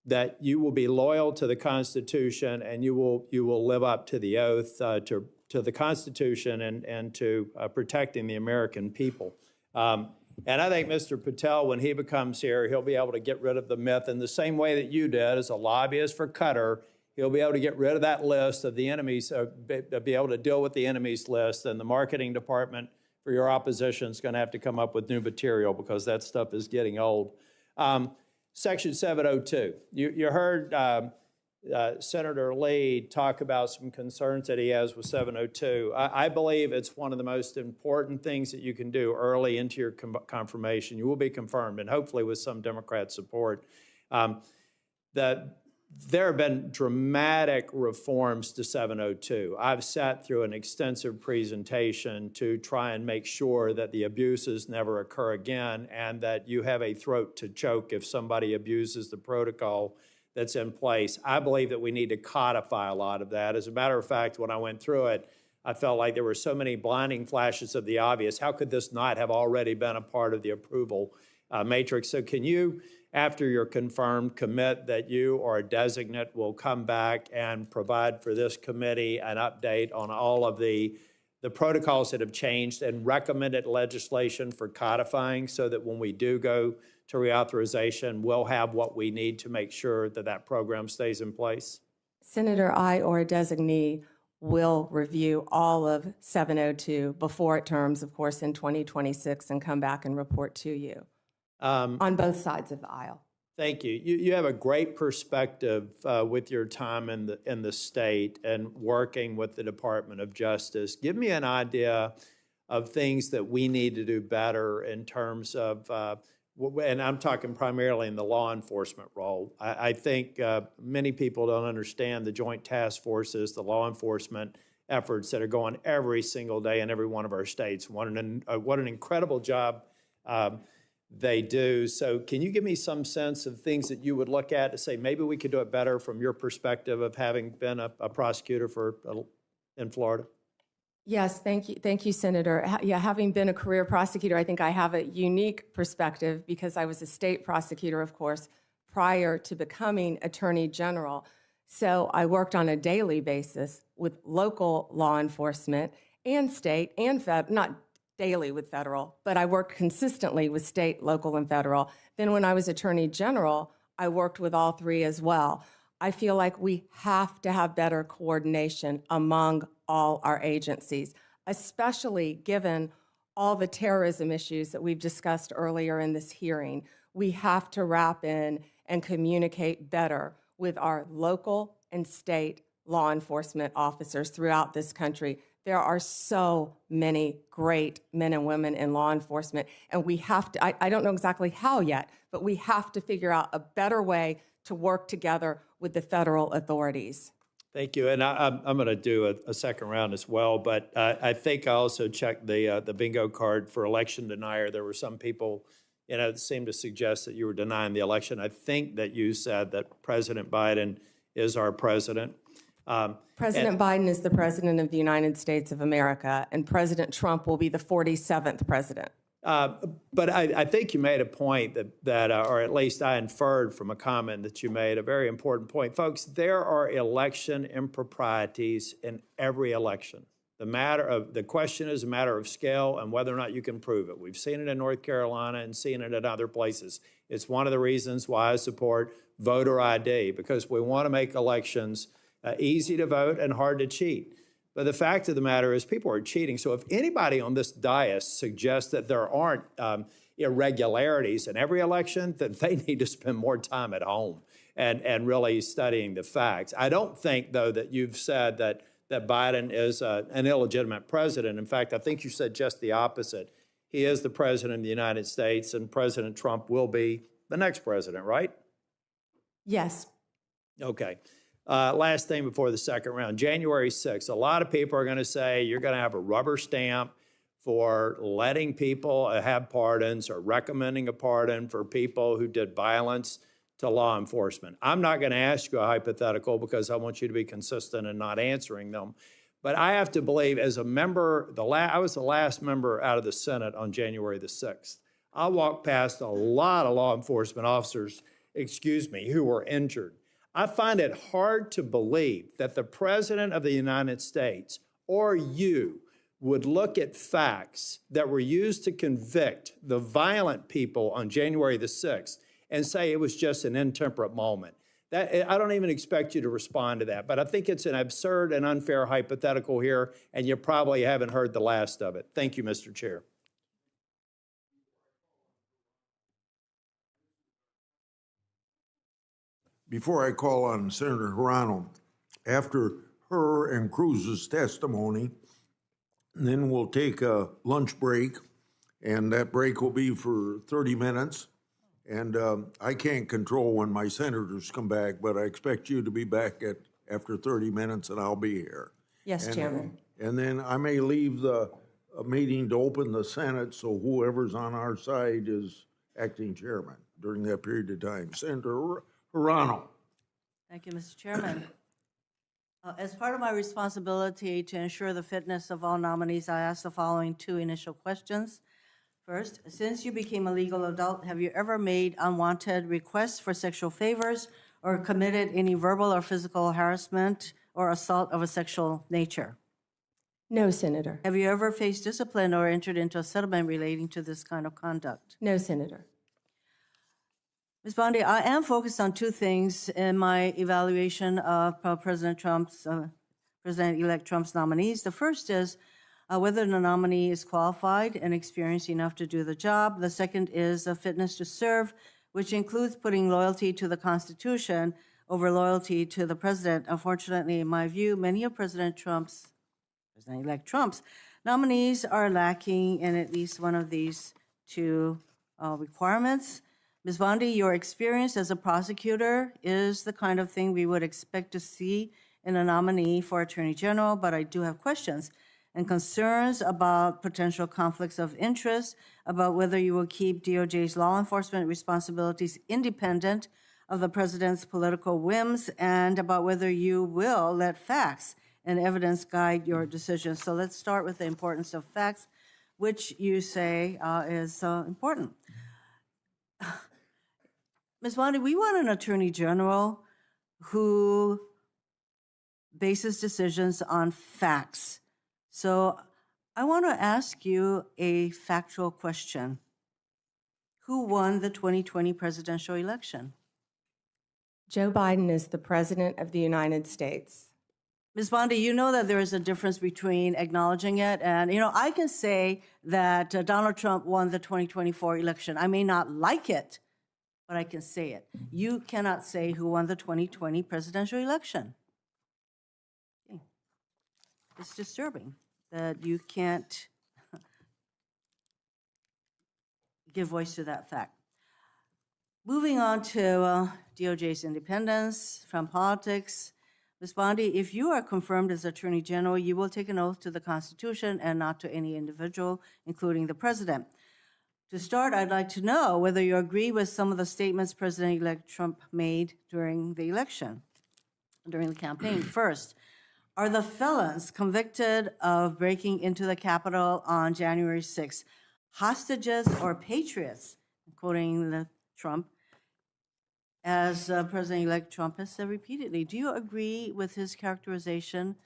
that you will be loyal to the Constitution and you will live up to the oath to the Constitution and to protecting the American people. And I think Mr. Patel, when he becomes here, he'll be able to get rid of the myth in the same way that you did as a lobbyist for Qatar. He'll be able to get rid of that list of the enemies, be able to deal with the enemies list, and the marketing department for your opposition is going to have to come up with new material because that stuff is getting old. Section 702, you heard Senator Lee talk about some concerns that he has with 702. I believe it's one of the most important things that you can do early into your confirmation. You will be confirmed, and hopefully with some Democrat support. That there have been dramatic reforms to 702. I've sat through an extensive presentation to try and make sure that the abuses never occur again and that you have a throat to choke if somebody abuses the protocol that's in place. I believe that we need to codify a lot of that. As a matter of fact, when I went through it, I felt like there were so many blinding flashes of the obvious. How could this not have already been a part of the approval matrix? So can you, after you're confirmed, commit that you or a designate will come back and provide for this committee an update on all of the protocols that have changed and recommended legislation for codifying so that when we do go to reauthorization, we'll have what we need to make sure that that program stays in place? Senator, I or a designee will review all of 702 before it terms, of course, in 2026 and come back and report to you. On both sides of the aisle. Thank you. You have a great perspective with your time in the state and working with the Department of Justice. Give me an idea of things that we need to do better in terms of, and I'm talking primarily in the law enforcement role. I think many people don't understand the joint task forces, the law enforcement efforts that are going every single day in every one of our states. What an incredible job they do. So can you give me some sense of things that you would look at to say maybe we could do it better from your perspective of having been a prosecutor in Florida? Yes, thank you, Senator. Yeah, having been a career prosecutor, I think I have a unique perspective because I was a state prosecutor, of course, prior to becoming Attorney General. So I worked on a daily basis with local law enforcement and state and federal, not daily with federal, but I worked consistently with state, local, and federal. Then when I was Attorney General, I worked with all three as well. I feel like we have to have better coordination among all our agencies, especially given all the terrorism issues that we've discussed earlier in this hearing. We have to wrap in and communicate better with our local and state law enforcement officers throughout this country. There are so many great men and women in law enforcement, and we have to, I don't know exactly how yet, but we have to figure out a better way to work together with the federal authorities. Thank you. And I'm going to do a second round as well, but I think I also checked the bingo card for election denier. There were some people, that seemed to suggest that you were denying the election. I think that you said that President Biden is our president. President Biden is the president of the United States of America, and President Trump will be the 47th president. But I think you made a point that or at least I inferred from a comment that you made, a very important point. Folks, there are election improprieties in every election. The question is a matter of scale and whether or not you can prove it. We've seen it in North Carolina and seen it in other places. It's one of the reasons why I support voter ID, because we want to make elections easy to vote and hard to cheat. But the fact of the matter is people are cheating. So if anybody on this dais suggests that there aren't irregularities in every election, then they need to spend more time at home and really studying the facts. I don't think, though, that you've said that Biden is an illegitimate president. In fact, I think you said just the opposite. He is the president of the United States, and President Trump will be the next president, right? Yes. Okay. Last thing before the second round, January 6th. A lot of people are going to say you're going to have a rubber stamp for letting people have pardons or recommending a pardon for people who did violence to law enforcement. I'm not going to ask you a hypothetical because I want you to be consistent in not answering them. But I have to believe, as a member, I was the last member out of the Senate on January the 6th. I walked past a lot of law enforcement officers, who were injured. I find it hard to believe that the President of the United States or you would look at facts that were used to convict the violent people on January the 6th and say it was just an intemperate moment. I don't even expect you to respond to that, but I think it's an absurd and unfair hypothetical here, and you probably haven't heard the last of it. Thank you, Mr. Chair. Before I call on Senator Hirano, after her and Cruz's testimony, then we'll take a lunch break, and that break will be for 30 minutes. And I can't control when my senators come back, but I expect you to be back after 30 minutes, and I'll be here. Yes, Chairman. And then I may leave the meeting to open the Senate, so whoever's on our side is acting chairman during that period of time. Senator Hirano. Thank you, Mr. Chairman. As part of my responsibility to ensure the fitness of all nominees, I ask the following two initial questions. First, since you became a legal adult, have you ever made unwanted requests for sexual favors or committed any verbal or physical harassment or assault of a sexual nature? No, Senator. Have you ever faced discipline or entered into a settlement relating to this kind of conduct? No, Senator. Ms. Bondi, I am focused on two things in my evaluation of President-elect Trump's nominees. The first is whether the nominee is qualified and experienced enough to do the job. The second is a fitness to serve, which includes putting loyalty to the Constitution over loyalty to the president. Unfortunately, in my view, many of President-elect Trump's nominees are lacking in at least one of these two requirements. Ms. Bondi, your experience as a prosecutor is the kind of thing we would expect to see in a nominee for Attorney General, but I do have questions and concerns about potential conflicts of interest, about whether you will keep DOJ's law enforcement responsibilities independent of the president's political whims, and about whether you will let facts and evidence guide your decisions. So let's start with the importance of facts, which you say is important. Ms. Bondi, we want an Attorney General who bases decisions on facts. So I want to ask you a factual question. Who won the 2020 presidential election? Joe Biden is the President of the United States. Ms. Bondi, you know that there is a difference between acknowledging it and, I can say that Donald Trump won the 2024 election. I may not like it, but I can say it. You cannot say who won the 2020 presidential election. Okay. It's disturbing. that you can't give voice to that fact. Moving on to DOJ's independence from politics. Ms. Bondi, if you are confirmed as Attorney General, you will take an oath to the Constitution and not to any individual, including the President. To start, I'd like to know whether you agree with some of the statements President-elect Trump made during the election, during the campaign. First, are the felons convicted of breaking into the Capitol on January 6th hostages or patriots, quoting Trump, as President-elect Trump has said repeatedly? Do you agree with his characterization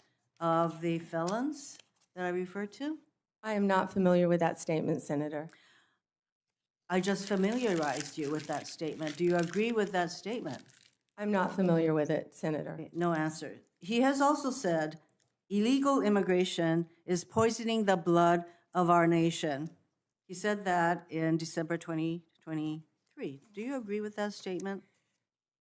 of the felons that I referred to? I am not familiar with that statement, Senator. I just familiarized you with that statement. Do you agree with that statement? I'm not familiar with it, Senator. No answer. He has also said illegal immigration is poisoning the blood of our nation. He said that in December 2023. Do you agree with that statement?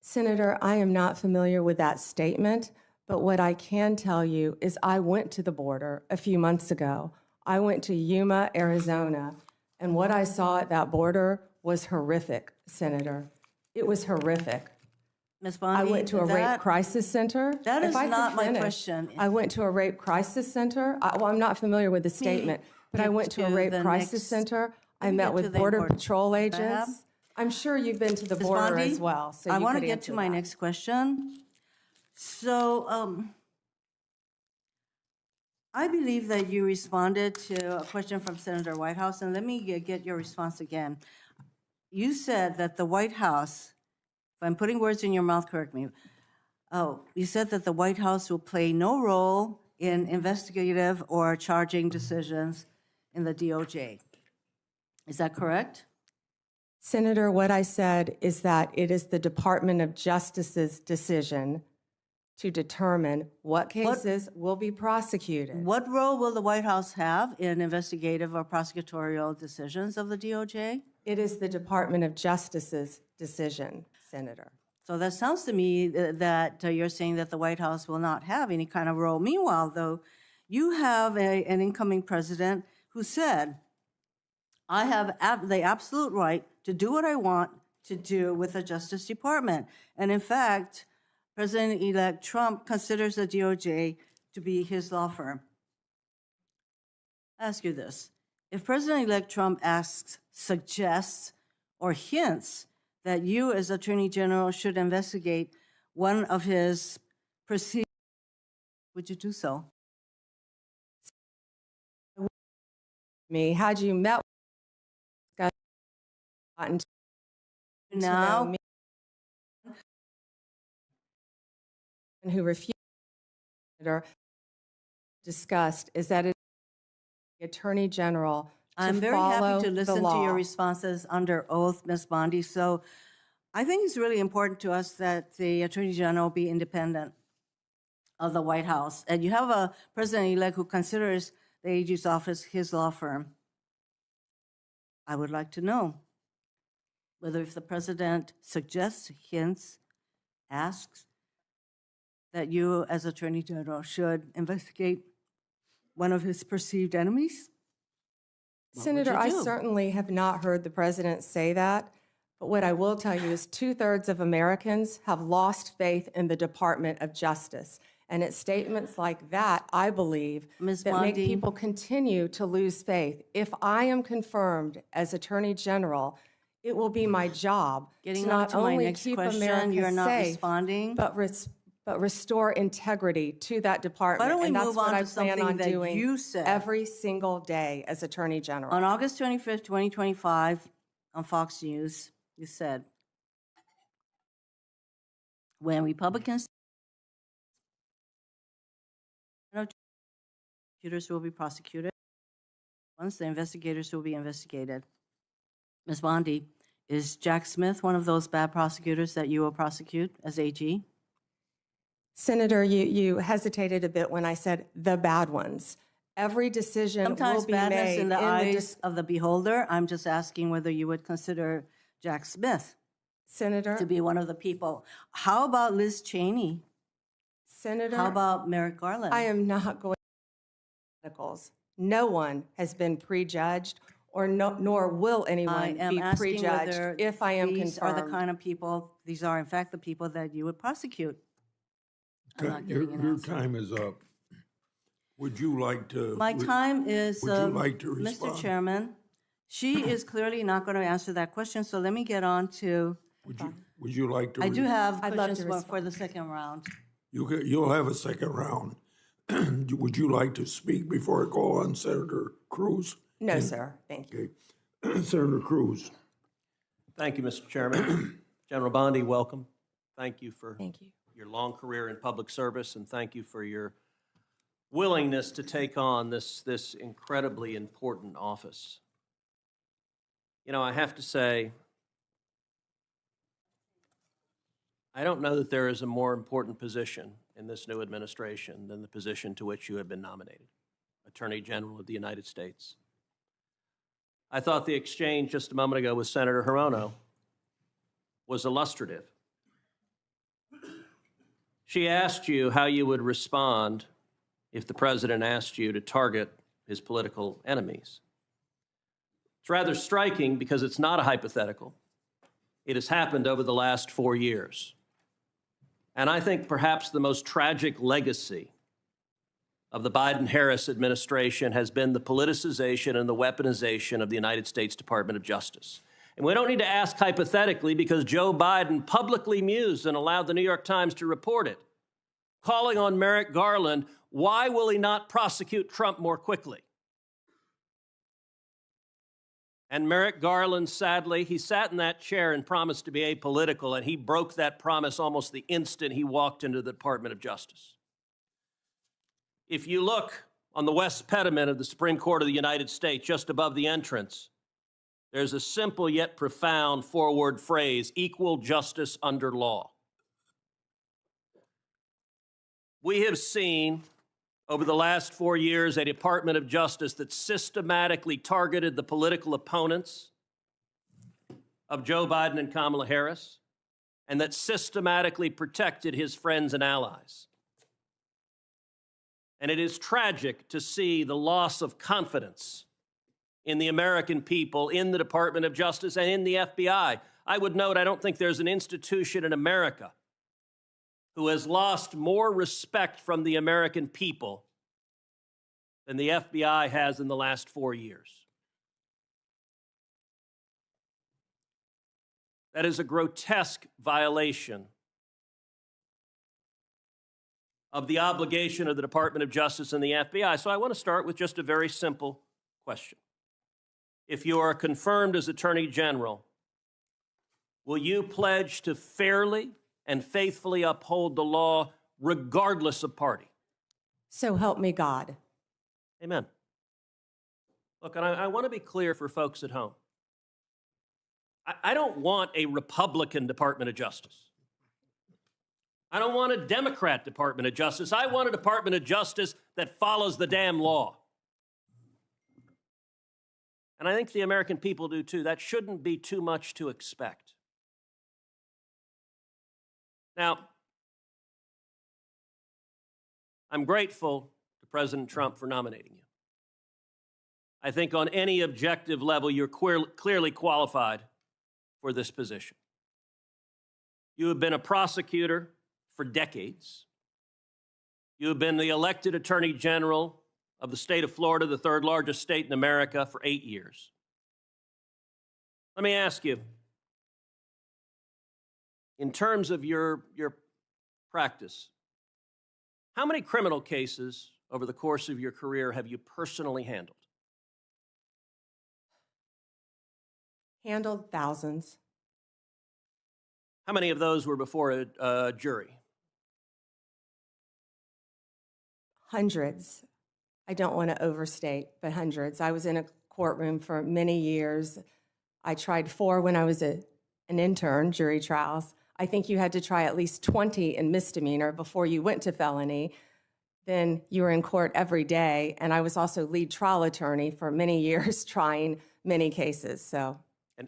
Senator, I am not familiar with that statement, but what I can tell you is I went to the border a few months ago. I went to Yuma, Arizona, and what I saw at that border was horrific, Senator. It was horrific. Ms. Bondi, I went to a rape crisis center. That is If I could not my finish, question. I went to a rape crisis center. Well, I'm not familiar with the statement, but I went to a rape crisis center. I met with Border Patrol agents. I'm sure you've been to the Ms. border Bondi, as well. So I you want to could get answer to my that. next question. So I believe that you responded to a question from Senator Whitehouse, and let me get your response again. You said that the White House, if I'm putting words in your mouth, correct me. You said that the White House will play no role in investigative or charging decisions in the DOJ. Is that correct? Senator, what I said is that it is the Department of Justice's decision to determine what cases will be prosecuted. What role will the White House have in investigative or prosecutorial decisions of the DOJ? It is the Department of Justice's decision, Senator. So that sounds to me that you're saying that the White House will not have any kind of role. Meanwhile, though, you have an incoming president who said, I have the absolute right to do what I want to do with the Justice Department. And in fact, President-elect Trump considers the DOJ to be his law firm. I ask you this. If President-elect Trump asks, suggests, or hints that you as Attorney General should investigate one of his proceedings, would you do so? Had you met now who refused or discussed is that it the Attorney General to I'm very follow happy to the listen to law. your responses under oath, Ms. Bondi. So I think it's really important to us that the Attorney General be independent of the White House. And you have a president-elect who considers the AG's office his law firm. I would like to know whether if the president suggests, hints, asks, that you as Attorney General should investigate one of his perceived enemies? Senator, I certainly have not heard the president say that, but what I will tell you is 2/3 of Americans have lost faith in the Department of Justice. And it's statements like that, I believe, Ms. that make Bondi. people continue to lose faith. If I am confirmed as Attorney General, it will be my job Getting to on not to my only next keep question, America you're not safe, responding. but restore integrity to that department. Why don't we and that's move what on I to plan something on that doing you said. every single day as Attorney General. On August 25th, 2025, on Fox News, you said, when Republicans prosecutors will be prosecuted, once the investigators will be investigated. Ms. Bondi, is Jack Smith one of those bad prosecutors that you will prosecute as AG? Senator, you hesitated a bit when I said the bad ones. Every decision Sometimes will be badness made in the the eyes of the beholder. I'm just asking whether you would consider Jack Smith, Senator, to be one of the people. How about Liz Cheney? Senator, How about Merrick Garland? I am not going hypotheticals. No one has been prejudged, or nor will anyone I am be asking whether prejudged if I am these are confirmed. the kind of people, these are in fact the people that you would prosecute. I'm not Your getting an answer. time is up. Would you like to? My time is, Would you like to respond? Mr. Chairman, she is clearly not going to answer that question, so let me get on to, Would you like to? I do have I'd love questions to respond. for the second round. You'll have a second round. Would you like to speak before I call on Senator Cruz? No, sir. Thank you. Okay. Senator Cruz. Thank you, Mr. Chairman. General Bondi, welcome. Thank you for Thank you. your long career in public service, and thank you for your willingness to take on this incredibly important office. You know, I have to say, I don't know that there is a more important position in this new administration than the position to which you have been nominated, Attorney General of the United States. I thought the exchange just a moment ago with Senator Hirono was illustrative. She asked you how you would respond if the president asked you to target his political enemies. It's rather striking because it's not a hypothetical. It has happened over the last 4 years. And I think perhaps the most tragic legacy of the Biden-Harris administration has been the politicization and the weaponization of the United States Department of Justice. And we don't need to ask hypothetically because Joe Biden publicly mused and allowed the New York Times to report it, calling on Merrick Garland, why will he not prosecute Trump more quickly? And Merrick Garland, sadly, he sat in that chair and promised to be apolitical, and he broke that promise almost the instant he walked into the Department of Justice. If you look on the west pediment of the Supreme Court of the United States, just above the entrance, there's a simple yet profound four-word phrase, equal justice under law. We have seen over the last 4 years a Department of Justice that systematically targeted the political opponents of Joe Biden and Kamala Harris, and that systematically protected his friends and allies. And it is tragic to see the loss of confidence in the American people, in the Department of Justice, and in the FBI. I would note, I don't think there's an institution in America who has lost more respect from the American people than the FBI has in the last 4 years. That is a grotesque violation of the obligation of the Department of Justice and the FBI. So I want to start with just a very simple question. If you are confirmed as Attorney General, will you pledge to fairly and faithfully uphold the law regardless of party? So help me God. Amen. Look, and I want to be clear for folks at home. I don't want a Republican Department of Justice. I don't want a Democrat Department of Justice. I want a Department of Justice that follows the damn law. And I think the American people do too. That shouldn't be too much to expect. Now, I'm grateful to President Trump for nominating you. I think on any objective level, you're clearly qualified for this position. You have been a prosecutor for decades. You have been the elected Attorney General of the state of Florida, the third largest state in America, for 8 years. Let me ask you, in terms of your practice, how many criminal cases over the course of your career have you personally handled? Handled thousands. How many of those were before a jury? Hundreds. I don't want to overstate, but hundreds. I was in a courtroom for many years. I tried 4 when I was an intern, jury trials. I think you had to try at least 20 in misdemeanor before you went to felony. Then you were in court every day, and I was also lead trial attorney for many years trying many cases. So.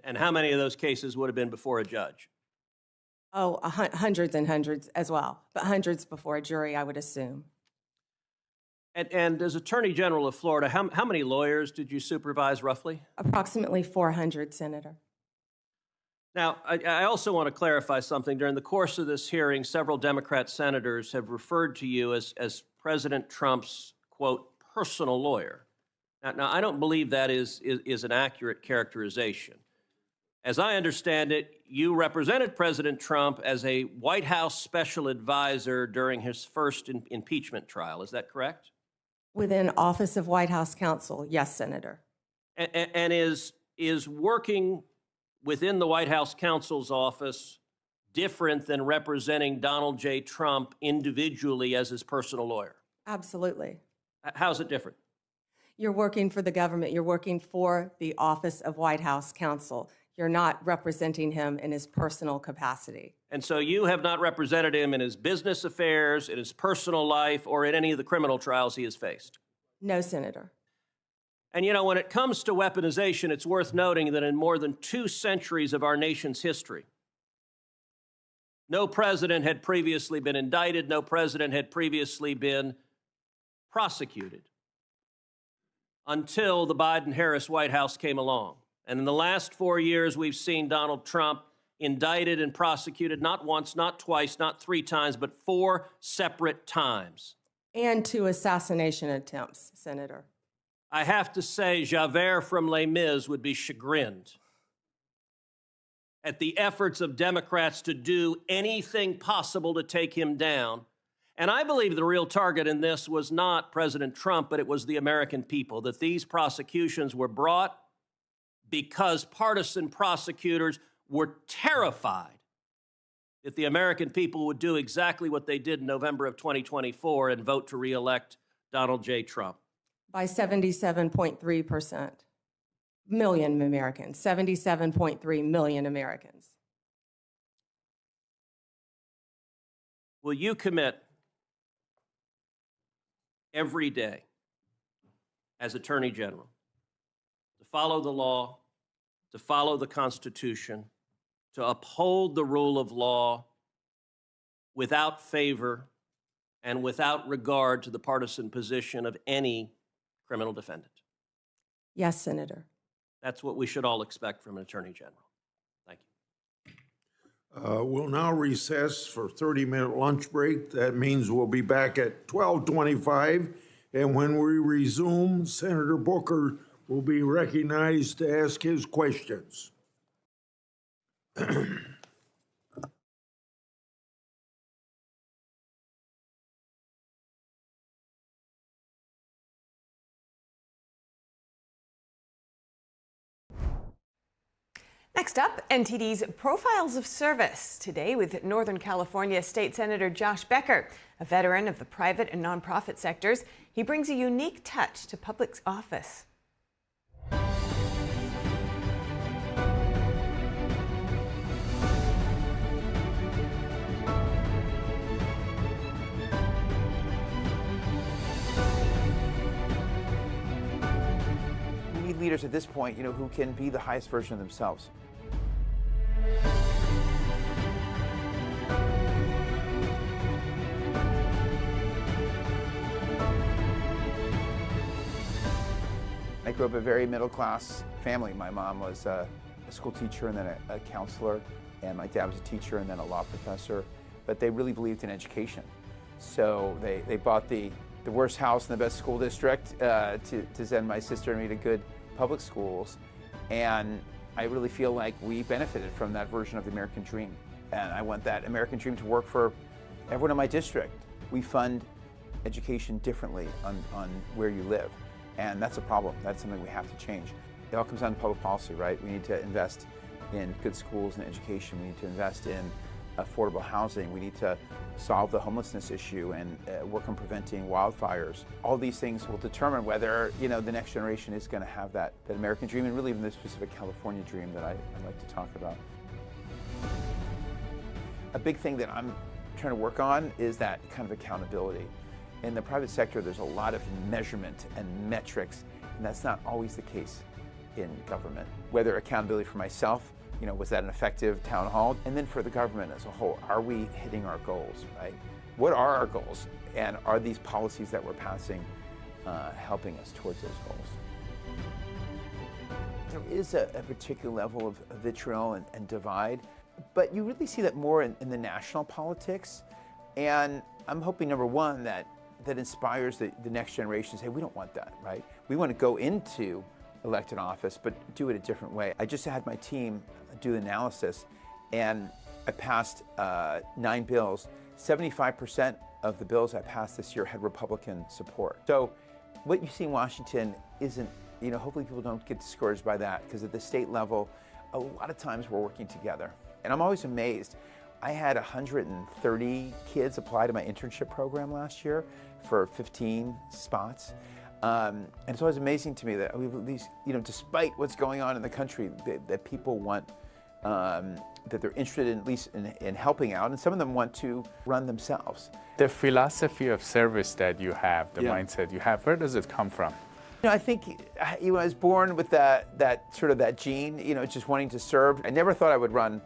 And how many of those cases would have been before a judge? Oh, hundreds and hundreds as well, but hundreds before a jury, I would assume. And as Attorney General of Florida, how many lawyers did you supervise roughly? Approximately 400, Senator. Now, I also want to clarify something. During the course of this hearing, several Democrat senators have referred to you as President Trump's, quote, personal lawyer. Now I don't believe that is an accurate characterization. As I understand it, you represented President Trump as a White House special advisor during his first impeachment trial. Is that correct? Within Office of White House Counsel, yes, Senator. And is working within the White House counsel's office different than representing Donald J. Trump individually as his personal lawyer? Absolutely. How's it different? You're working for the government. You're working for the Office of White House Counsel. You're not representing him in his personal capacity. And so you have not represented him in his business affairs, in his personal life, or in any of the criminal trials he has faced? No, Senator. And you know, when it comes to weaponization, it's worth noting that in more than 2 centuries of our nation's history, no president had previously been indicted, no president had previously been prosecuted until the Biden-Harris White House came along. And in the last 4 years, we've seen Donald Trump indicted and prosecuted not once, not twice, not 3 times, but 4 separate times. And 2 assassination attempts, Senator. I have to say, Javert from Les Mis would be chagrined at the efforts of Democrats to do anything possible to take him down. And I believe the real target in this was not President Trump, but it was the American people, that these prosecutions were brought because partisan prosecutors were terrified that the American people would do exactly what they did in November of 2024 and vote to reelect Donald J. Trump. By 77.3%. Million Americans, 77.3 million Americans. Will you commit every day as Attorney General to follow the law, to follow the Constitution, to uphold the rule of law without favor and without regard to the partisan position of any criminal defendant? Yes, Senator. That's what we should all expect from an Attorney General. Thank you. We'll now recess for 30-minute lunch break. That means we'll be back at 12:25. And when we resume, Senator Booker will be recognized to ask his questions. Next up, NTD's Profiles of Service. Today with Northern California State Senator Josh Becker, a veteran of the private and nonprofit sectors. He brings a unique touch to public office. We need leaders at this point, who can be the highest version of themselves. I grew up in a very middle-class family. My mom was a school teacher and then a counselor, and my dad was a teacher and then a law professor. But they really believed in education. So they bought the worst house in the best school district to send my sister and me to good public schools. And I really feel like we benefited from that version of the American dream. And I want that American dream to work for everyone in my district. We fund education differently on where you live. And that's a problem. That's something we have to change. It all comes down to public policy, right? We need to invest in good schools and education. We need to invest in affordable housing. We need to solve the homelessness issue and work on preventing wildfires. All these things will determine whether, the next generation is going to have that American dream and really even the specific California dream that I'd like to talk about. A big thing that I'm trying to work on is that kind of accountability. In the private sector, there's a lot of measurement and metrics, and that's not always the case in government. Whether accountability for myself, was that an effective town hall? And then for the government as a whole, are we hitting our goals, right? What are our goals? And are these policies that we're passing helping us towards those goals. There is a particular level of vitriol and divide, but you really see that more in the national politics. And I'm hoping, number one, that inspires the next generation to say, we don't want that, right? We want to go into elected office, but do it a different way. I just had my team do the analysis, and I passed 9 bills. 75% of the bills I passed this year had Republican support. So what you see in Washington isn't, hopefully people don't get discouraged by that, because at the state level, a lot of times we're working together. And I'm always amazed. I had 130 kids apply to my internship program last year for 15 spots. And it's always amazing to me that we at least, despite what's going on in the country, that people want, that they're interested in, at least in helping out, and some of them want to run themselves. The philosophy of service that you have, the mindset you have, where does it come from? I think I was born with that gene, just wanting to serve. I never thought I would run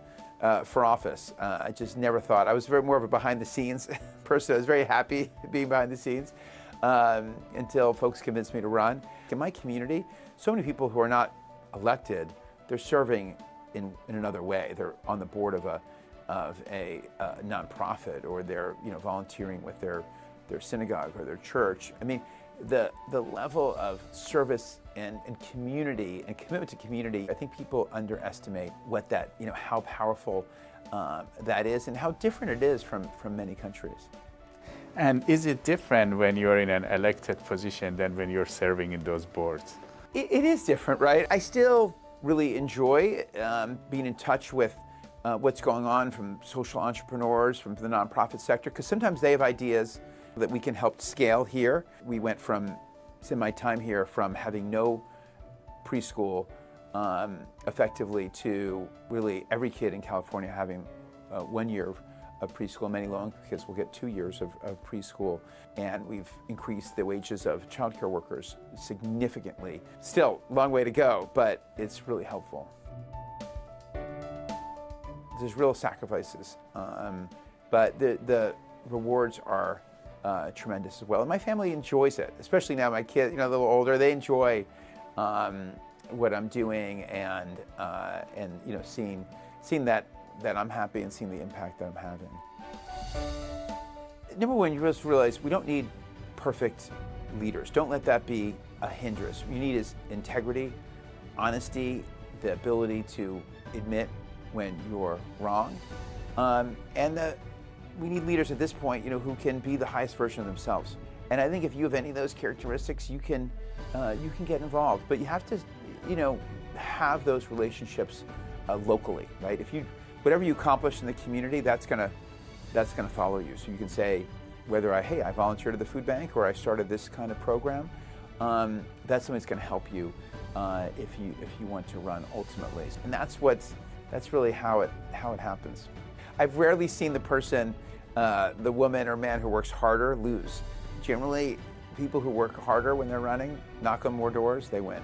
for office. I just never thought. I was more of a behind-the-scenes person. I was very happy being behind the scenes until folks convinced me to run. In my community, so many people who are not elected, they're serving in another way. They're on the board of a nonprofit, or they're volunteering with their synagogue or their church. I mean, the level of service and community and commitment to community, I think people underestimate what that, how powerful that is, and how different it is from many countries. And is it different when you're in an elected position than when you're serving in those boards? It is different, right? I still really enjoy being in touch with what's going on from social entrepreneurs, from the nonprofit sector, because sometimes they have ideas that we can help scale here. We went from, in my time here, from having no preschool effectively to really every kid in California having 1 year of preschool. Many low-income kids will get 2 years of preschool. And we've increased the wages of childcare workers significantly. Still, long way to go, but it's really helpful. There's real sacrifices, but the rewards are tremendous as well. And my family enjoys it, especially now my kids, a little older, they enjoy what I'm doing, and seeing that I'm happy and seeing the impact that I'm having. Number one, you just realize we don't need perfect leaders. Don't let that be a hindrance. What you need is integrity, honesty, the ability to admit when you're wrong, and we need leaders at this point, who can be the highest version of themselves. And I think if you have any of those characteristics, you can get involved. But you have to, have those relationships locally, right? Whatever you accomplish in the community, that's gonna follow you. So you can say, whether I volunteered at the food bank or I started this kind of program, that's something that's gonna help you if you want to run ultimately. And that's really how it happens. I've rarely seen the person, the woman or man who works harder, lose. Generally, people who work harder when they're running, knock on more doors, they win.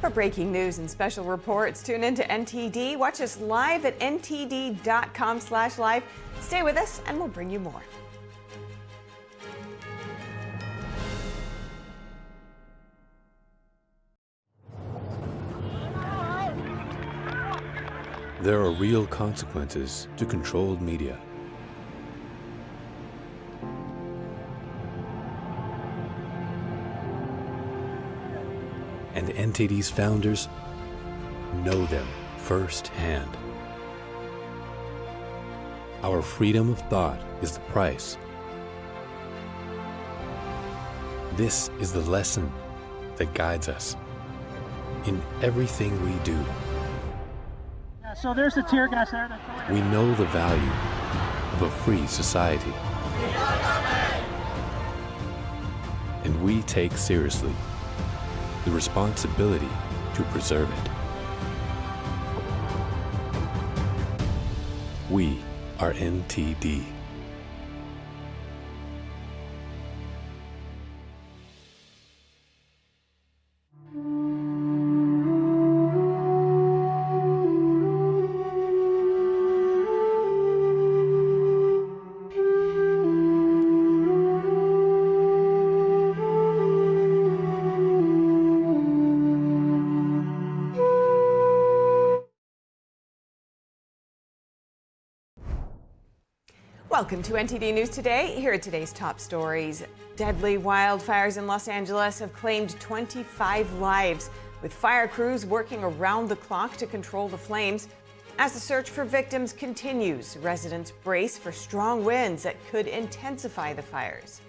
For breaking news and special reports, tune into NTD. Watch us live at ntd.com/live. Stay with us and we'll bring you more. There are real consequences to controlled media. And NTD's founders know them firsthand. Our freedom of thought is the price. This is the lesson that guides us in everything we do. So there's the tear gas there. We know the value of a free society. And we take seriously the responsibility to preserve it. We are NTD. Welcome to NTD News Today. Here are today's top stories. Deadly wildfires in Los Angeles have claimed 25 lives, with fire crews working around the clock to control the flames. As the search for victims continues, residents brace for strong winds that could intensify the fires.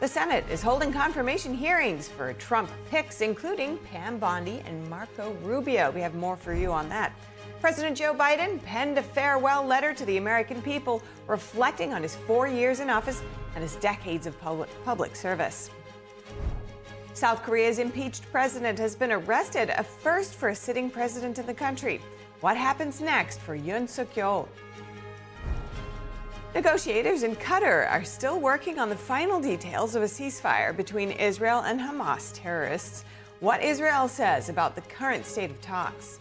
The Senate is holding confirmation hearings for Trump picks, including Pam Bondi and Marco Rubio. We have more for you on that. President Joe Biden penned a farewell letter to the American people, reflecting on his 4 years in office and his decades of public service. South Korea's impeached president has been arrested, a first for a sitting president in the country. What happens next for Yoon Suk-yeol? Negotiators in Qatar are still working on the final details of a ceasefire between Israel and Hamas terrorists. What Israel says about the current state of talks.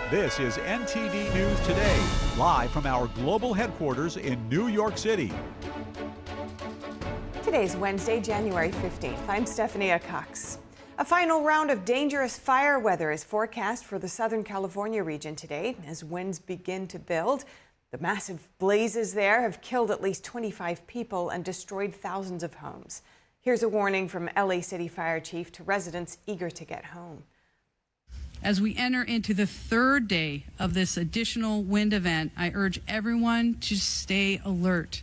This is NTD News Today, live from our global headquarters in New York City. Today's Wednesday, January 15th. I'm Stephanie Cox. A final round of dangerous fire weather is forecast for the Southern California region today as winds begin to build. The massive blazes there have killed at least 25 people and destroyed thousands of homes. Here's a warning from LA City Fire Chief to residents eager to get home. As we enter into the third day of this additional wind event, I urge everyone to stay alert.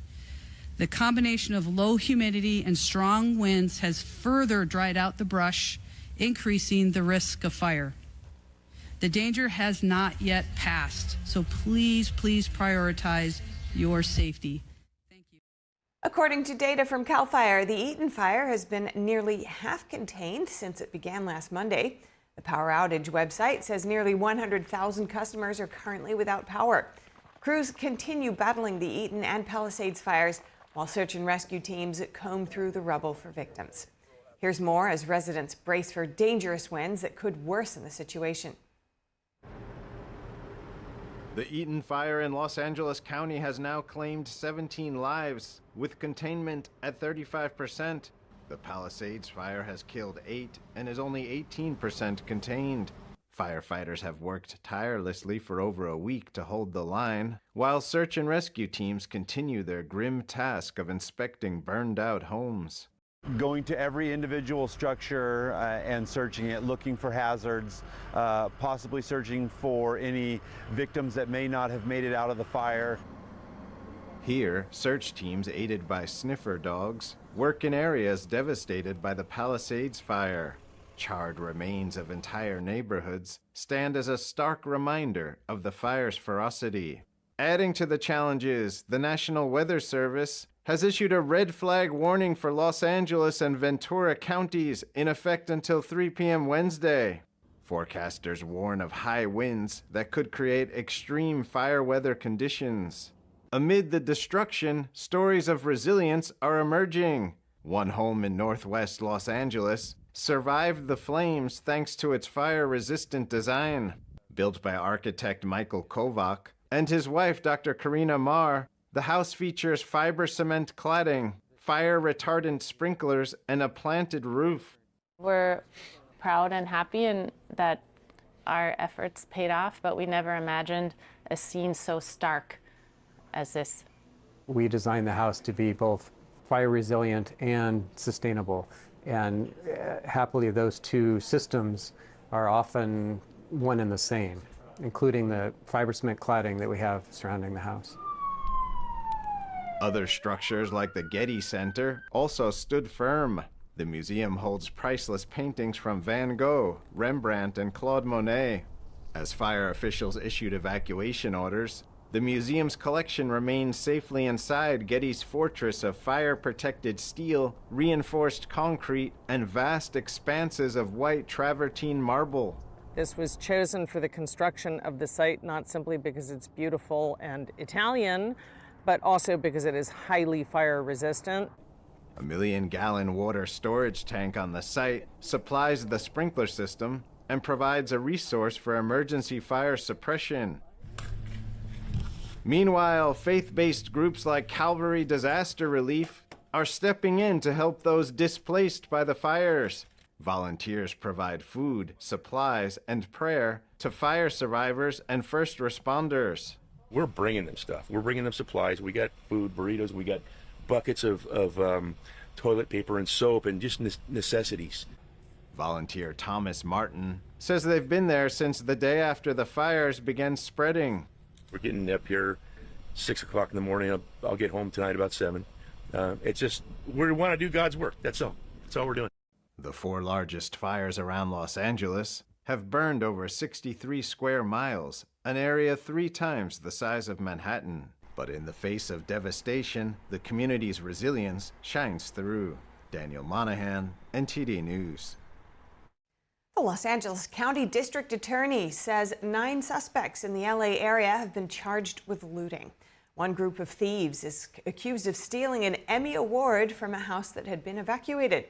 The combination of low humidity and strong winds has further dried out the brush, increasing the risk of fire. The danger has not yet passed, so please prioritize your safety. According to data from CAL FIRE, the Eaton fire has been nearly half contained since it began last Monday. The power outage website says nearly 100,000 customers are currently without power. Crews continue battling the Eaton and Palisades fires while search and rescue teams comb through the rubble for victims. Here's more as residents brace for dangerous winds that could worsen the situation. The Eaton fire in Los Angeles County has now claimed 17 lives, with containment at 35%. The Palisades fire has killed 8 and is only 18% contained. Firefighters have worked tirelessly for over a week to hold the line, while search and rescue teams continue their grim task of inspecting burned-out homes. Going to every individual structure and searching it, looking for hazards, possibly searching for any victims that may not have made it out of the fire. Here, search teams aided by sniffer dogs work in areas devastated by the Palisades fire. Charred remains of entire neighborhoods stand as a stark reminder of the fire's ferocity. Adding to the challenges, the National Weather Service has issued a red flag warning for Los Angeles and Ventura counties in effect until 3 p.m. Wednesday. Forecasters warn of high winds that could create extreme fire weather conditions. Amid the destruction, stories of resilience are emerging. One home in northwest Los Angeles survived the flames thanks to its fire-resistant design. Built by architect Michael Kovac and his wife, Dr. Karina Marr, the house features fiber cement cladding, fire-retardant sprinklers, and a planted roof. We're proud and happy and that our efforts paid off, but we never imagined a scene so stark as this. We designed the house to be both fire resilient and sustainable. And happily, those two systems are often one and the same, including the fiber cement cladding that we have surrounding the house. Other structures like the Getty Center also stood firm. The museum holds priceless paintings from Van Gogh, Rembrandt, and Claude Monet. As fire officials issued evacuation orders, the museum's collection remains safely inside Getty's fortress of fire-protected steel, reinforced concrete, and vast expanses of white travertine marble. This was chosen for the construction of the site not simply because it's beautiful and Italian, but also because it is highly fire-resistant. A 1 million-gallon water storage tank on the site supplies the sprinkler system and provides a resource for emergency fire suppression. Meanwhile, faith-based groups like Calvary Disaster Relief are stepping in to help those displaced by the fires. Volunteers provide food, supplies, and prayer to fire survivors and first responders. We're bringing them stuff. We're bringing them supplies. We got food, burritos. We got buckets of toilet paper and soap and just necessities. Volunteer Thomas Martin says they've been there since the day after the fires began spreading. We're getting up here 6 o'clock in the morning. I'll get home tonight about 7. It's just, we want to do God's work. That's all. That's all we're doing. The 4 largest fires around Los Angeles have burned over 63 square miles, an area 3 times the size of Manhattan. But in the face of devastation, the community's resilience shines through. Daniel Monahan, NTD News. The Los Angeles County District Attorney says 9 suspects in the LA area have been charged with looting. One group of thieves is accused of stealing an Emmy Award from a house that had been evacuated.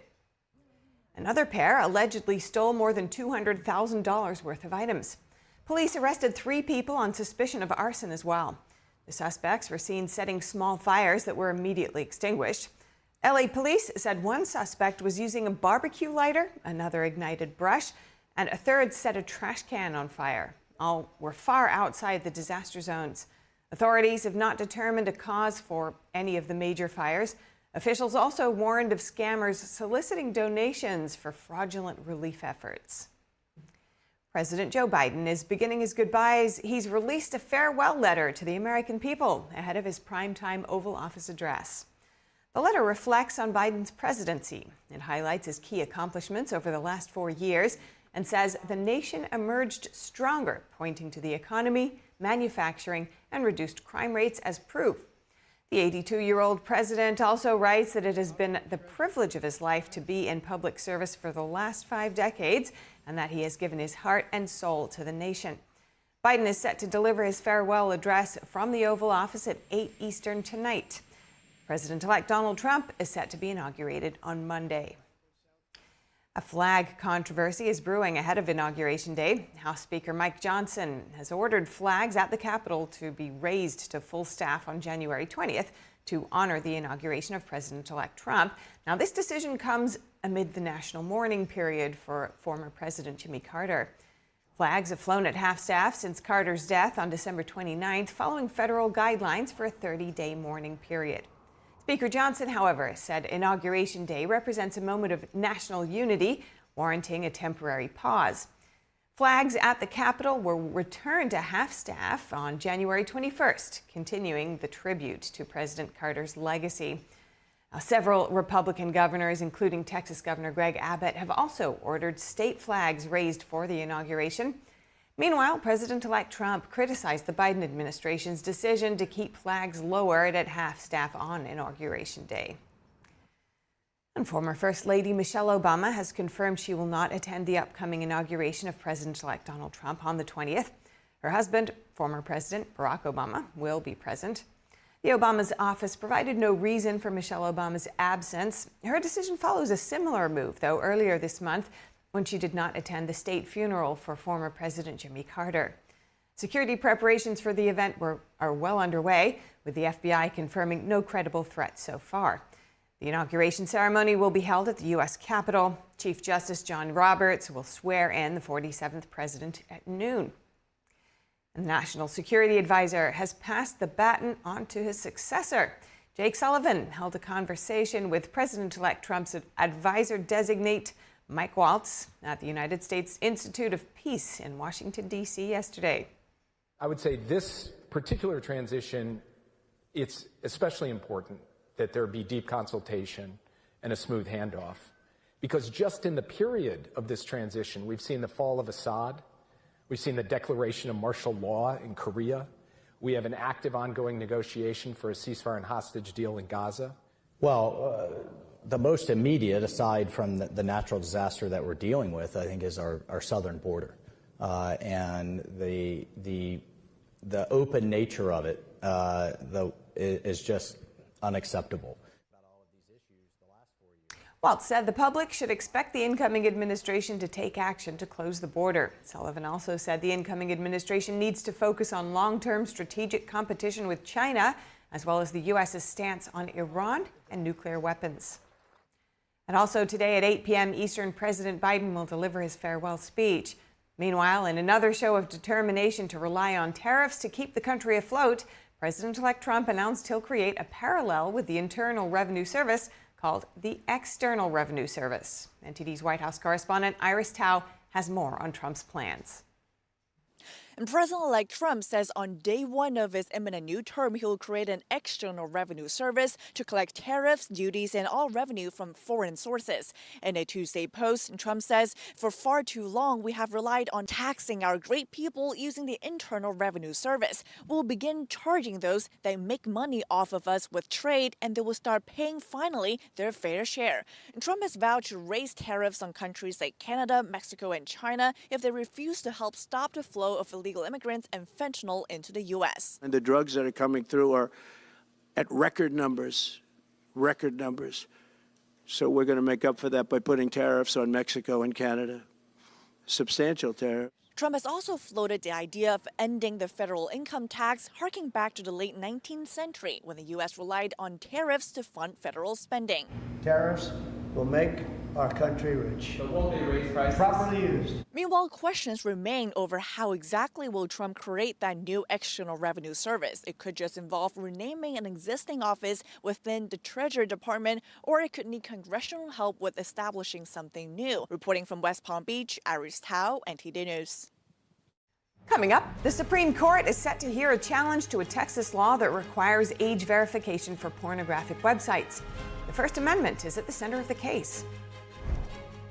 Another pair allegedly stole more than $200,000 worth of items. Police arrested 3 people on suspicion of arson as well. The suspects were seen setting small fires that were immediately extinguished. LA police said one suspect was using a barbecue lighter, another ignited brush, and a third set a trash can on fire. All were far outside the disaster zones. Authorities have not determined a cause for any of the major fires. Officials also warned of scammers soliciting donations for fraudulent relief efforts. President Joe Biden is beginning his goodbyes. He's released a farewell letter to the American people ahead of his primetime Oval Office address. The letter reflects on Biden's presidency. It highlights his key accomplishments over the last 4 years and says the nation emerged stronger, pointing to the economy, manufacturing, and reduced crime rates as proof. The 82-year-old president also writes that it has been the privilege of his life to be in public service for the last 5 decades and that he has given his heart and soul to the nation. Biden is set to deliver his farewell address from the Oval Office at 8 Eastern tonight. President-elect Donald Trump is set to be inaugurated on Monday. A flag controversy is brewing ahead of Inauguration Day. House Speaker Mike Johnson has ordered flags at the Capitol to be raised to full staff on January 20th to honor the inauguration of President-elect Trump. Now, this decision comes amid the national mourning period for former President Jimmy Carter. Flags have flown at half-staff since Carter's death on December 29th, following federal guidelines for a 30-day mourning period. Speaker Johnson, however, said Inauguration Day represents a moment of national unity, warranting a temporary pause. Flags at the Capitol were returned to half-staff on January 21st, continuing the tribute to President Carter's legacy. Several Republican governors, including Texas Governor Greg Abbott, have also ordered state flags raised for the inauguration. Meanwhile, President-elect Trump criticized the Biden administration's decision to keep flags lowered at half-staff on Inauguration Day. And former First Lady Michelle Obama has confirmed she will not attend the upcoming inauguration of President-elect Donald Trump on the 20th. Her husband, former President Barack Obama, will be present. The Obama's office provided no reason for Michelle Obama's absence. Her decision follows a similar move, though, earlier this month, when she did not attend the state funeral for former President Jimmy Carter. Security preparations for the event are well underway, with the FBI confirming no credible threats so far. The inauguration ceremony will be held at the U.S. Capitol. Chief Justice John Roberts will swear in the 47th president at noon. The National Security Advisor has passed the baton on to his successor. Jake Sullivan held a conversation with President-elect Trump's advisor-designate Mike Waltz at the United States Institute of Peace in Washington, D.C. yesterday. I would say this particular transition, it's especially important that there be deep consultation and a smooth handoff, because just in the period of this transition, we've seen the fall of Assad, we've seen the declaration of martial law in Korea, we have an active ongoing negotiation for a ceasefire and hostage deal in Gaza. Well, the most immediate, aside from the natural disaster that we're dealing with, I think, is our southern border, and the open nature of it is just unacceptable. Waltz said the public should expect the incoming administration to take action to close the border. Sullivan also said the incoming administration needs to focus on long-term strategic competition with China, as well as the U.S.'s stance on Iran and nuclear weapons. And also today at 8 p.m. Eastern, President Biden will deliver his farewell speech. Meanwhile, in another show of determination to rely on tariffs to keep the country afloat, President-elect Trump announced he'll create a parallel with the Internal Revenue Service called the External Revenue Service. NTD's White House correspondent Iris Tao has more on Trump's plans. And President-elect Trump says on day one of his imminent new term, he will create an external revenue service to collect tariffs, duties, and all revenue from foreign sources. In a Tuesday post, Trump says, for far too long, we have relied on taxing our great people using the Internal Revenue Service. We'll begin charging those that make money off of us with trade, and they will start paying, finally, their fair share. And Trump has vowed to raise tariffs on countries like Canada, Mexico, and China if they refuse to help stop the flow of illegal immigrants and fentanyl into the U.S. And the drugs that are coming through are at record numbers. So we're going to make up for that by putting tariffs on Mexico and Canada, substantial tariffs. Trump has also floated the idea of ending the federal income tax, harking back to the late 19th century when the U.S. relied on tariffs to fund federal spending. Tariffs will make our country rich. But won't they raise prices? Properly used. Meanwhile, questions remain over how exactly will Trump create that new external revenue service. It could just involve renaming an existing office within the Treasury Department, or it could need congressional help with establishing something new. Reporting from West Palm Beach, Iris Tao, NTD News. Coming up, the Supreme Court is set to hear a challenge to a Texas law that requires age verification for pornographic websites. The First Amendment is at the center of the case.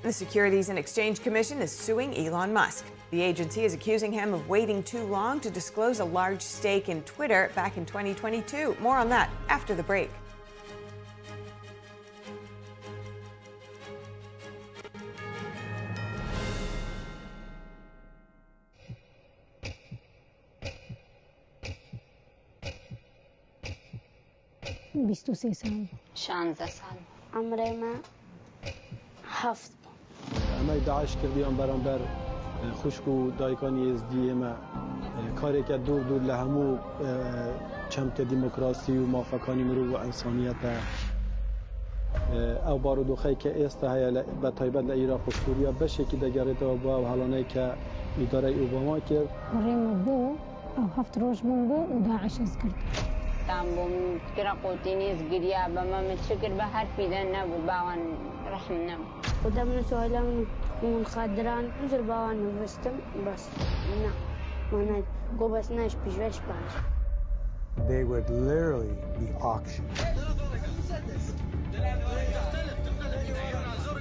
The Securities and Exchange Commission is suing Elon Musk. The agency is accusing him of waiting too long to disclose a large stake in Twitter back in 2022. More on that after the break. بیست و سه سال 16 سال عمري ما هفت اما داعش کردیان برانبر خوشکو دایکانی ازدی ما کاری که دور لهمو چمت دموکراسی و موافقانی مرو و انسانیت او بارودوخی که است های به تایبت لایرا خوشکوریا بشه که دگرت با و حالانه که اداره اوباما کرد ریم بو او هفت روز بو و داعش از کرد تامبوم كرا قوتينيز قريا بما متشكر بحر في ذا نبو باوان رحمنا ودمنا سؤالنا من خادران نزل باوان نفستم بس نا ما قبس ناش بيجوش باش. They would literally be auctioned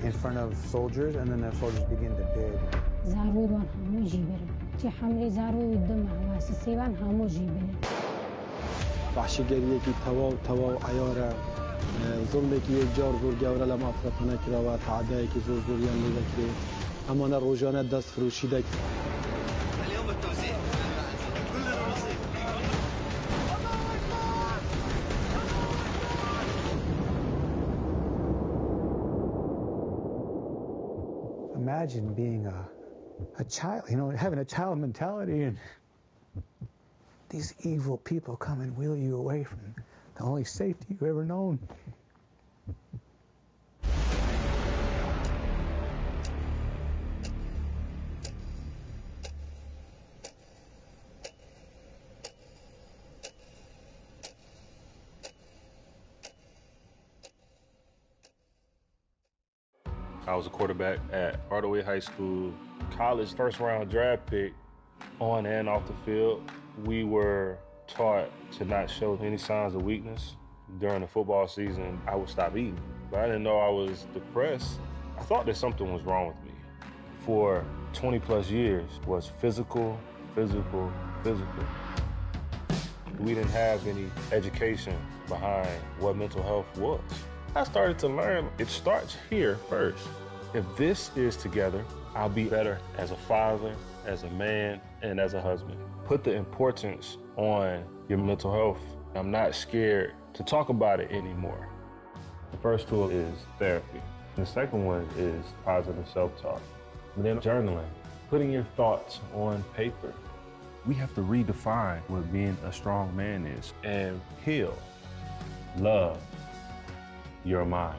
in front of soldiers, and then the soldiers begin to bid. زارود وان همو جيبر تي حملي زارود الدمع واسسي وان همو جيبر وحشیگری کی توا عیار ظلمی که یک جار زور گوره لما افرطانه کرده و تعدایی که زور زوریان میده کرده اما نه روزانه دست فروشیده اليوم التوزيع كل الرصيد. Imagine being a child, having a child mentality, and these evil people come and wheel you away from the only safety you've ever known. I was a quarterback at Hardaway High School, college first-round draft pick, on and off the field. We were taught to not show any signs of weakness. During the football season, I would stop eating. But I didn't know I was depressed. I thought that something was wrong with me. For 20 plus years was physical. We didn't have any education behind what mental health was. I started to learn it starts here first. If this is together, I'll be better as a father, as a man, and as a husband. Put the importance on your mental health. I'm not scared to talk about it anymore. The first tool is therapy. The second one is positive self-talk. And then journaling, putting your thoughts on paper. We have to redefine what being a strong man is and heal, love, you're mine.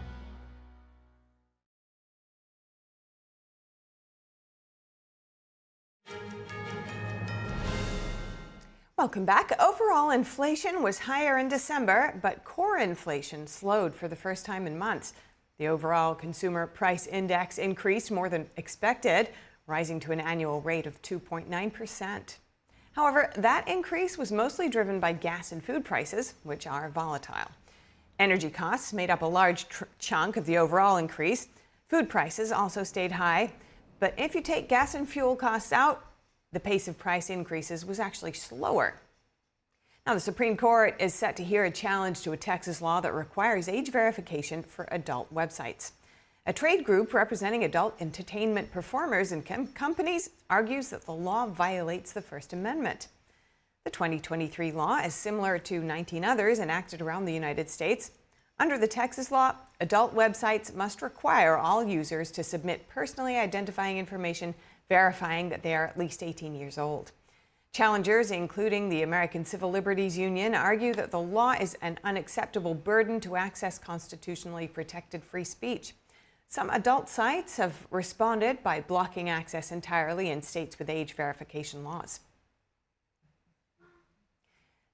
Welcome back. Overall inflation was higher in December, but core inflation slowed for the first time in months. The overall consumer price index increased more than expected, rising to an annual rate of 2.9%. However, that increase was mostly driven by gas and food prices, which are volatile. Energy costs made up a large chunk of the overall increase. Food prices also stayed high, but if you take gas and fuel costs out, the pace of price increases was actually slower. Now, the Supreme Court is set to hear a challenge to a Texas law that requires age verification for adult websites. A trade group representing adult entertainment performers and companies argues that the law violates the First Amendment. The 2023 law is similar to 19 others enacted around the United States. Under the Texas law, adult websites must require all users to submit personally identifying information verifying that they are at least 18 years old. Challengers, including the American Civil Liberties Union, argue that the law is an unacceptable burden to access constitutionally protected free speech. Some adult sites have responded by blocking access entirely in states with age verification laws.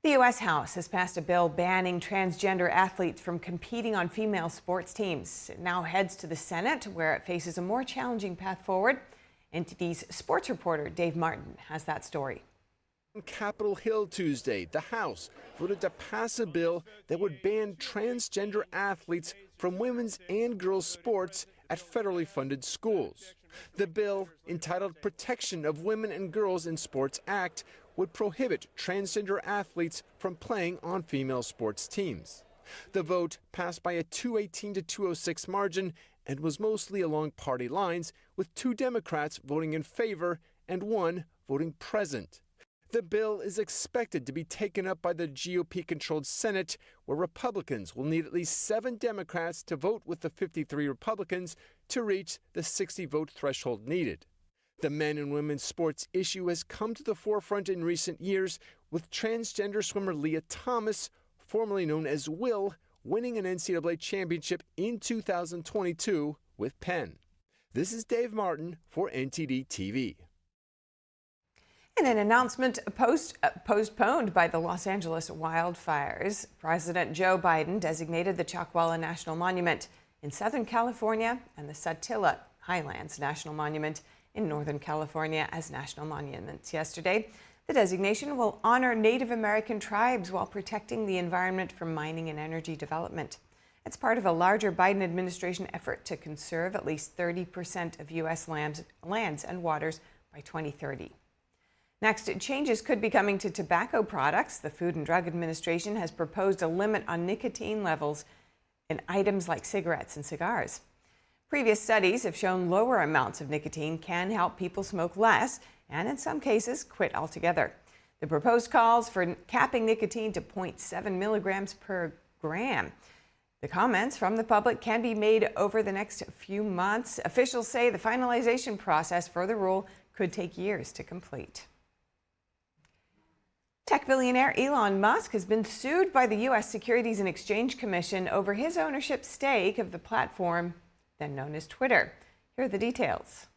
The U.S. House has passed a bill banning transgender athletes from competing on female sports teams. It now heads to the Senate, where it faces a more challenging path forward. NTD's sports reporter Dave Martin has that story. On Capitol Hill Tuesday, the House voted to pass a bill that would ban transgender athletes from women's and girls' sports at federally funded schools. The bill, entitled Protection of Women and Girls in Sports Act, would prohibit transgender athletes from playing on female sports teams. The vote passed by a 218 to 206 margin and was mostly along party lines, with 2 Democrats voting in favor and 1 voting present. The bill is expected to be taken up by the GOP-controlled Senate, where Republicans will need at least 7 Democrats to vote with the 53 Republicans to reach the 60-vote threshold needed. The men and women's sports issue has come to the forefront in recent years, with transgender swimmer Leah Thomas, formerly known as Will, winning an NCAA championship in 2022 with Penn. This is Dave Martin for NTD TV. In an announcement postponed by the Los Angeles wildfires, President Joe Biden designated the Chuckwalla National Monument in Southern California and the Satilla Highlands National Monument in Northern California as national monuments yesterday. The designation will honor Native American tribes while protecting the environment from mining and energy development. It's part of a larger Biden administration effort to conserve at least 30% of U.S. lands and waters by 2030. Next, changes could be coming to tobacco products. The Food and Drug Administration has proposed a limit on nicotine levels in items like cigarettes and cigars. Previous studies have shown lower amounts of nicotine can help people smoke less and, in some cases, quit altogether. The proposed calls for capping nicotine to 0.7 milligrams per gram. The comments from the public can be made over the next few months. Officials say the finalization process for the rule could take years to complete. Tech billionaire Elon Musk has been sued by the U.S. Securities and Exchange Commission over his ownership stake of the platform then known as Twitter. Here are the details.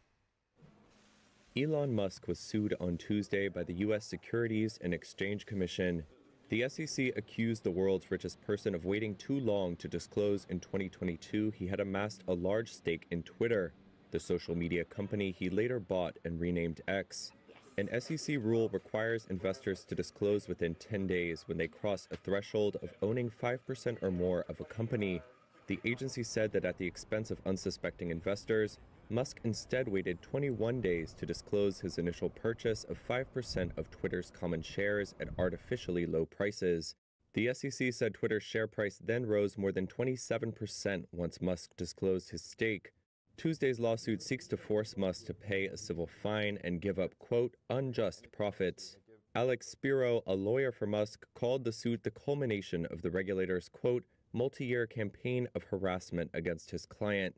Elon Musk was sued on Tuesday by the U.S. Securities and Exchange Commission. The SEC accused the world's richest person of waiting too long to disclose in 2022 he had amassed a large stake in Twitter, the social media company he later bought and renamed X. An SEC rule requires investors to disclose within 10 days when they cross a threshold of owning 5% or more of a company. The agency said that at the expense of unsuspecting investors, Musk instead waited 21 days to disclose his initial purchase of 5% of Twitter's common shares at artificially low prices. The SEC said Twitter's share price then rose more than 27% once Musk disclosed his stake. Tuesday's lawsuit seeks to force Musk to pay a civil fine and give up, quote, unjust profits. Alex Spiro, a lawyer for Musk, called the suit the culmination of the regulator's, quote, multi-year campaign of harassment against his client.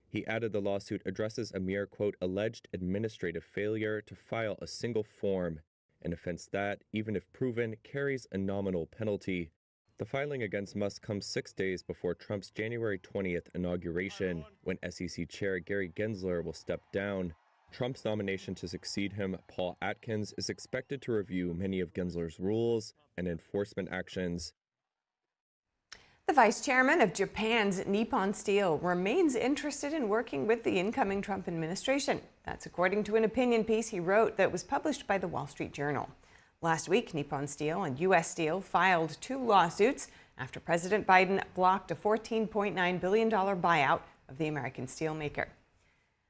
He added the lawsuit addresses a mere, quote, alleged administrative failure to file a single form, an offense that, even if proven, carries a nominal penalty. The filing against Musk comes 6 days before Trump's January 20th inauguration, when SEC Chair Gary Gensler will step down. Trump's nomination to succeed him, Paul Atkins, is expected to review many of Gensler's rules and enforcement actions. The vice chairman of Japan's Nippon Steel remains interested in working with the incoming Trump administration. That's according to an opinion piece he wrote that was published by the Wall Street Journal. Last week, Nippon Steel and U.S. Steel filed 2 lawsuits after President Biden blocked a $14.9 billion buyout of the American steelmaker.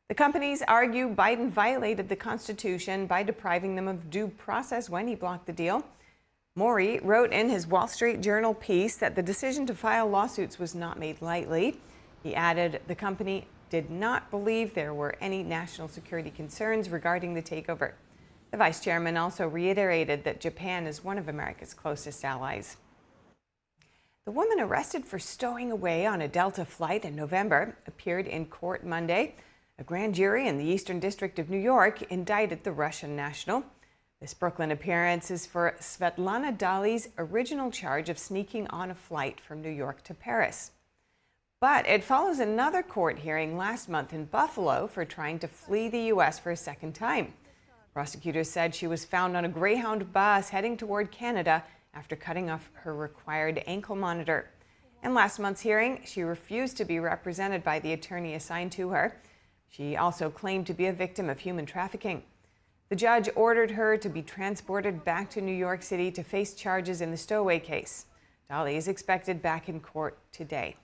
The companies argue Biden violated the Constitution by depriving them of due process when he blocked the deal. Mori wrote in his Wall Street Journal piece that the decision to file lawsuits was not made lightly. He added the company did not believe there were any national security concerns regarding the takeover. The vice chairman also reiterated that Japan is one of America's closest allies. The woman arrested for stowing away on a Delta flight in November appeared in court Monday. A grand jury in the Eastern District of New York indicted the Russian national. This Brooklyn appearance is for Svetlana Dali's original charge of sneaking on a flight from New York to Paris. But it follows another court hearing last month in Buffalo for trying to flee the U.S. for a second time. Prosecutors said she was found on a Greyhound bus heading toward Canada after cutting off her required ankle monitor. In last month's hearing, she refused to be represented by the attorney assigned to her. She also claimed to be a victim of human trafficking. The judge ordered her to be transported back to New York City to face charges in the Stowaway case. Dali is expected back in court today.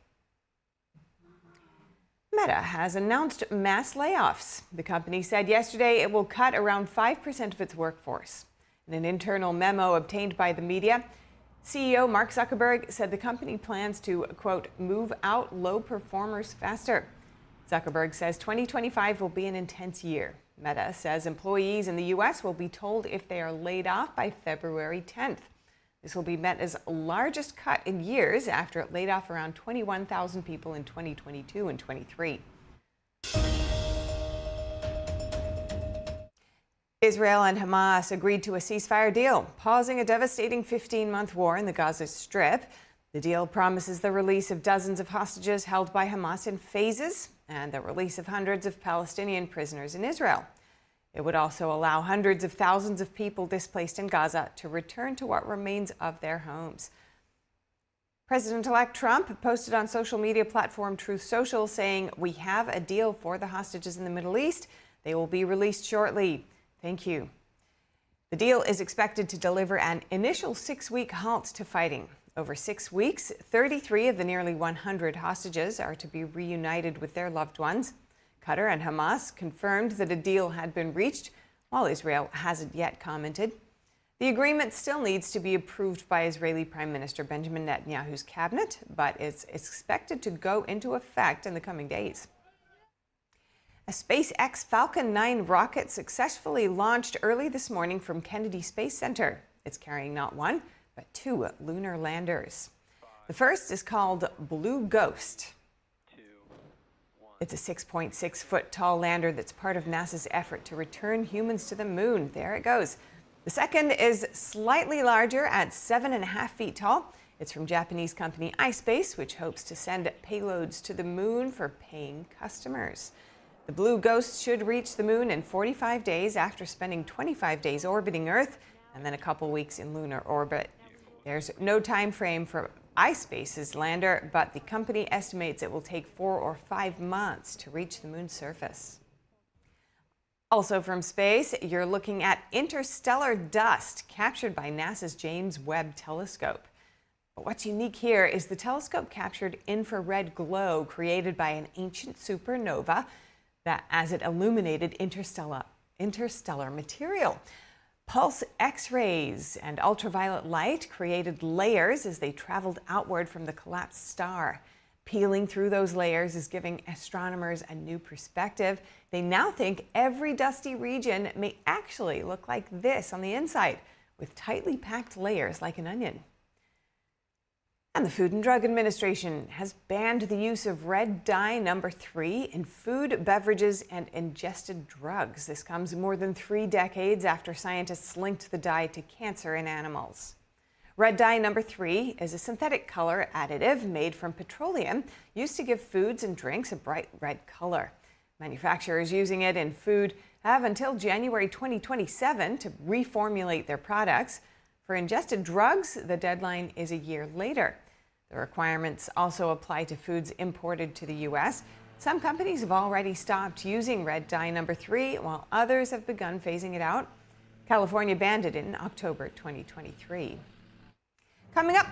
Meta has announced mass layoffs. The company said yesterday it will cut around 5% of its workforce. In an internal memo obtained by the media, CEO Mark Zuckerberg said the company plans to, quote, move out low performers faster. Zuckerberg says 2025 will be an intense year. Meta says employees in the U.S. will be told if they are laid off by February 10th. This will be Meta's largest cut in years after it laid off around 21,000 people in 2022 and 23. Israel and Hamas agreed to a ceasefire deal, pausing a devastating 15-month war in the Gaza Strip. The deal promises the release of dozens of hostages held by Hamas in phases and the release of hundreds of Palestinian prisoners in Israel. It would also allow hundreds of thousands of people displaced in Gaza to return to what remains of their homes. President-elect Trump posted on social media platform Truth Social saying, "We have a deal for the hostages in the Middle East. They will be released shortly. Thank you." The deal is expected to deliver an initial 6-week halt to fighting. Over 6 weeks, 33 of the nearly 100 hostages are to be reunited with their loved ones. Qatar and Hamas confirmed that a deal had been reached, while Israel hasn't yet commented. The agreement still needs to be approved by Israeli Prime Minister Benjamin Netanyahu's cabinet, but it's expected to go into effect in the coming days. A SpaceX Falcon 9 rocket successfully launched early this morning from Kennedy Space Center. It's carrying not one, but 2 lunar landers. The first is called Blue Ghost. It's a 6.6-foot tall lander that's part of NASA's effort to return humans to the moon. There it goes. The second is slightly larger at 7.5 feet tall. It's from Japanese company iSpace, which hopes to send payloads to the moon for paying customers. The Blue Ghost should reach the moon in 45 days after spending 25 days orbiting Earth and then a couple weeks in lunar orbit. There's no time frame for iSpace's lander, but the company estimates it will take 4 or 5 months to reach the moon's surface. Also from space, you're looking at interstellar dust captured by NASA's James Webb Telescope. But what's unique here is the telescope captured infrared glow created by an ancient supernova that as it illuminated interstellar material. Pulse X-rays and ultraviolet light created layers as they traveled outward from the collapsed star. Peeling through those layers is giving astronomers a new perspective. They now think every dusty region may actually look like this on the inside, with tightly packed layers like an onion. And the Food and Drug Administration has banned the use of red dye number 3 in food, beverages, and ingested drugs. This comes more than 3 decades after scientists linked the dye to cancer in animals. Red dye number 3 is a synthetic color additive made from petroleum used to give foods and drinks a bright red color. Manufacturers using it in food have until January 2027 to reformulate their products. For ingested drugs, the deadline is a year later. The requirements also apply to foods imported to the U.S. Some companies have already stopped using red dye number 3, while others have begun phasing it out. California banned it in October 2023. Coming up,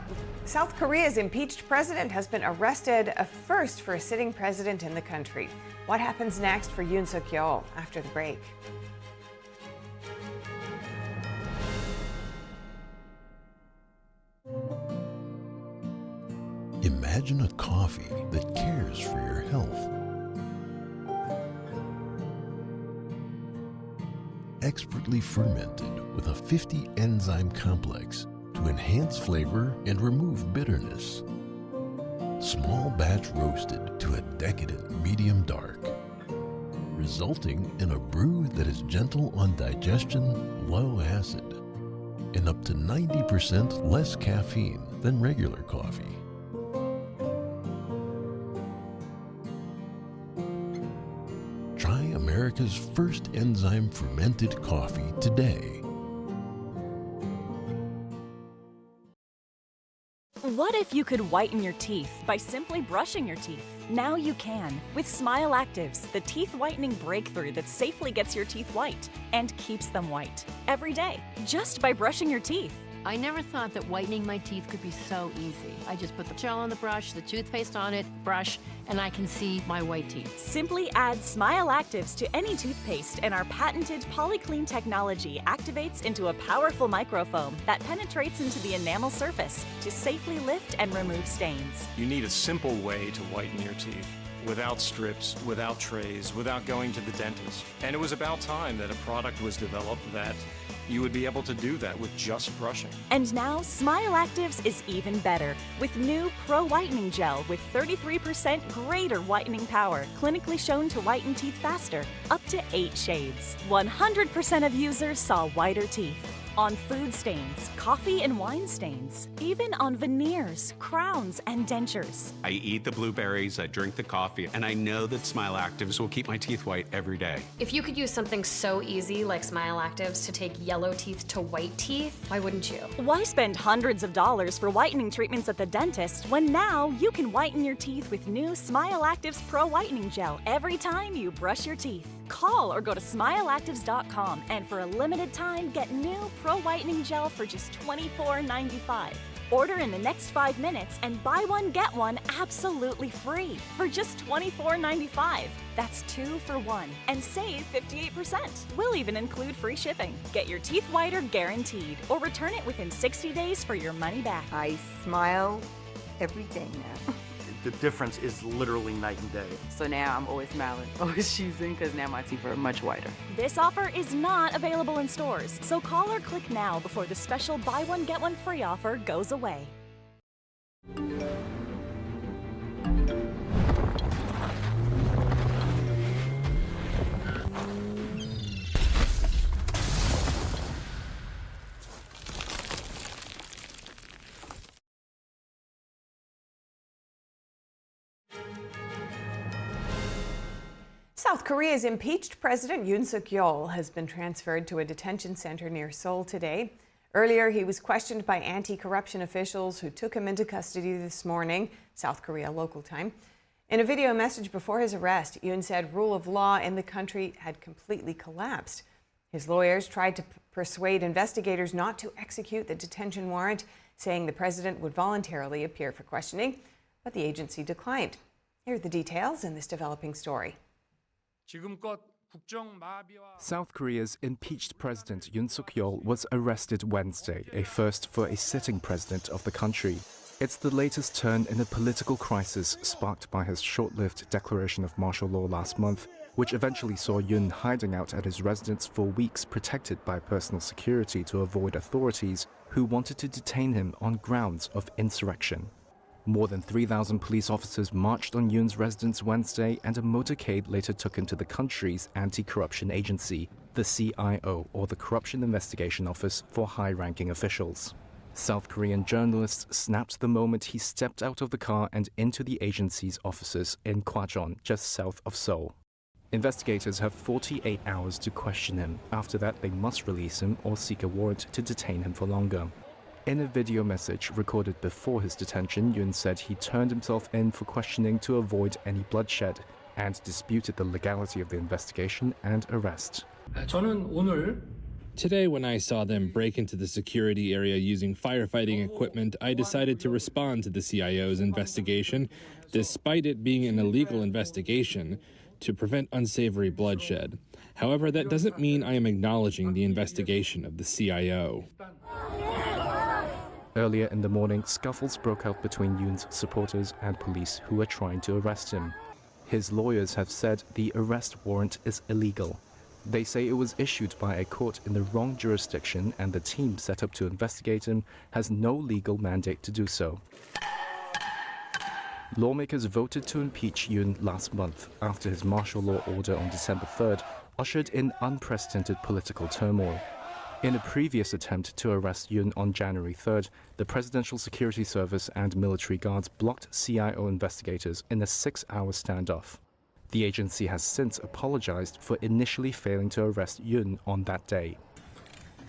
South Korea's impeached president has been arrested, a first for a sitting president in the country. What happens next for Yoon Suk-yeol after the break? Imagine a coffee that cares for your health. Expertly fermented with a 50 enzyme complex to enhance flavor and remove bitterness. Small batch roasted to a decadent medium dark, resulting in a brew that is gentle on digestion, low acid, and up to 90% less caffeine than regular coffee. Try America's first enzyme fermented coffee today. What if you could whiten your teeth by simply brushing your teeth? Now you can with Smile Actives, the teeth whitening breakthrough that safely gets your teeth white and keeps them white every day, just by brushing your teeth. I never thought that whitening my teeth could be so easy. I just put the gel on the brush, the toothpaste on it, brush, and I can see my white teeth. Simply add Smile Actives to any toothpaste and our patented PolyClean technology activates into a powerful microfoam that penetrates into the enamel surface to safely lift and remove stains. You need a simple way to whiten your teeth. Without strips, without trays, without going to the dentist. And it was about time that a product was developed that you would be able to do that with just brushing. And now Smile Actives is even better with new Pro Whitening Gel with 33% greater whitening power, clinically shown to whiten teeth faster, up to 8 shades. 100% of users saw whiter teeth. On food stains, coffee and wine stains, even on veneers, crowns, and dentures. I eat the blueberries, I drink the coffee, and I know that Smile Actives will keep my teeth white every day. If you could use something so easy like Smile Actives to take yellow teeth to white teeth, why wouldn't you? Why spend hundreds of dollars for whitening treatments at the dentist when now you can whiten your teeth with new Smile Actives Pro Whitening Gel every time you brush your teeth? Call or go to smileactives.com and for a limited time get new Pro Whitening Gel for just $24.95. Order in the next 5 minutes and buy one get one absolutely free for just $24.95. That's 2 for 1 and save 58%. We'll even include free shipping. Get your teeth whiter guaranteed or return it within 60 days for your money back. I smile every day now. The difference is literally night and day. So now I'm always smiling, always choosing, because now my teeth are much whiter. This offer is not available in stores, so call or click now before the special buy one get one free offer goes away. South Korea's impeached President Yoon Suk-yeol has been transferred to a detention center near Seoul today. Earlier, he was questioned by anti-corruption officials who took him into custody this morning, South Korea local time. In a video message before his arrest, Yoon said rule of law in the country had completely collapsed. His lawyers tried to persuade investigators not to execute the detention warrant, saying the president would voluntarily appear for questioning, but the agency declined. Here are the details in this developing story. South Korea's impeached President Yoon Suk-yeol was arrested Wednesday, a first for a sitting president of the country. It's the latest turn in a political crisis sparked by his short-lived declaration of martial law last month, which eventually saw Yoon hiding out at his residence for weeks protected by personal security to avoid authorities who wanted to detain him on grounds of insurrection. More than 3,000 police officers marched on Yoon's residence Wednesday, and a motorcade later took him to the country's anti-corruption agency, the CIO, or the Corruption Investigation Office for high-ranking officials. South Korean journalists snapped the moment he stepped out of the car and into the agency's offices in Gwacheon, just south of Seoul. Investigators have 48 hours to question him. After that, they must release him or seek a warrant to detain him for longer. In a video message recorded before his detention, Yoon said he turned himself in for questioning to avoid any bloodshed and disputed the legality of the investigation and arrest. Today, when I saw them break into the security area using firefighting equipment, I decided to respond to the CIO's investigation, despite it being an illegal investigation, to prevent unsavory bloodshed. However, that doesn't mean I am acknowledging the investigation of the CIO. Earlier in the morning, scuffles broke out between Yoon's supporters and police who were trying to arrest him. His lawyers have said the arrest warrant is illegal. They say it was issued by a court in the wrong jurisdiction and the team set up to investigate him has no legal mandate to do so. Lawmakers voted to impeach Yoon last month after his martial law order on December 3rd ushered in unprecedented political turmoil. In a previous attempt to arrest Yoon on January 3rd, the Presidential Security Service and military guards blocked CIO investigators in a 6-hour standoff. The agency has since apologized for initially failing to arrest Yoon on that day.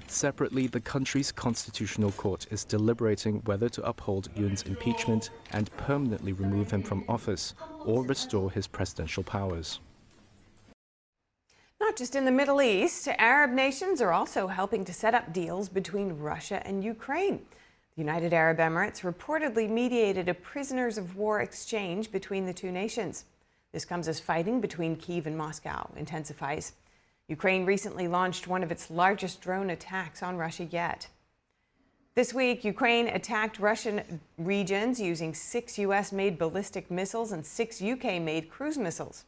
Separately, the country's constitutional court is deliberating whether to uphold Yoon's impeachment and permanently remove him from office or restore his presidential powers. Not just in the Middle East, Arab nations are also helping to set up deals between Russia and Ukraine. The United Arab Emirates reportedly mediated a prisoners of war exchange between the two nations. This comes as fighting between Kyiv and Moscow intensifies. Ukraine recently launched one of its largest drone attacks on Russia yet. This week, Ukraine attacked Russian regions using 6 U.S.-made ballistic missiles and 6 UK-made cruise missiles.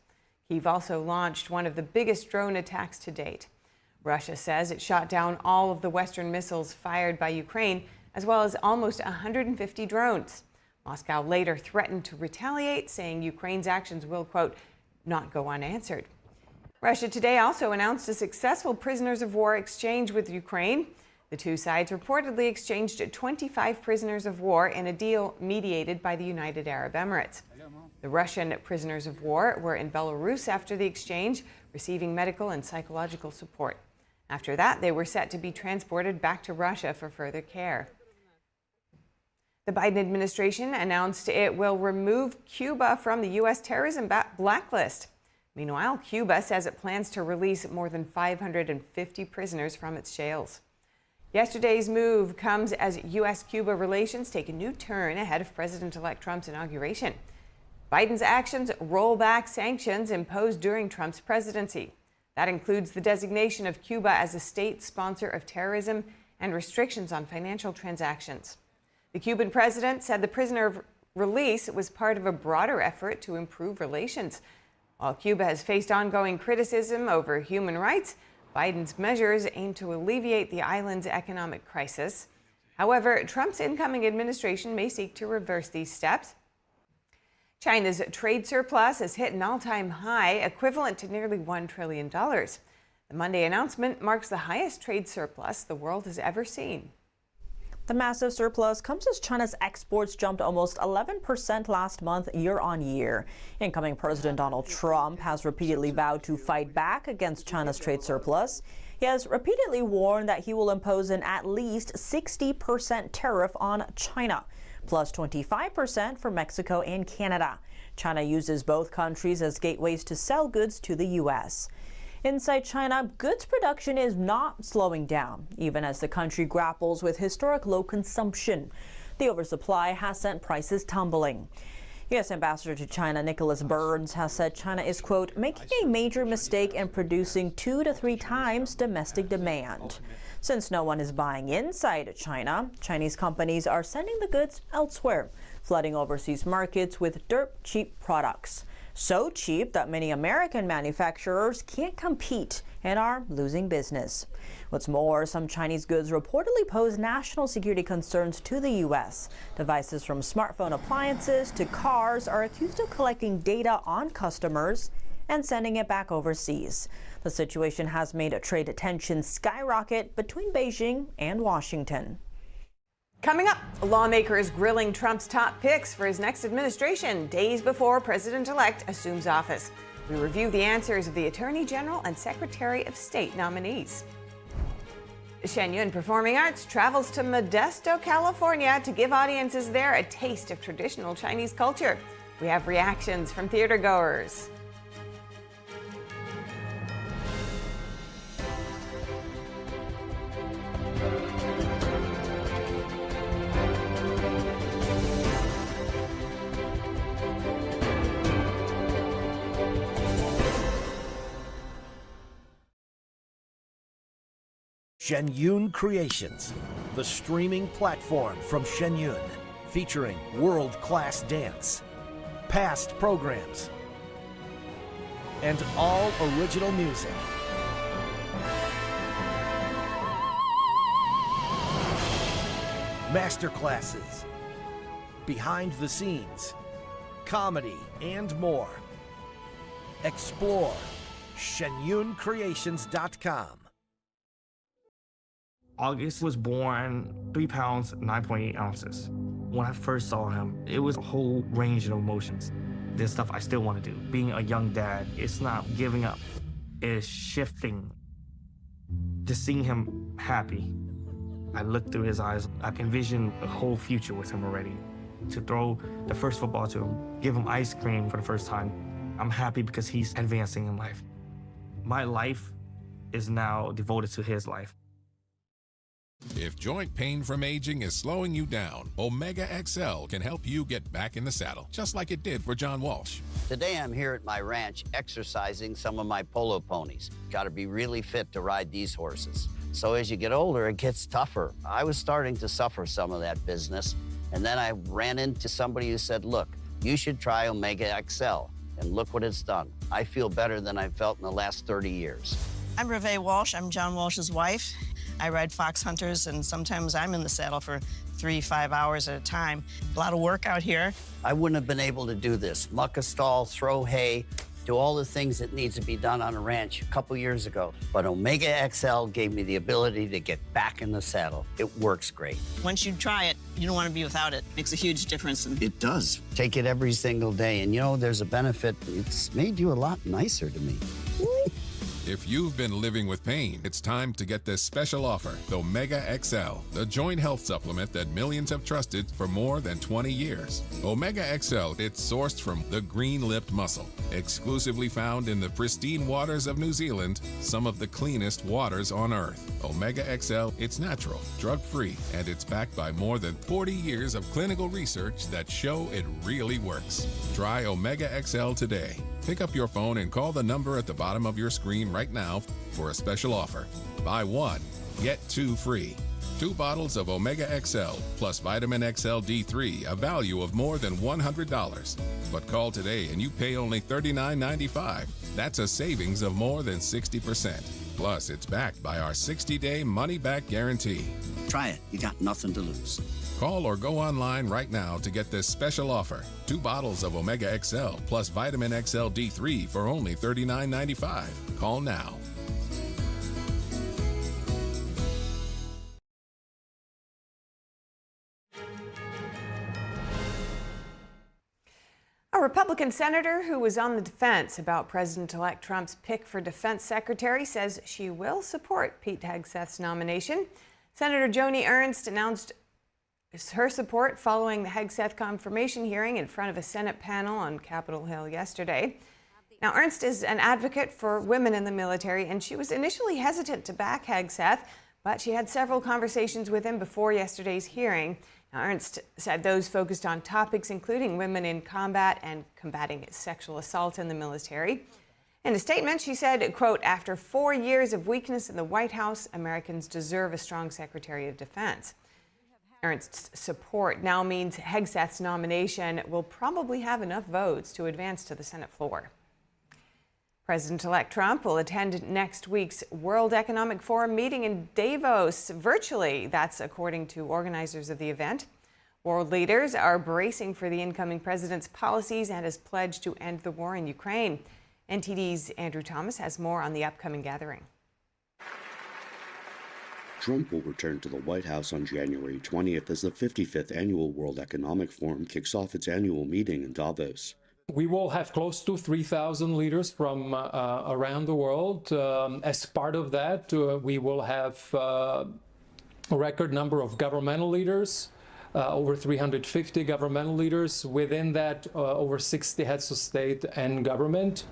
Kyiv also launched one of the biggest drone attacks to date. Russia says it shot down all of the Western missiles fired by Ukraine, as well as almost 150 drones. Moscow later threatened to retaliate, saying Ukraine's actions will, quote, not go unanswered. Russia today also announced a successful prisoners of war exchange with Ukraine. The two sides reportedly exchanged 25 prisoners of war in a deal mediated by the United Arab Emirates. The Russian prisoners of war were in Belarus after the exchange, receiving medical and psychological support. After that, they were set to be transported back to Russia for further care. The Biden administration announced it will remove Cuba from the U.S. terrorism blacklist. Meanwhile, Cuba says it plans to release more than 550 prisoners from its jails. Yesterday's move comes as U.S.-Cuba relations take a new turn ahead of President-elect Trump's inauguration. Biden's actions roll back sanctions imposed during Trump's presidency. That includes the designation of Cuba as a state sponsor of terrorism and restrictions on financial transactions. The Cuban president said the prisoner release was part of a broader effort to improve relations. While Cuba has faced ongoing criticism over human rights, Biden's measures aim to alleviate the island's economic crisis. However, Trump's incoming administration may seek to reverse these steps. China's trade surplus has hit an all-time high, equivalent to nearly $1 trillion. The Monday announcement marks the highest trade surplus the world has ever seen. The massive surplus comes as China's exports jumped almost 11% last month year on year. Incoming President Donald Trump has repeatedly vowed to fight back against China's trade surplus. He has repeatedly warned that he will impose an at least 60% tariff on China, plus 25% for Mexico and Canada. China uses both countries as gateways to sell goods to the U.S. Inside China, goods production is not slowing down, even as the country grapples with historic low consumption. The oversupply has sent prices tumbling. U.S. Ambassador to China Nicholas Burns has said China is, quote, making a major mistake in producing 2 to 3 times domestic demand. Since no one is buying inside China, Chinese companies are sending the goods elsewhere, flooding overseas markets with dirt cheap products. So cheap that many American manufacturers can't compete and are losing business. What's more, some Chinese goods reportedly pose national security concerns to the U.S. Devices from smartphone appliances to cars are accused of collecting data on customers and sending it back overseas. The situation has made trade tensions skyrocket between Beijing and Washington. Coming up, lawmakers grilling Trump's top picks for his next administration, days before President-elect assumes office. We review the answers of the Attorney General and Secretary of State nominees. Shen Performing Arts travels to Modesto, California to give audiences there a taste of traditional Chinese culture. We have reactions from theatergoers. Shen Creations, the streaming platform from Shen, featuring world-class dance, past programs, and all original music. Masterclasses, behind the scenes, comedy, and more. Explore shenyuncreations.com. August was born 3 pounds, 9.8 ounces. When I first saw him, it was a whole range of emotions. There's stuff I still want to do. Being a young dad, it's not giving up, it's shifting. Just seeing him happy, I looked through his eyes. I envisioned a whole future with him already. To throw the first football to him, give him ice cream for the first time. I'm happy because he's advancing in life. My life is now devoted to his life. If joint pain from aging is slowing you down, Omega XL can help you get back in the saddle, just like it did for John Walsh. Today I'm here at my ranch exercising some of my polo ponies. Got to be really fit to ride these horses. So as you get older, it gets tougher. I was starting to suffer some of that business, and then I ran into somebody who said, look, you should try Omega XL, and look what it's done. I feel better than I've felt in the last 30 years. I'm Reve Walsh. I'm John Walsh's wife. I ride fox hunters, and sometimes I'm in the saddle for 3-5 hours at a time. A lot of work out here. I wouldn't have been able to do this. Muck a stall, throw hay, do all the things that needs to be done on a ranch a couple years ago. But Omega XL gave me the ability to get back in the saddle. It works great. Once you try it, you don't want to be without it. Makes a huge difference. It does. Take it every single day, and you know, there's a benefit. It's made you a lot nicer to me. If you've been living with pain, it's time to get this special offer, the Omega XL, the joint health supplement that millions have trusted for more than 20 years. Omega XL, it's sourced from the green-lipped mussel, exclusively found in the pristine waters of New Zealand, some of the cleanest waters on Earth. Omega XL, it's natural, drug-free, and it's backed by more than 40 years of clinical research that show it really works. Try Omega XL today. Pick up your phone and call the number at the bottom of your screen right now for a special offer. Buy one, get 2 free. 2 bottles of Omega XL plus Vitamin XL D3, a value of more than $100. But call today and you pay only $39.95. That's a savings of more than 60%. Plus, it's backed by our 60-day money-back guarantee. Try it. You got nothing to lose. Call or go online right now to get this special offer. 2 bottles of Omega XL plus Vitamin XL D3 for only $39.95. Call now. A Republican senator who was on the defense about President-elect Trump's pick for defense secretary says she will support Pete Hegseth's nomination. Senator Joni Ernst announced her support following the Hegseth confirmation hearing in front of a Senate panel on Capitol Hill yesterday. Now, Ernst is an advocate for women in the military, and she was initially hesitant to back Hegseth, but she had several conversations with him before yesterday's hearing. Now, Ernst said those focused on topics including women in combat and combating sexual assault in the military. In a statement, she said, quote, after 4 years of weakness in the White House, Americans deserve a strong Secretary of Defense. Ernst's support now means Hegseth's nomination will probably have enough votes to advance to the Senate floor. President-elect Trump will attend next week's World Economic Forum meeting in Davos virtually. That's according to organizers of the event. World leaders are bracing for the incoming president's policies and his pledge to end the war in Ukraine. NTD's Andrew Thomas has more on the upcoming gathering. Trump will return to the White House on January 20th as the 55th Annual World Economic Forum kicks off its annual meeting in Davos. We will have close to 3,000 leaders from around the world. As part of that, we will have a record number of governmental leaders, over 350 governmental leaders. Within that, over 60 heads of state and government.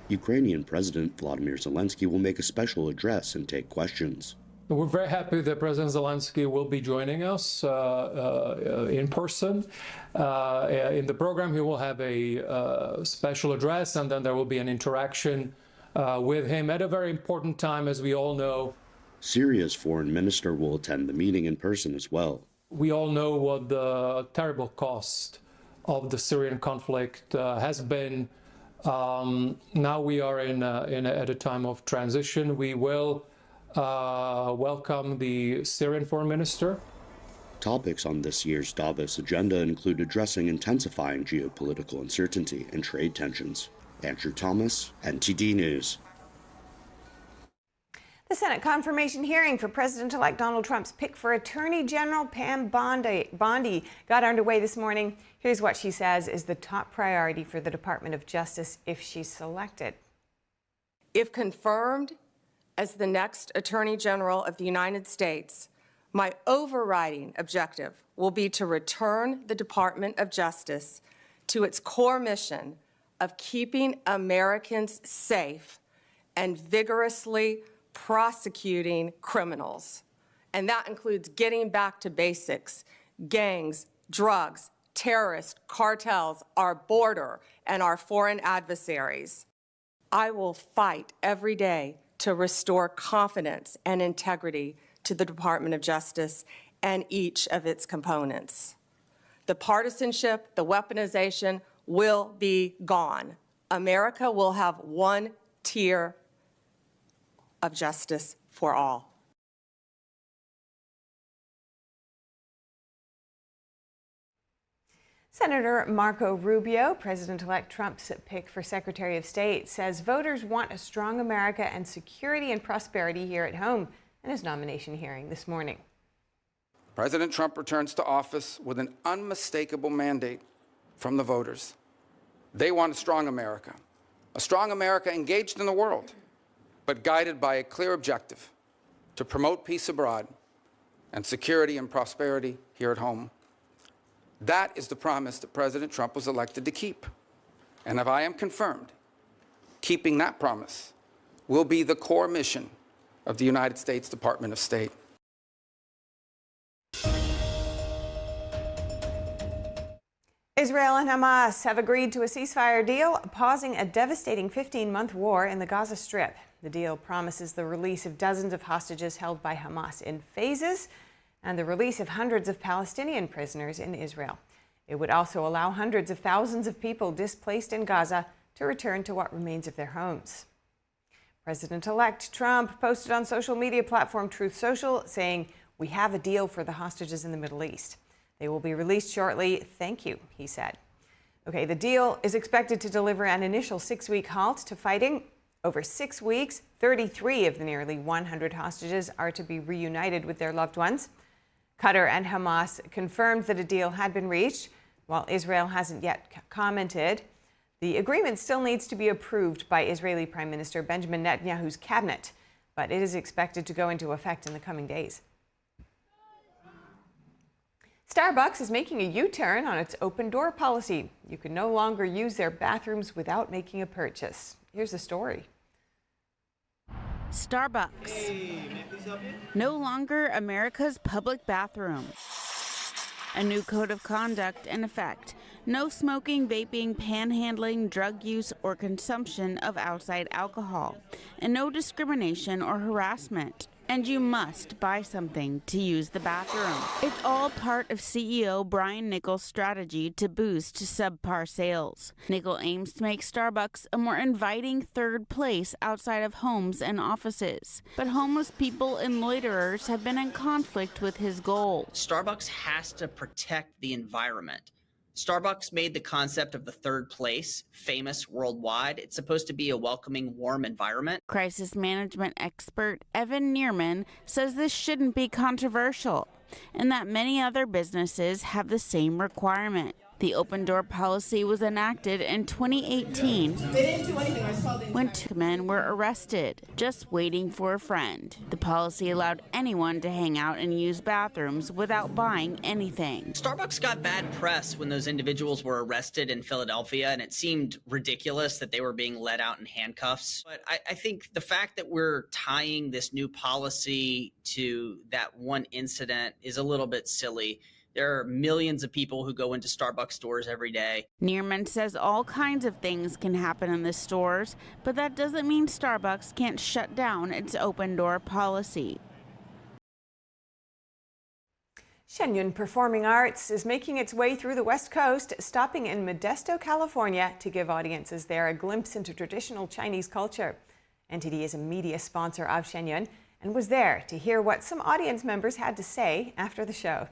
Ukrainian President Volodymyr Zelensky will make a special address and take questions. We're very happy that President Zelensky will be joining us in person. In the program, he will have a special address, and then there will be an interaction with him at a very important time, as we all know. Syria's foreign minister will attend the meeting in person as well. We all know what the terrible cost of the Syrian conflict has been. Now we are at a time of transition. We will welcome the Syrian foreign minister. Topics on this year's Davos agenda include addressing intensifying geopolitical uncertainty and trade tensions. Andrew Thomas, NTD News. The Senate confirmation hearing for President-elect Donald Trump's pick for Attorney General Pam Bondi got underway this morning. Here's what she says is the top priority for the Department of Justice if she's selected. If confirmed as the next Attorney General of the United States, my overriding objective will be to return the Department of Justice to its core mission of keeping Americans safe and vigorously prosecuting criminals. And that includes getting back to basics: gangs, drugs, terrorists, cartels, our border, and our foreign adversaries. I will fight every day to restore confidence and integrity to the Department of Justice and each of its components. The partisanship, the weaponization will be gone. America will have one tier of justice for all. Senator Marco Rubio, President-elect Trump's pick for Secretary of State, says voters want a strong America and security and prosperity here at home in his nomination hearing this morning. President Trump returns to office with an unmistakable mandate from the voters. They want a strong America engaged in the world, but guided by a clear objective to promote peace abroad and security and prosperity here at home. That is the promise that President Trump was elected to keep. And if I am confirmed, keeping that promise will be the core mission of the United States Department of State. Israel and Hamas have agreed to a ceasefire deal, pausing a devastating 15-month war in the Gaza Strip. The deal promises the release of dozens of hostages held by Hamas in phases and the release of hundreds of Palestinian prisoners in Israel. It would also allow hundreds of thousands of people displaced in Gaza to return to what remains of their homes. President-elect Trump posted on social media platform Truth Social saying, "We have a deal for the hostages in the Middle East. They will be released shortly. Thank you," he said. Okay, the deal is expected to deliver an initial 6-week halt to fighting. Over 6 weeks, 33 of the nearly 100 hostages are to be reunited with their loved ones. Qatar and Hamas confirmed that a deal had been reached, while Israel hasn't yet commented. The agreement still needs to be approved by Israeli Prime Minister Benjamin Netanyahu's cabinet, but it is expected to go into effect in the coming days. Starbucks is making a U-turn on its open door policy. You can no longer use their bathrooms without making a purchase. Here's the story. Starbucks. No longer America's public bathroom. A new code of conduct in effect. No smoking, vaping, panhandling, drug use, or consumption of outside alcohol. And no discrimination or harassment. And you must buy something to use the bathroom. It's all part of CEO Brian Nickel's strategy to boost subpar sales. Nickel aims to make Starbucks a more inviting third place outside of homes and offices. But homeless people and loiterers have been in conflict with his goal. Starbucks has to protect the environment. Starbucks made the concept of the third place famous worldwide. It's supposed to be a welcoming, warm environment. Crisis management expert Evan Neerman says this shouldn't be controversial and that many other businesses have the same requirement. The open door policy was enacted in 2018 when two men were arrested, just waiting for a friend. The policy allowed anyone to hang out and use bathrooms without buying anything. Starbucks got bad press when those individuals were arrested in Philadelphia, and it seemed ridiculous that they were being let out in handcuffs. But I think the fact that we're tying this new policy to that one incident is a little bit silly. There are millions of people who go into Starbucks stores every day. Neerman says all kinds of things can happen in the stores, but that doesn't mean Starbucks can't shut down its open door policy. Shen Yun Performing Arts is making its way through the West Coast, stopping in Modesto, California to give audiences there a glimpse into traditional Chinese culture. NTD is a media sponsor of Shen Yun and was there to hear what some audience members had to say after the show.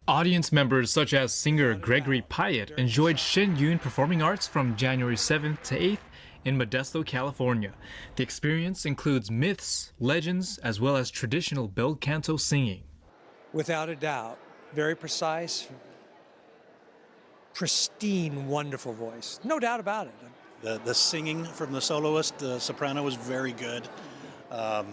Audience members such as singer Gregory Pyatt enjoyed Shen Yun Performing Arts from January 7th to 8th in Modesto, California. The experience includes myths, legends, as well as traditional bel canto singing. Without a doubt, very precise, pristine, wonderful voice. No doubt about it. The singing from the soloist, the soprano, was very good. I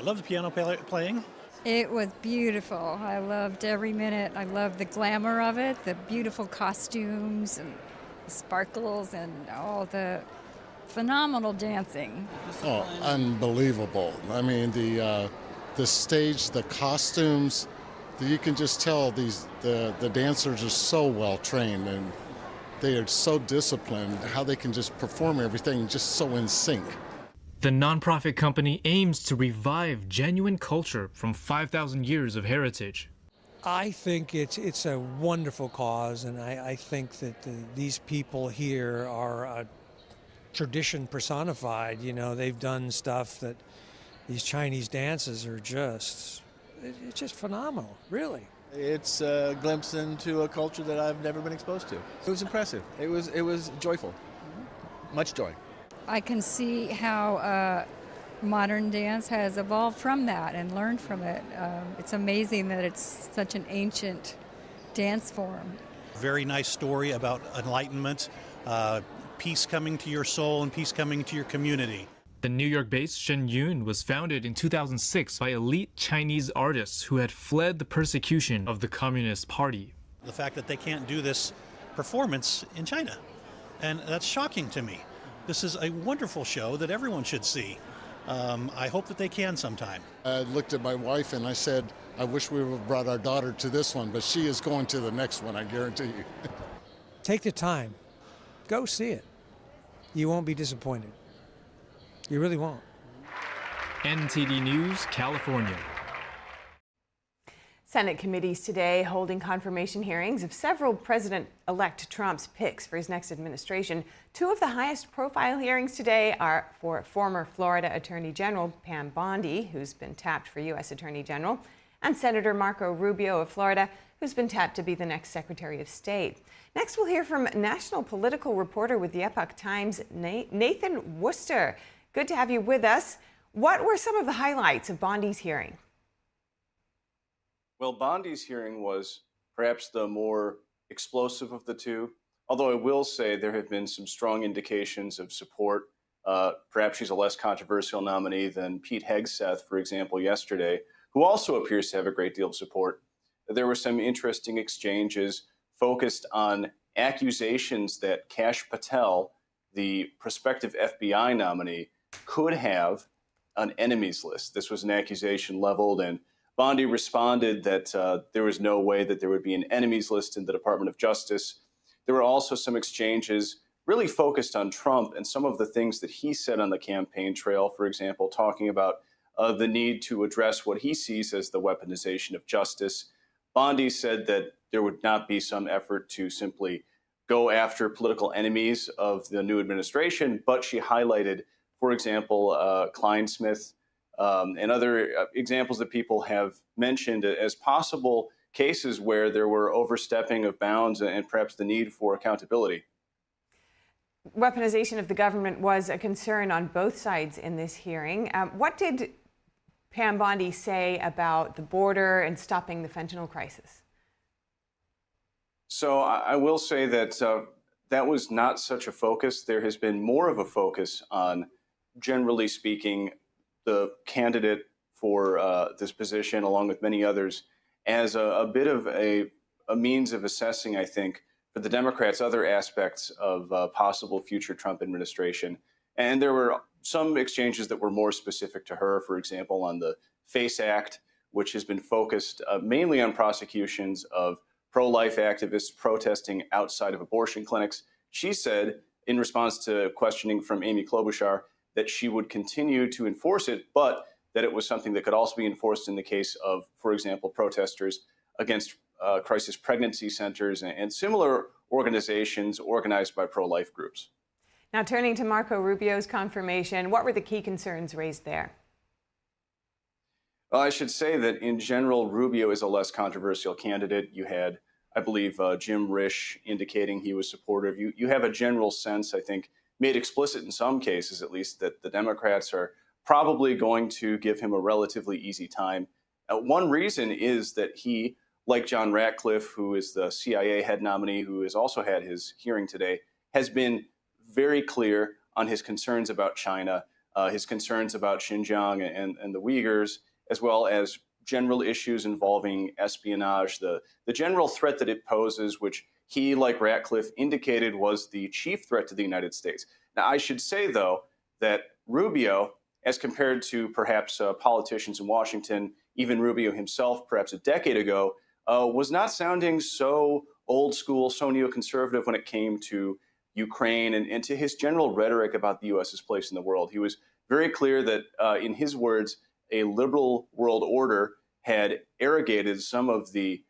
love the piano playing. It was beautiful. I loved every minute. I loved the glamour of it, the beautiful costumes and the sparkles and all the phenomenal dancing. Oh, unbelievable. I mean, the stage, the costumes, you can just tell the dancers are so well trained and they are so disciplined, how they can just perform everything just so in sync. The nonprofit company aims to revive genuine culture from 5,000 years of heritage. I think it's a wonderful cause, and I think that these people here are a tradition personified. You know, they've done stuff that these Chinese dances are it's just phenomenal, really. It's a glimpse into a culture that I've never been exposed to. It was impressive. It was joyful. Much joy. I can see how modern dance has evolved from that and learned from it. It's amazing that it's such an ancient dance form. Very nice story about enlightenment, peace coming to your soul and peace coming to your community. The New York-based Shen Yun was founded in 2006 by elite Chinese artists who had fled the persecution of the Communist Party. The fact that they can't do this performance in China, and that's shocking to me. This is a wonderful show that everyone should see. I hope that they can sometime. I looked at my wife and I said, I wish we would have brought our daughter to this one, but she is going to the next one, I guarantee you. Take the time. Go see it. You won't be disappointed. You really won't. NTD News, California. Senate committees today holding confirmation hearings of several President-elect Trump's picks for his next administration. Two of the highest profile hearings today are for former Florida Attorney General Pam Bondi, who's been tapped for U.S. Attorney General, and Senator Marco Rubio of Florida, who's been tapped to be the next Secretary of State. Next, we'll hear from national political reporter with the Epoch Times, Nathan Worcester. Good to have you with us. What were some of the highlights of Bondi's hearing? Well, Bondi's hearing was perhaps the more explosive of the two, although I will say there have been some strong indications of support. Perhaps she's a less controversial nominee than Pete Hegseth, for example, yesterday, who also appears to have a great deal of support. There were some interesting exchanges focused on accusations that Kash Patel, the prospective FBI nominee, could have an enemies list. This was an accusation leveled, and Bondi responded that there was no way that there would be an enemies list in the Department of Justice. There were also some exchanges really focused on Trump and some of the things that he said on the campaign trail, for example, talking about the need to address what he sees as the weaponization of justice. Bondi said that there would not be some effort to simply go after political enemies of the new administration, but she highlighted, for example, Kleinsmith, and other examples that people have mentioned as possible cases where there were overstepping of bounds and perhaps the need for accountability. Weaponization of the government was a concern on both sides in this hearing. What did Pam Bondi say about the border and stopping the fentanyl crisis? So I will say that that was not such a focus. There has been more of a focus on, generally speaking, the candidate for this position, along with many others, as a bit of a means of assessing, I think, for the Democrats, other aspects of possible future Trump administration. And there were some exchanges that were more specific to her, for example, on the FACE Act, which has been focused mainly on prosecutions of pro-life activists protesting outside of abortion clinics. She said, in response to questioning from Amy Klobuchar, that she would continue to enforce it, but that it was something that could also be enforced in the case of, for example, protesters against crisis pregnancy centers and similar organizations organized by pro-life groups. Now, turning to Marco Rubio's confirmation, what were the key concerns raised there? I should say that in general, Rubio is a less controversial candidate. You had, I believe, Jim Risch indicating he was supportive. You have a general sense, I think, made explicit in some cases at least, that the Democrats are probably going to give him a relatively easy time. One reason is that he, like John Ratcliffe, who is the CIA head nominee, who has also had his hearing today, has been very clear on his concerns about China, his concerns about Xinjiang and the Uyghurs, as well as general issues involving espionage, the general threat that it poses, which he, like Ratcliffe, indicated was the chief threat to the United States. Now, I should say, though, that Rubio, as compared to perhaps politicians in Washington, even Rubio himself, perhaps a decade ago, was not sounding so old school, so neoconservative when it came to Ukraine and to his general rhetoric about the U.S.'s place in the world. He was very clear that, in his words, a liberal world order had arrogated some of the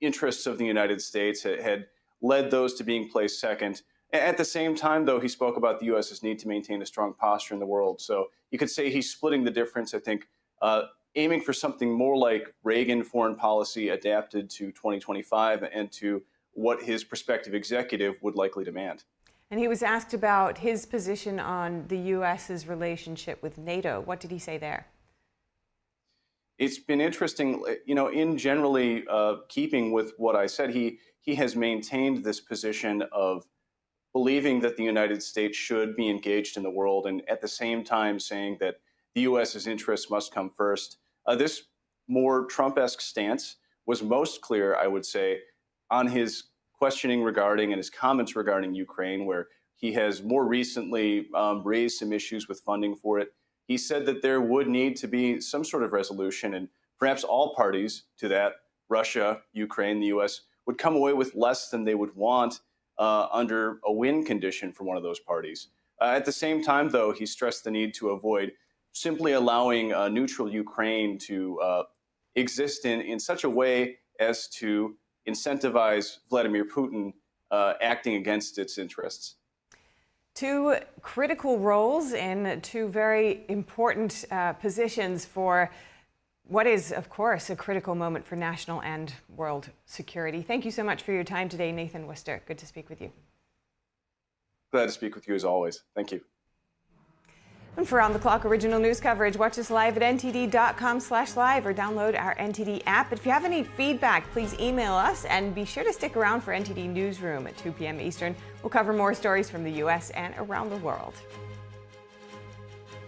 interests of the United States, had led those to being placed second. At the same time, though, he spoke about the U.S.'s need to maintain a strong posture in the world. So you could say he's splitting the difference, I think, aiming for something more like Reagan foreign policy adapted to 2025 and to what his prospective executive would likely demand. And he was asked about his position on the U.S.'s relationship with NATO. What did he say there? It's been interesting, in generally keeping with what I said, he has maintained this position of believing that the United States should be engaged in the world and at the same time saying that the U.S.'s interests must come first. This more Trump-esque stance was most clear, I would say, on his questioning regarding and his comments regarding Ukraine, where he has more recently raised some issues with funding for it. He said that there would need to be some sort of resolution, and perhaps all parties to that, Russia, Ukraine, the U.S., would come away with less than they would want under a win condition from one of those parties. At the same time, though, he stressed the need to avoid simply allowing neutral Ukraine to exist in such a way as to incentivize Vladimir Putin acting against its interests. Two critical roles in two very important positions for what is, of course, a critical moment for national and world security. Thank you so much for your time today, Nathan Worcester. Good to speak with you. Glad to speak with you as always. Thank you. And for on-the-clock original news coverage, watch us live at ntd.com/live or download our NTD app. If you have any feedback, please email us and be sure to stick around for NTD Newsroom at 2 p.m. Eastern. We'll cover more stories from the U.S. and around the world.